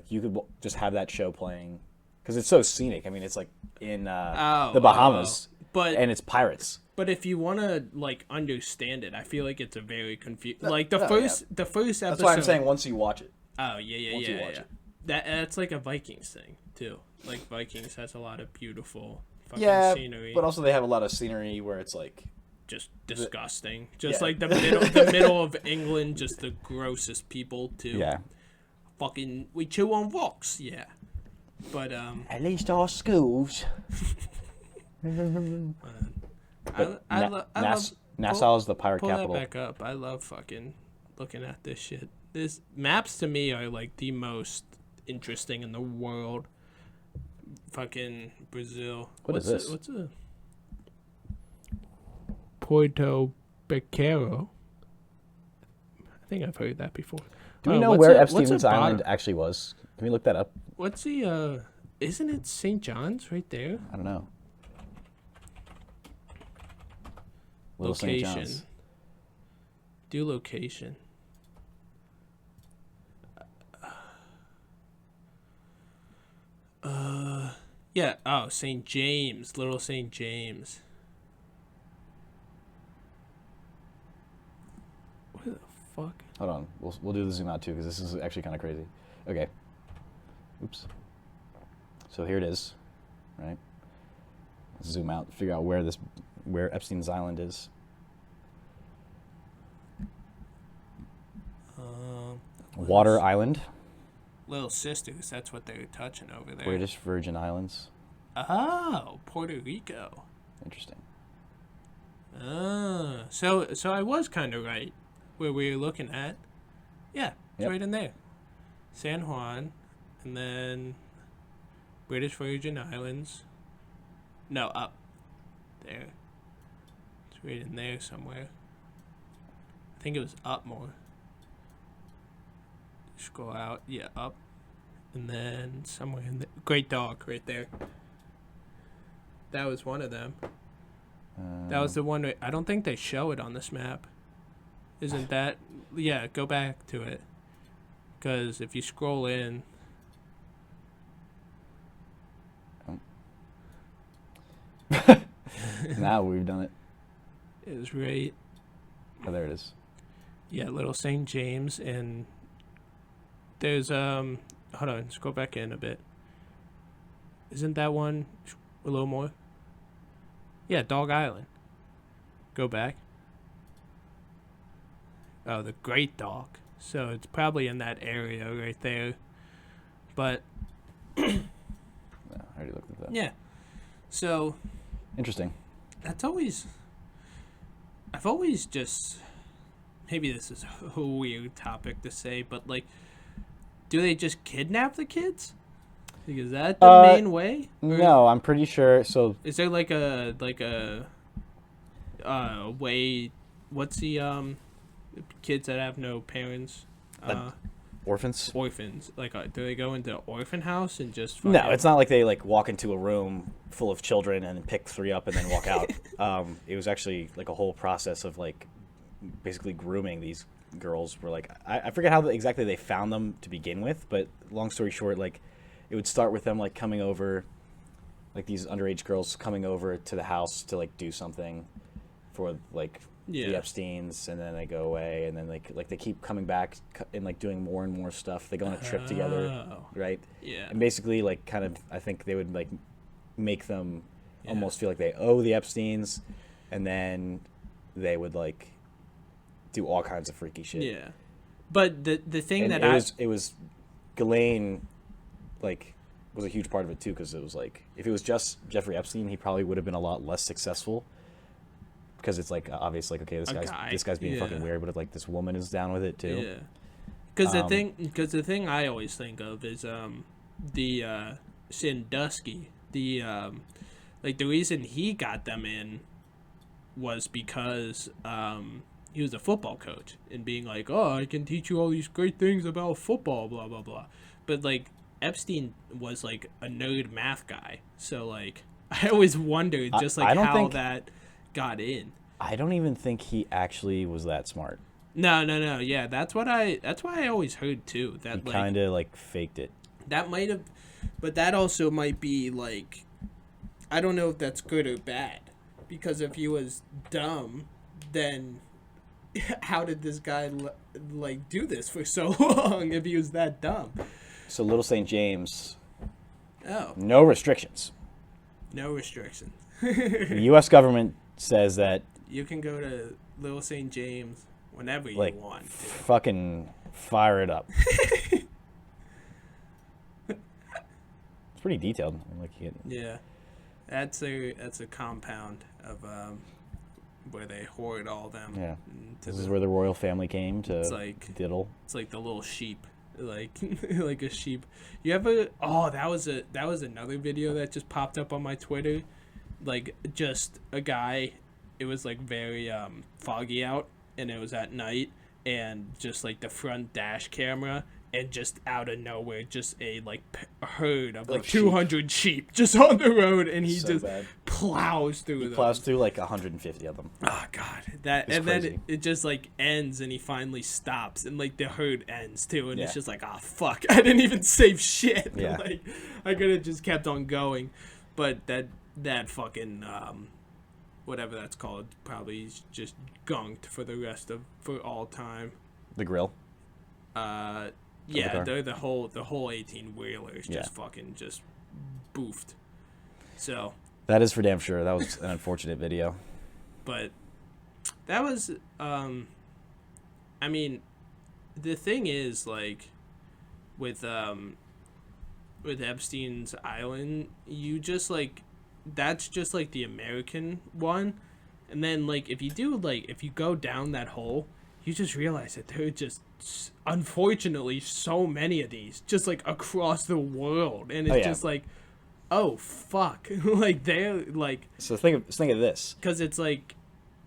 you could just have that show playing because it's so scenic. I mean, it's like in the Bahamas, and it's pirates. But if you want to like understand it, I feel like it's a very confused. Like the first episode. That's why I'm saying once you watch it. Oh yeah. That's like a Vikings thing too. Like Vikings has a lot of beautiful fucking scenery. But also they have a lot of scenery where it's like just disgusting. Just like the middle of England, just the grossest people too. Yeah. Fucking we chew on rocks, yeah. But at least our schools. Nassau is the pirate pull capital. That back up. I love fucking looking at this shit. This maps to me are like the most interesting in the world. Fucking Brazil. What's this? What's a Puerto Bequero? I think I've heard that before. Do we know where Epstein's Island actually was? Can we look that up? What's the isn't it St. John's right there? I don't know. Little St. John's. Do location. Yeah. Oh, St. James, Little St. James. What the fuck? Hold on, we'll do the zoom out too because this is actually kind of crazy. Okay. Oops. So here it is, right? Let's zoom out, figure out where Epstein's Island is. Water Island. Little Sisters, that's what they're touching over there. British Virgin Islands. Oh, Puerto Rico. Interesting. So I was kind of right where we were looking at. Yeah, it's right in there. San Juan, and then British Virgin Islands. No, up there. It's right in there somewhere. I think it was up more. Scroll out, up, and then somewhere in the Great Dog right there. That was one of them. That was the one. I don't think they show it on this map. Isn't that? Yeah, go back to it. Because if you scroll in. Now we've done it. It was right. Oh, there it is. Yeah, Little St. James, and there's hold on, scroll back in a bit. Isn't that one a little more? Yeah, Dog Island. Go back. Oh, the Great Dog. So it's probably in that area right there. But I already looked at that. yeah. So interesting. I've always just, maybe this is a weird topic to say, but like, do they just kidnap the kids? Like, is that the main way? Or No, I'm pretty sure. So is there like a way? What's the kids that have no parents? orphans. Orphans. Like, do they go into orphan house and just? No, fucking- it's not like they like walk into a room full of children and pick 3 up and then walk out. It was actually like a whole process of like basically grooming these girls. Were like I forget how exactly they found them to begin with, but long story short, like it would start with them like coming over, like these underage girls coming over to the house to like do something for like the Epsteins, and then they go away, and then like they keep coming back and like doing more and more stuff. They go on a trip together, right? Yeah. And basically like kind of I think they would like make them almost feel like they owe the Epsteins, and then they would like do all kinds of freaky shit. Yeah. But the thing And that it was Ghislaine like was a huge part of it too, because it was like if it was just Jeffrey Epstein, he probably would have been a lot less successful, because it's like obvious, like okay, this guy's being fucking weird, but if like this woman is down with it too. Yeah. Because the thing I always think of is the Sandusky, the like the reason he got them in was because he was a football coach and being like, oh, I can teach you all these great things about football, blah blah blah. But like Epstein was like a nerd math guy, so like I always wondered just like how that got in. I don't even think he actually was that smart. No. Yeah, that's why I always heard too. That He kind of like faked it. that might have, but that also might be like, I don't know if that's good or bad, because if he was dumb, then how did this guy like do this for so long if he was that dumb? So Little St. James, Oh, no restrictions. no restrictions. The U.S. government says that You can go to Little St. James whenever you like want. Dude. fucking fire it up. It's pretty detailed. Like Yeah, that's a compound of where they hoard all them. yeah, to this the- is where the royal family came to like- diddle. It's like the little sheep, like like a sheep. You ever? Oh, that was another video that just popped up on my Twitter. Like just a guy. It was like very foggy out, and it was at night, and just like the front dash camera, and just out of nowhere, just a like herd of like 200 sheep just on the road, and he So just bad. plows through them. Plows through like 150 of them. Oh god, that It's and then crazy. it just like ends, and he finally stops, and like the herd ends too, and Yeah. it's just like, oh fuck, I didn't even save shit. Yeah. Like I could have just kept on going, but that fucking whatever that's called probably is just gunked for all time. The grill. Yeah, car. the whole 18 wheeler is Yeah. just fucking just boofed. So. That is for damn sure. That was an unfortunate video. But that was I mean, the thing is like with Epstein's Island, you just like that's just like the American one, and then like if you go down that hole, you just realize that there are just unfortunately so many of these just like across the world, and it's just like, oh fuck. Like they're like, So think of this. because it's like,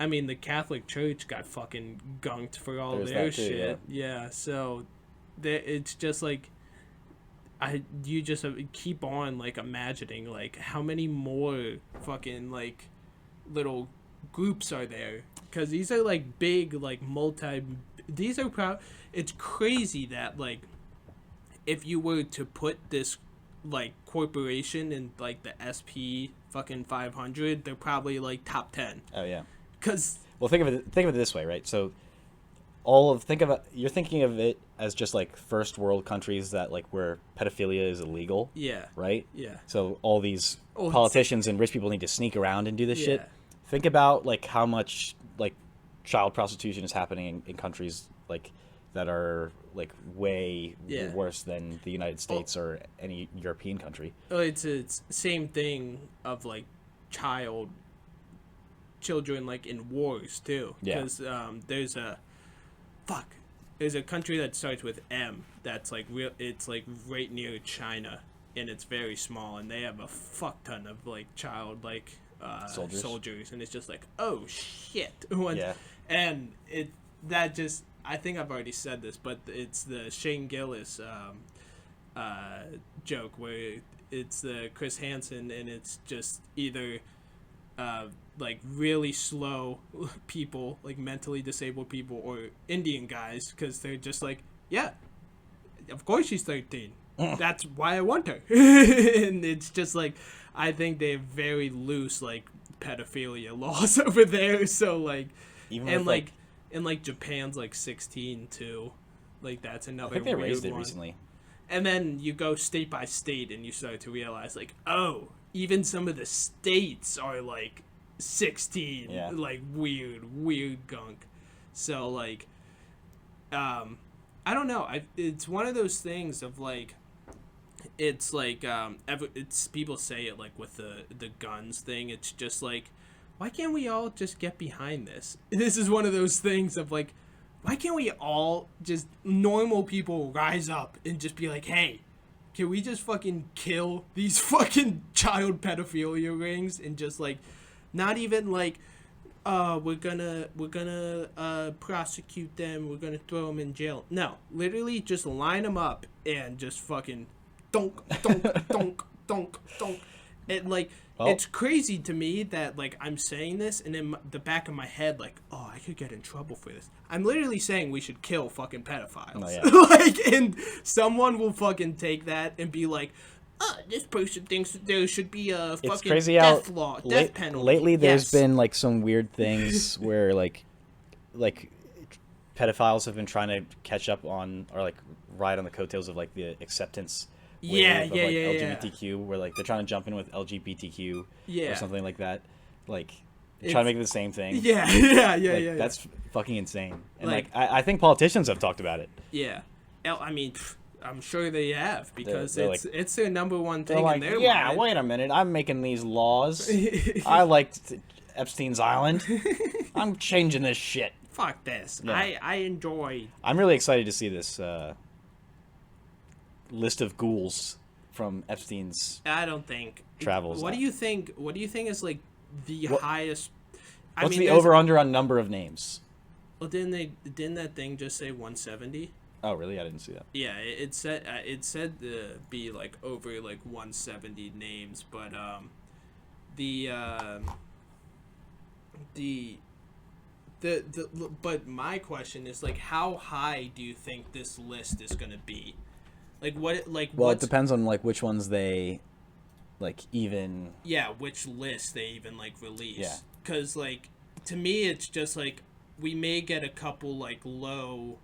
I mean, the Catholic Church got fucking gunked for all There's their that too, shit. Yeah, so it's just like, you just keep on like imagining like how many more fucking like little groups are there, because these are like big like these are it's crazy that like if you were to put this like corporation in like the SP fucking 500, they're probably like top 10. Oh yeah. Because Well, think of it this way, right? So you're thinking of it as just like first world countries that like where pedophilia is illegal, yeah, right? yeah, So all these Oh, it's- politicians and rich people need to sneak around and do this shit. Yeah. Think about like how much like child prostitution is happening in countries like that are like way Yeah. worse than the United States or any European country. it's same thing of like child children like in wars too. Yeah. Because there's a country that starts with M that's like it's like right near China, and it's very small, and they have a fuck ton of like child like soldiers, and it's just like, oh shit. Yeah. And I think I've already said this, but it's the Shane Gillis joke where it's the Chris Hansen, and it's just either like really slow people, like mentally disabled people, or Indian guys, because they're just like, yeah, of course she's 13. That's why I want her. And it's just like, I think they have very loose like pedophilia laws over there. So like, Even and with, like, and like Japan's like 16 too. Like that's another. I think they weird raised it one. recently. And then you go state by state, and you start to realize like, oh, even some of the states are like 16. Yeah. Like weird gunk. So like, I don't know. It's one of those things of like, it's like it's people say it like with the guns thing. It's just like, why can't we all just get behind this? This is one of those things of like, why can't we all just normal people rise up and just be like, hey, can we just fucking kill these fucking child pedophilia rings, and just like, not even like, we're gonna prosecute them, we're gonna throw them in jail. No, literally just line them up and just fucking donk, donk, donk, donk, donk. And like, it's crazy to me that like I'm saying this, and in the back of my head, like, oh, I could get in trouble for this. I'm literally saying we should kill fucking pedophiles. Oh, yeah. Like, and someone will fucking take that and be like, this person thinks that there should be a fucking It's crazy death how law, death penalty. lately there's Yes. been like some weird things where like pedophiles have been trying to catch up on, or like ride on the coattails of like the acceptance wave Yeah, of yeah, like yeah, LGBTQ, where like they're trying to jump in with LGBTQ Yeah. or something like that. Like trying to make it the same thing. Yeah. That's fucking insane. And Like- I think politicians have talked about it. Yeah. I mean, I'm sure they have, because They're it's their number one They're thing like, in their yeah, mind. wait a minute, I'm making these laws. I liked Epstein's Island. I'm changing this shit. Fuck this. Yeah. I enjoy. I'm really excited to see this list of ghouls from Epstein's. I don't think Travels. What do you think? What do you think is like the highest? What's the there's- over under on number of names? Well, didn't that thing just say 170? Oh, really? I didn't see that. Yeah, it said to be like over like 170 names, but but my question is like, how high do you think this list is gonna be? Like what? Like Well, it what's, depends on like which ones they like even. yeah, which list they even like release. Yeah. Cause like to me, it's just like we may get a couple like low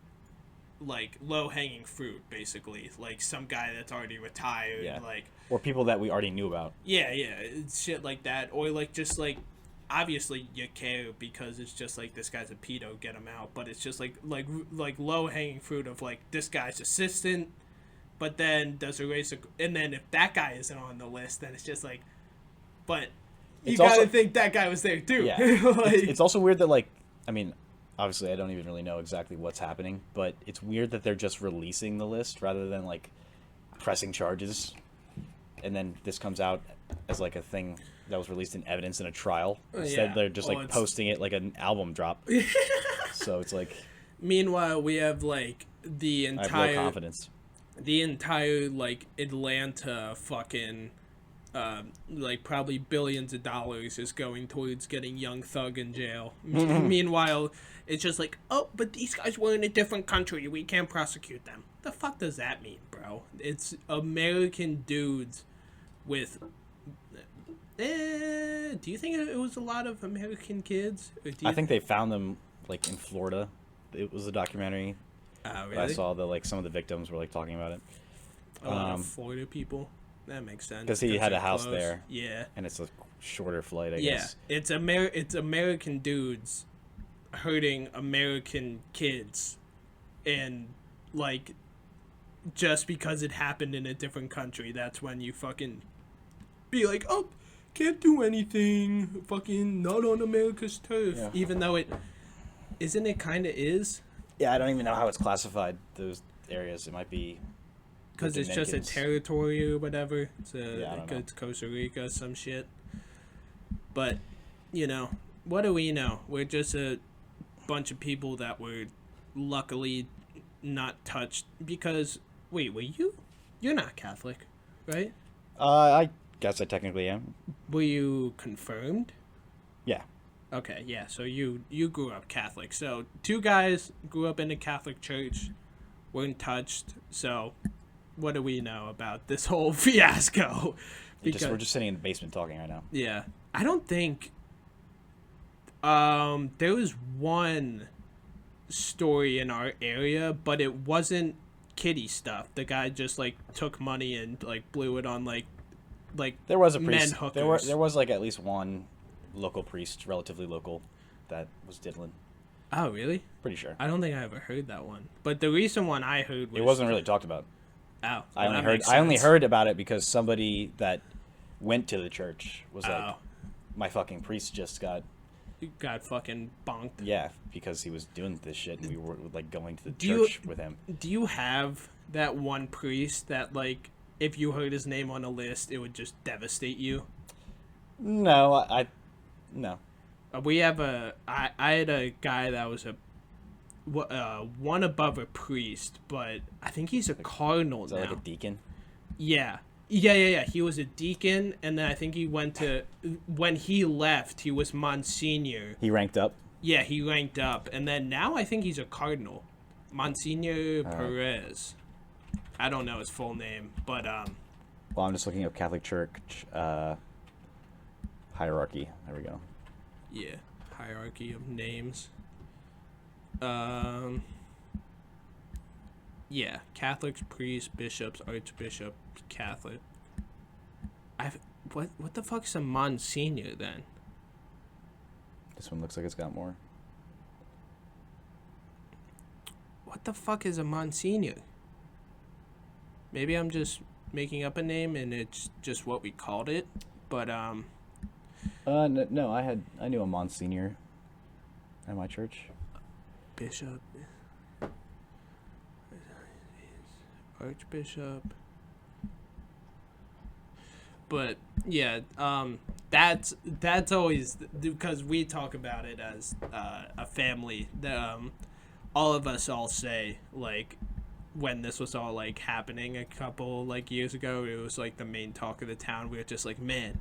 hanging fruit, basically, like some guy that's already retired, Yeah. like Or people that we already knew about. yeah, it's shit like that, or like just like obviously you care because it's just like this guy's a pedo, get him out, but it's just like low hanging fruit of like this guy's assistant, but then does a race, and then if that guy isn't on the list, then it's just like, but you It's gotta also- think that guy was there too. Yeah. Like, It's also weird that like, I mean, obviously I don't even really know exactly what's happening, but it's weird that they're just releasing the list rather than like pressing charges, and then this comes out as like a thing that was released in evidence in a trial. Instead, yeah. they're just Well, like it's- posting it like an album drop. So it's like meanwhile, we have like I have no confidence. the entire like Atlanta fucking like probably billions of dollars is going towards getting Young Thug in jail. Meanwhile, it's just like, oh, but these guys were in a different country, we can't prosecute them. The fuck does that mean, bro? It's American dudes with do you think it was a lot of American kids? Or do you I think they found them like in Florida. It was a documentary. really? I saw that like some of the victims were like talking about it, A lot of Florida people. That makes sense. 'cause he had they're a house close. there. Yeah. and it's a shorter flight, I Yeah. guess. It's American dudes hurting American kids, and like just because it happened in a different country, that's when you fucking be like, oh, can't do anything. Fucking not on America's turf. Yeah. Even though it kind of is. Yeah, I don't even know how it's classified, those areas. It might be... Because the it's just a Dominicans. territory or whatever. It's I don't know. it's Costa Rica, some shit. But, what do we know? We're just a bunch of people that were luckily not touched because... Wait, were you? You're not Catholic, right? I guess I technically am. Were you confirmed? Yeah. Okay, yeah, so you grew up Catholic. So 2 guys grew up in a Catholic church, weren't touched, so... What do we know about this whole fiasco? We're just sitting in the basement talking right now. Yeah. I don't think... there was one story in our area, but it wasn't kiddie stuff. The guy just, took money and, blew it on, There was a men priest. hookers. There was, at least one local priest, relatively local, that was diddling. Oh, really? Pretty sure. I don't think I ever heard that one. But the recent one I heard was... It wasn't really talked about. Oh, I only heard about it because somebody that went to the church was like, my fucking priest just got fucking bonked. Yeah, because he was doing this shit and we were going to the church with him. Do you have that one priest that if you heard his name on a list it would just devastate you? No, no. We have I had a guy that was one above a priest, but I think he's a cardinal Is that now. like a deacon? Yeah. He was a deacon, and then I think he went to... When he left, he was Monsignor. He ranked up? Yeah, he ranked up, and then now I think he's a cardinal. Monsignor Perez. I don't know his full name, but... Well, I'm just looking up Catholic Church hierarchy. There we go. Yeah, hierarchy of names. Yeah, Catholics, priests, bishops, archbishop, Catholic. What the fuck's a Monsignor then? This one looks like it's got more. What the fuck is a Monsignor? Maybe I'm just making up a name and it's just what we called it, but No, I knew a Monsignor at my church. Bishop, Archbishop. But yeah, that's always because we talk about it as a family. All of us all say when this was all happening a couple years ago, it was the main talk of the town. We were just man,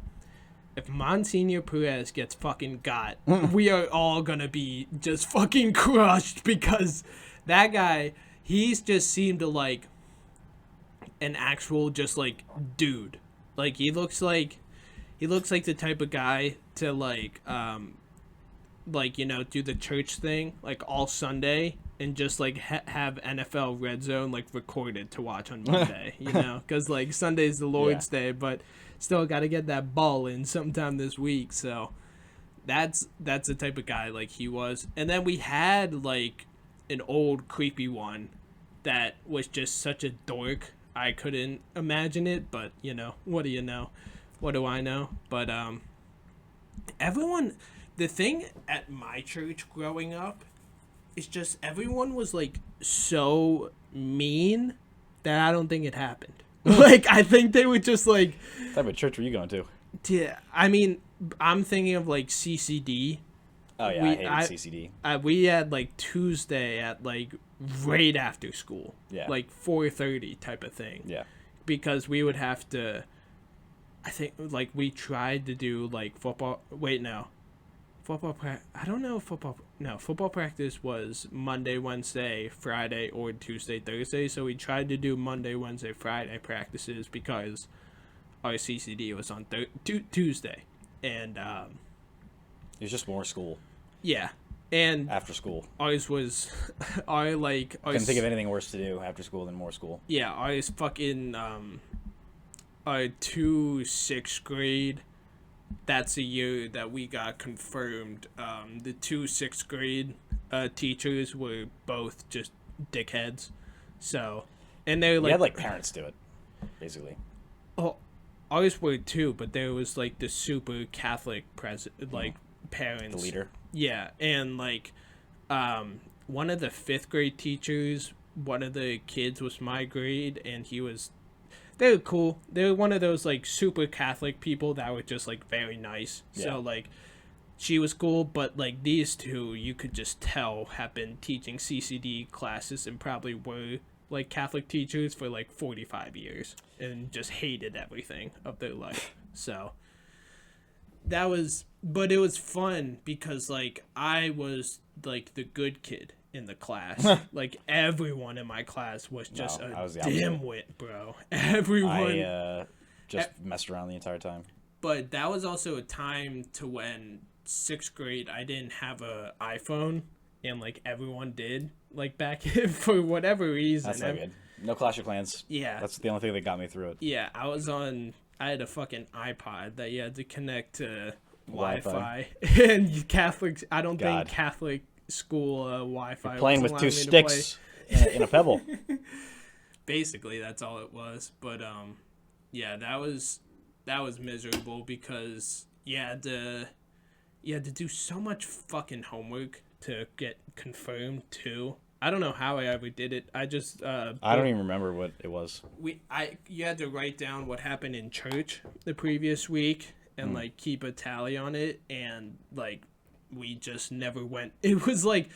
if Monsignor Perez gets fucking got, we are all gonna be just fucking crushed because that guy, he's just seemed to an actual just dude. He looks like the type of guy to do the church thing all Sunday and just have NFL Red Zone recorded to watch on Monday, because Sunday's the Lord's Day, but still got to get that ball in sometime this week. So that's the type of guy he was. And then we had an old creepy one that was just such a dork. I couldn't imagine it, but what do you know? What do I know? But everyone, the thing at my church growing up is just everyone was so mean that I don't think it happened. I think they were just What type of church were you going to? Yeah, I mean, I'm thinking of CCD. Oh yeah, I hated CCD. We had Tuesday at right after school. Yeah. 4:30 type of thing. Yeah. Because we would have to, I think we tried to do football. Wait, no. I don't know if football practice was Monday, Wednesday, Friday, or Tuesday, Thursday. So we tried to do Monday, Wednesday, Friday practices because our CCD was on Tuesday. And it was just more school. Yeah. And after school. Ours was couldn't think of anything worse to do after school than more school. Yeah, ours fucking our 2 6th grade. That's the year that we got confirmed. The 2 6th grade teachers were both just dickheads. So, and they're You had parents do it, basically. Oh, ours were too, but there was like the super Catholic parents. The leader. Yeah, and like, one of the 5th grade teachers, one of the kids was my grade, and they were cool. They were one of those like super Catholic people that were just like very nice. Yeah. So like, she was cool, but like these two, you could just tell have been teaching CCD classes and probably were like Catholic teachers for like 45 years and just hated everything of their life. So but it was fun because like I was like the good kid in the class. Like everyone in my class was just I was the dimwit, bro. Everyone. I just messed around the entire time. But that was also a time to when 6th grade I didn't have a iPhone and like everyone did like back for whatever reason. That's not good. No Clash of Clans. Yeah. That's the only thing that got me through it. Yeah, I had a fucking iPod that you had to connect to Wi-Fi. And Catholics, I don't think Catholic school Wi-Fi You're playing was with allowing 2 me to sticks in a pebble. Basically, that's all it was. But yeah, that was miserable because you had to do so much fucking homework to get confirmed too. I don't know how I ever did it. I just I don't even remember what it was. You had to write down what happened in church the previous week and like keep a tally on it, and like we just never went. It was like,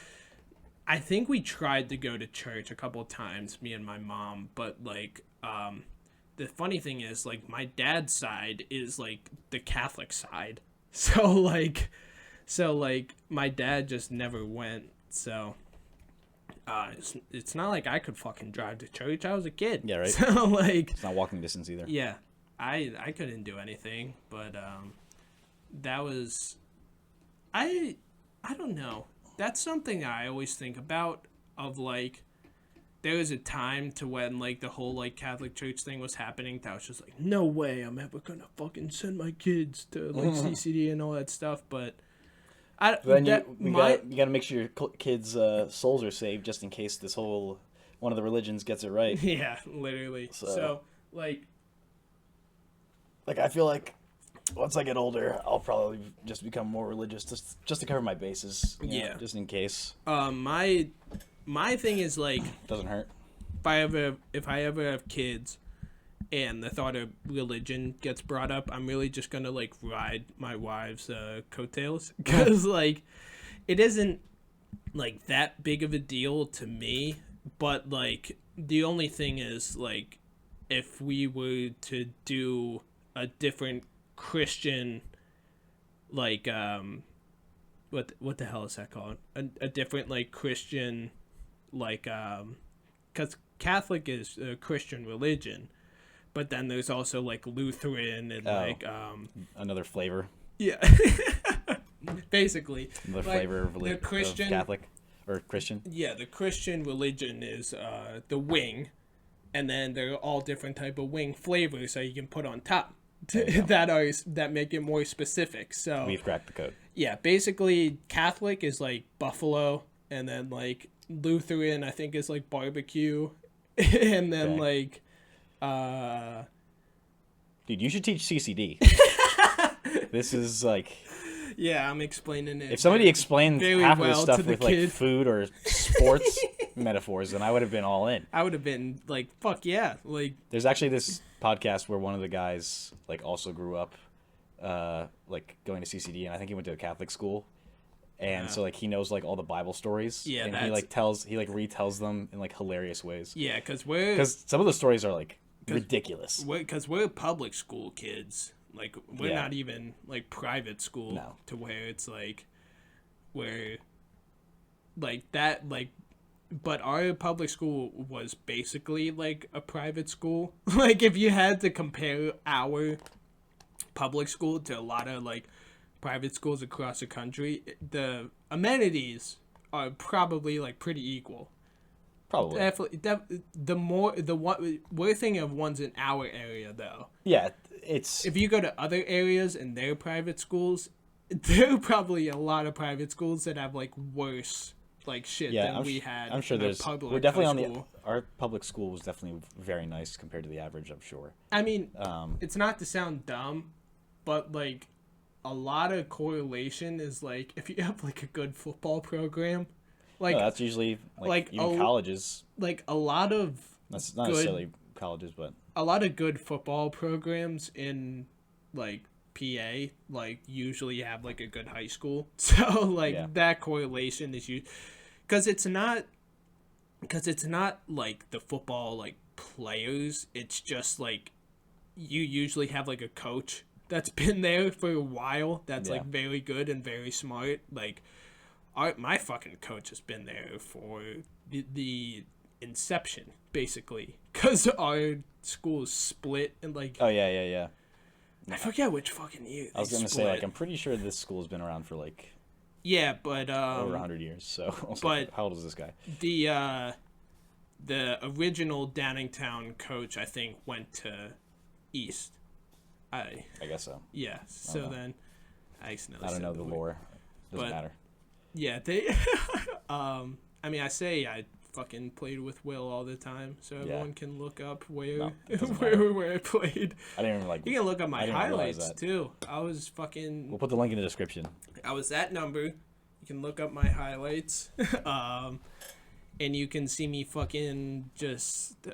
I think we tried to go to church a couple times, me and my mom, but like the funny thing is like my dad's side is like the Catholic side. So like my dad just never went. So it's not like I could fucking drive to church. I was a kid. Yeah, right. So like, It's not walking distance either. yeah, I couldn't do anything. But that was, I don't know. That's something I always think about. Of like, there was a time to when like the whole like Catholic Church thing was happening. That was just like, no way I'm ever gonna fucking send my kids to like CCD and all that stuff. But Then you gotta make sure your kids' souls are saved, just in case one of the religions gets it right. Yeah, literally. So like I feel like once I get older, I'll probably just become more religious, just to cover my bases. Yeah. Just in case. My thing is like, Doesn't hurt. if I ever have kids and the thought of religion gets brought up, I'm really just gonna like ride my wife's coattails, because like it isn't like that big of a deal to me. But like the only thing is like, if we were to do a different Christian, like what the hell is that called? A different like Christian, like because Catholic is a Christian religion, but then there's also like Lutheran and Another flavor. Yeah. Basically. Another like, flavor of the Christian, of Catholic or Christian. Yeah, the Christian religion is the wing, and then there are all different type of wing flavors that you can put on top that make it more specific. So We've cracked the code. Yeah, basically Catholic is like buffalo, and then like Lutheran I think is like barbecue, and then like dude, you should teach CCD. This is like, yeah, I'm explaining it. if somebody explained very half of well this stuff to the with like kid. food or sports metaphors, then I would have been all in. I would have been like, fuck yeah, like There's actually this podcast where one of the guys like also grew up like going to CCD, and I think he went to a Catholic school, and so like he knows like all the Bible stories. Yeah, and he retells them in like hilarious ways. yeah, because Some of the stories are like ridiculous. we're public school kids. Like we're Yeah. not even like private school. No. To where it's like where like that like, but our public school was basically like a private school. Like if you had to compare our public school to a lot of like private schools across the country, the amenities are probably like pretty equal. Probably. Definitely. We're thinking of ones in our area though. Yeah, it's If you go to other areas and their private schools, there are probably a lot of private schools that have like worse like shit Yeah, than we had. I'm sure in a there's. public We're definitely high on the. school. Our public school was definitely very nice compared to the average. I'm sure. I mean, Um, it's not to sound dumb, but like a lot of correlation is like if you have like a good football program, like no, that's usually like even colleges. like a lot of That's not good- necessarily colleges, but a lot of good football programs in like PA like usually have like a good high school. So like Yeah. that correlation is because it's not like the football like players. It's just like you usually have like a coach that's been there for a while that's Yeah. like very good and very smart. Like my fucking coach has been there for the inception basically, because our school is split and like oh yeah. I forget which fucking year I was they gonna say split. like I'm pretty sure this school's been around for like Yeah, but over 100 years. So I was like, but- how old is this guy? the original Downingtown coach I think went to East. I guess so. Yeah, so know. then I accidentally I don't said know the lore. Doesn't But- matter. Yeah, they I mean I say I fucking played with Will all the time, so everyone can look up where No, it doesn't matter. where I played. I didn't even like. You can look up my I didn't realize highlights that. too. I was fucking We'll put the link in the description. I was that number. You can look up my highlights. And you can see me fucking just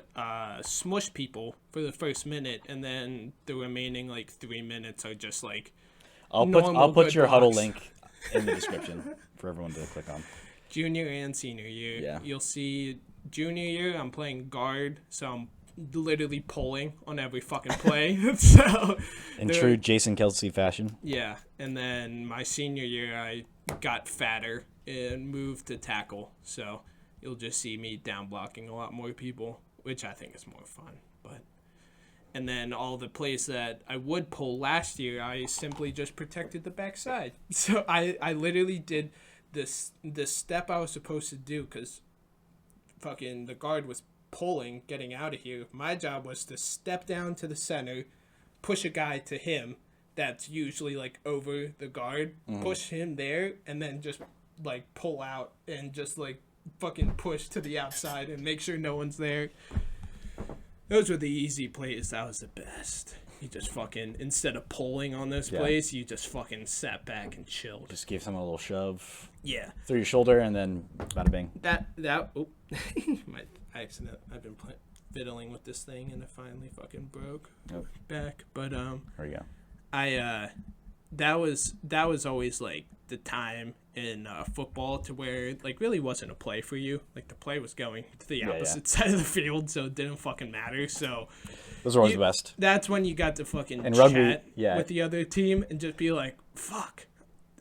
smush people for the first minute, and then the remaining like 3 minutes are just like I'll normal put good your huddle blocks. link in the description for everyone to click on. junior and senior year. Yeah. You'll see junior year I'm playing guard, so I'm literally pulling on every fucking play. So In there- true Jason Kelce fashion. Yeah, and then my senior year I got fatter and moved to tackle, so you'll just see me down blocking a lot more people, which I think is more fun. But and then all the plays that I would pull last year, I simply just protected the backside. So I literally did the step I was supposed to do, because fucking the guard was pulling, getting out of here. My job was to step down to the center, push a guy to him that's usually like over the guard, push him there, and then just like pull out and just like fucking push to the outside and make sure no one's there. Those were the easy plays. That was the best. You just fucking, instead of pulling on those Yeah. plays, you just fucking sat back and chilled. Just give someone a little shove Yeah. through your shoulder and then bada bing. Oh, I've been fiddling with this thing and it finally fucking broke Oh. back. But There you go. that was always like the time in football to where it like really wasn't a play for you. Like the play was going to the Yeah, opposite side of the field, so it didn't fucking matter. So Those are always the best. that's when you got to fucking In chat rugby, yeah. with the other team and just be like, fuck.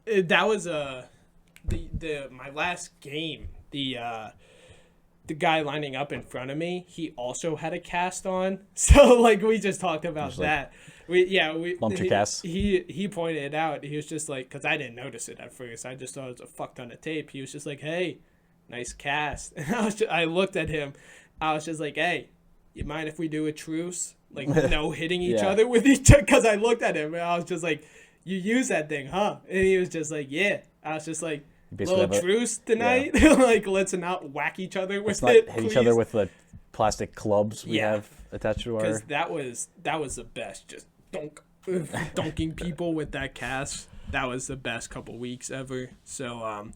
That was my last game. The guy lining up in front of me, he also had a cast on. So like we just talked about Just, like, that. We bumped your cast? He pointed it out. He was just like, because I didn't notice it at first. I just thought it was a fuck ton of tape. He was just like, hey, nice cast. And I looked at him. I was just like, hey, you mind if we do a truce? Like no hitting each Yeah. other with each other? Because I looked at him and I was just like, you use that thing, huh? And he was just like, yeah. I was just like, basically little have a- truce tonight. Like let's not whack each other with Let's not it. hit each other please. with the plastic clubs we Yeah. have attached to our. Because that was the best. Just dunking people with that cast. That was the best couple weeks ever. So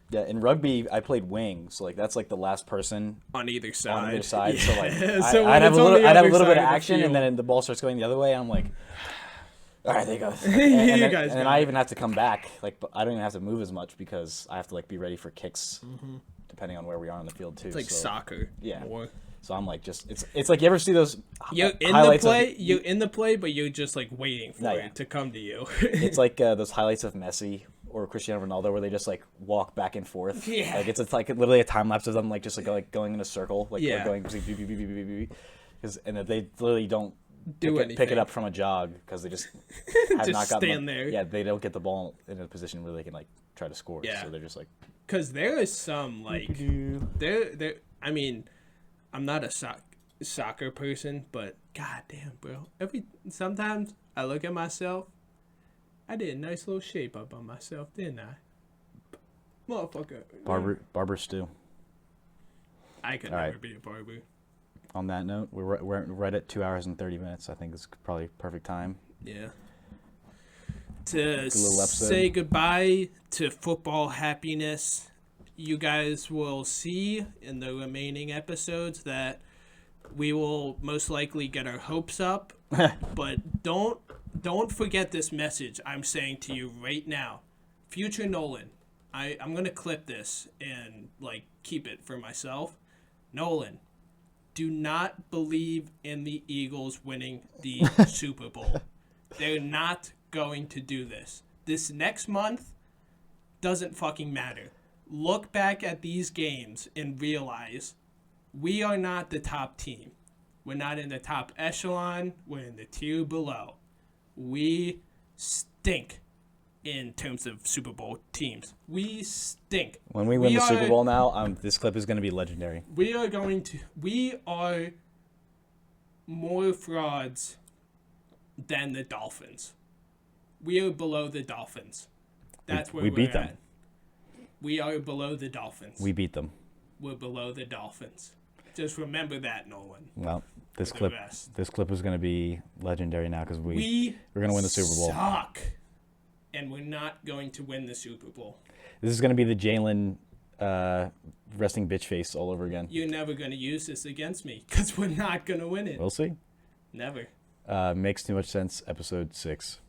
Yeah, in rugby, I played wing, so like that's like the last person on either side. on either side. So like So when I'd have it's a on little, the I'd have a other little bit side of of the action, and field. then the ball starts going the other way, and I'm like, all right, there you go. You And then, guys and then got I it. even have to come back. Like, but I don't even have to move as much because I have to like be ready for kicks, depending on where we are on the field too. It's like so, soccer. Yeah. More. So I'm like, just it's like you ever see those You're in the highlights play. Of, You're in the play, but you're just like waiting for No, yeah. it to come to you. it's like those highlights of Messi or Cristiano Ronaldo where they just like walk back and forth. Yeah. Like it's like literally a time lapse of them like just like going in a circle, like Yeah. going beep, beep, beep, beep, beep, beep, beep, beep. And that they literally don't Do pick it anything. up from a jog because they just have Just not gotten stand there. Yeah, they don't get the ball in a position where they can like try to score. Yeah. So they're just like Because there is some like there. I mean, I'm not a soccer person, but goddamn, bro. Sometimes I look at myself. I did a nice little shape up on myself, didn't I? Motherfucker. Barber Stew. I could All never right. be a barber. On that note, we're right at 2 hours and 30 minutes. I think it's probably perfect time. Yeah. To little episode. say goodbye to football happiness, you guys will see in the remaining episodes that we will most likely get our hopes up. But don't forget this message I'm saying to you right now. Future Nolan, I'm going to clip this and keep it for myself. Nolan, do not believe in the Eagles winning the Super Bowl. They're not going to do this. This next month doesn't fucking matter. Look back at these games and realize we are not the top team. We're not in the top echelon. We're in the tier below. We stink in terms of Super Bowl teams. We stink. When we win the Super Bowl now, this clip is going to be legendary. We are more frauds than the Dolphins. We are below the Dolphins. That's where we we're beat them. at. We are below the Dolphins. We beat them. We're below the Dolphins. Just remember that, Nolan. Well, this For the clip rest. this clip is going to be legendary now because we're going to win the Super Bowl. Suck. And we're not going to win the Super Bowl. This is going to be the Jalen resting bitch face all over again. You're never going to use this against me because we're not going to win it. We'll see. Never. Makes Too Much Sense, episode 6.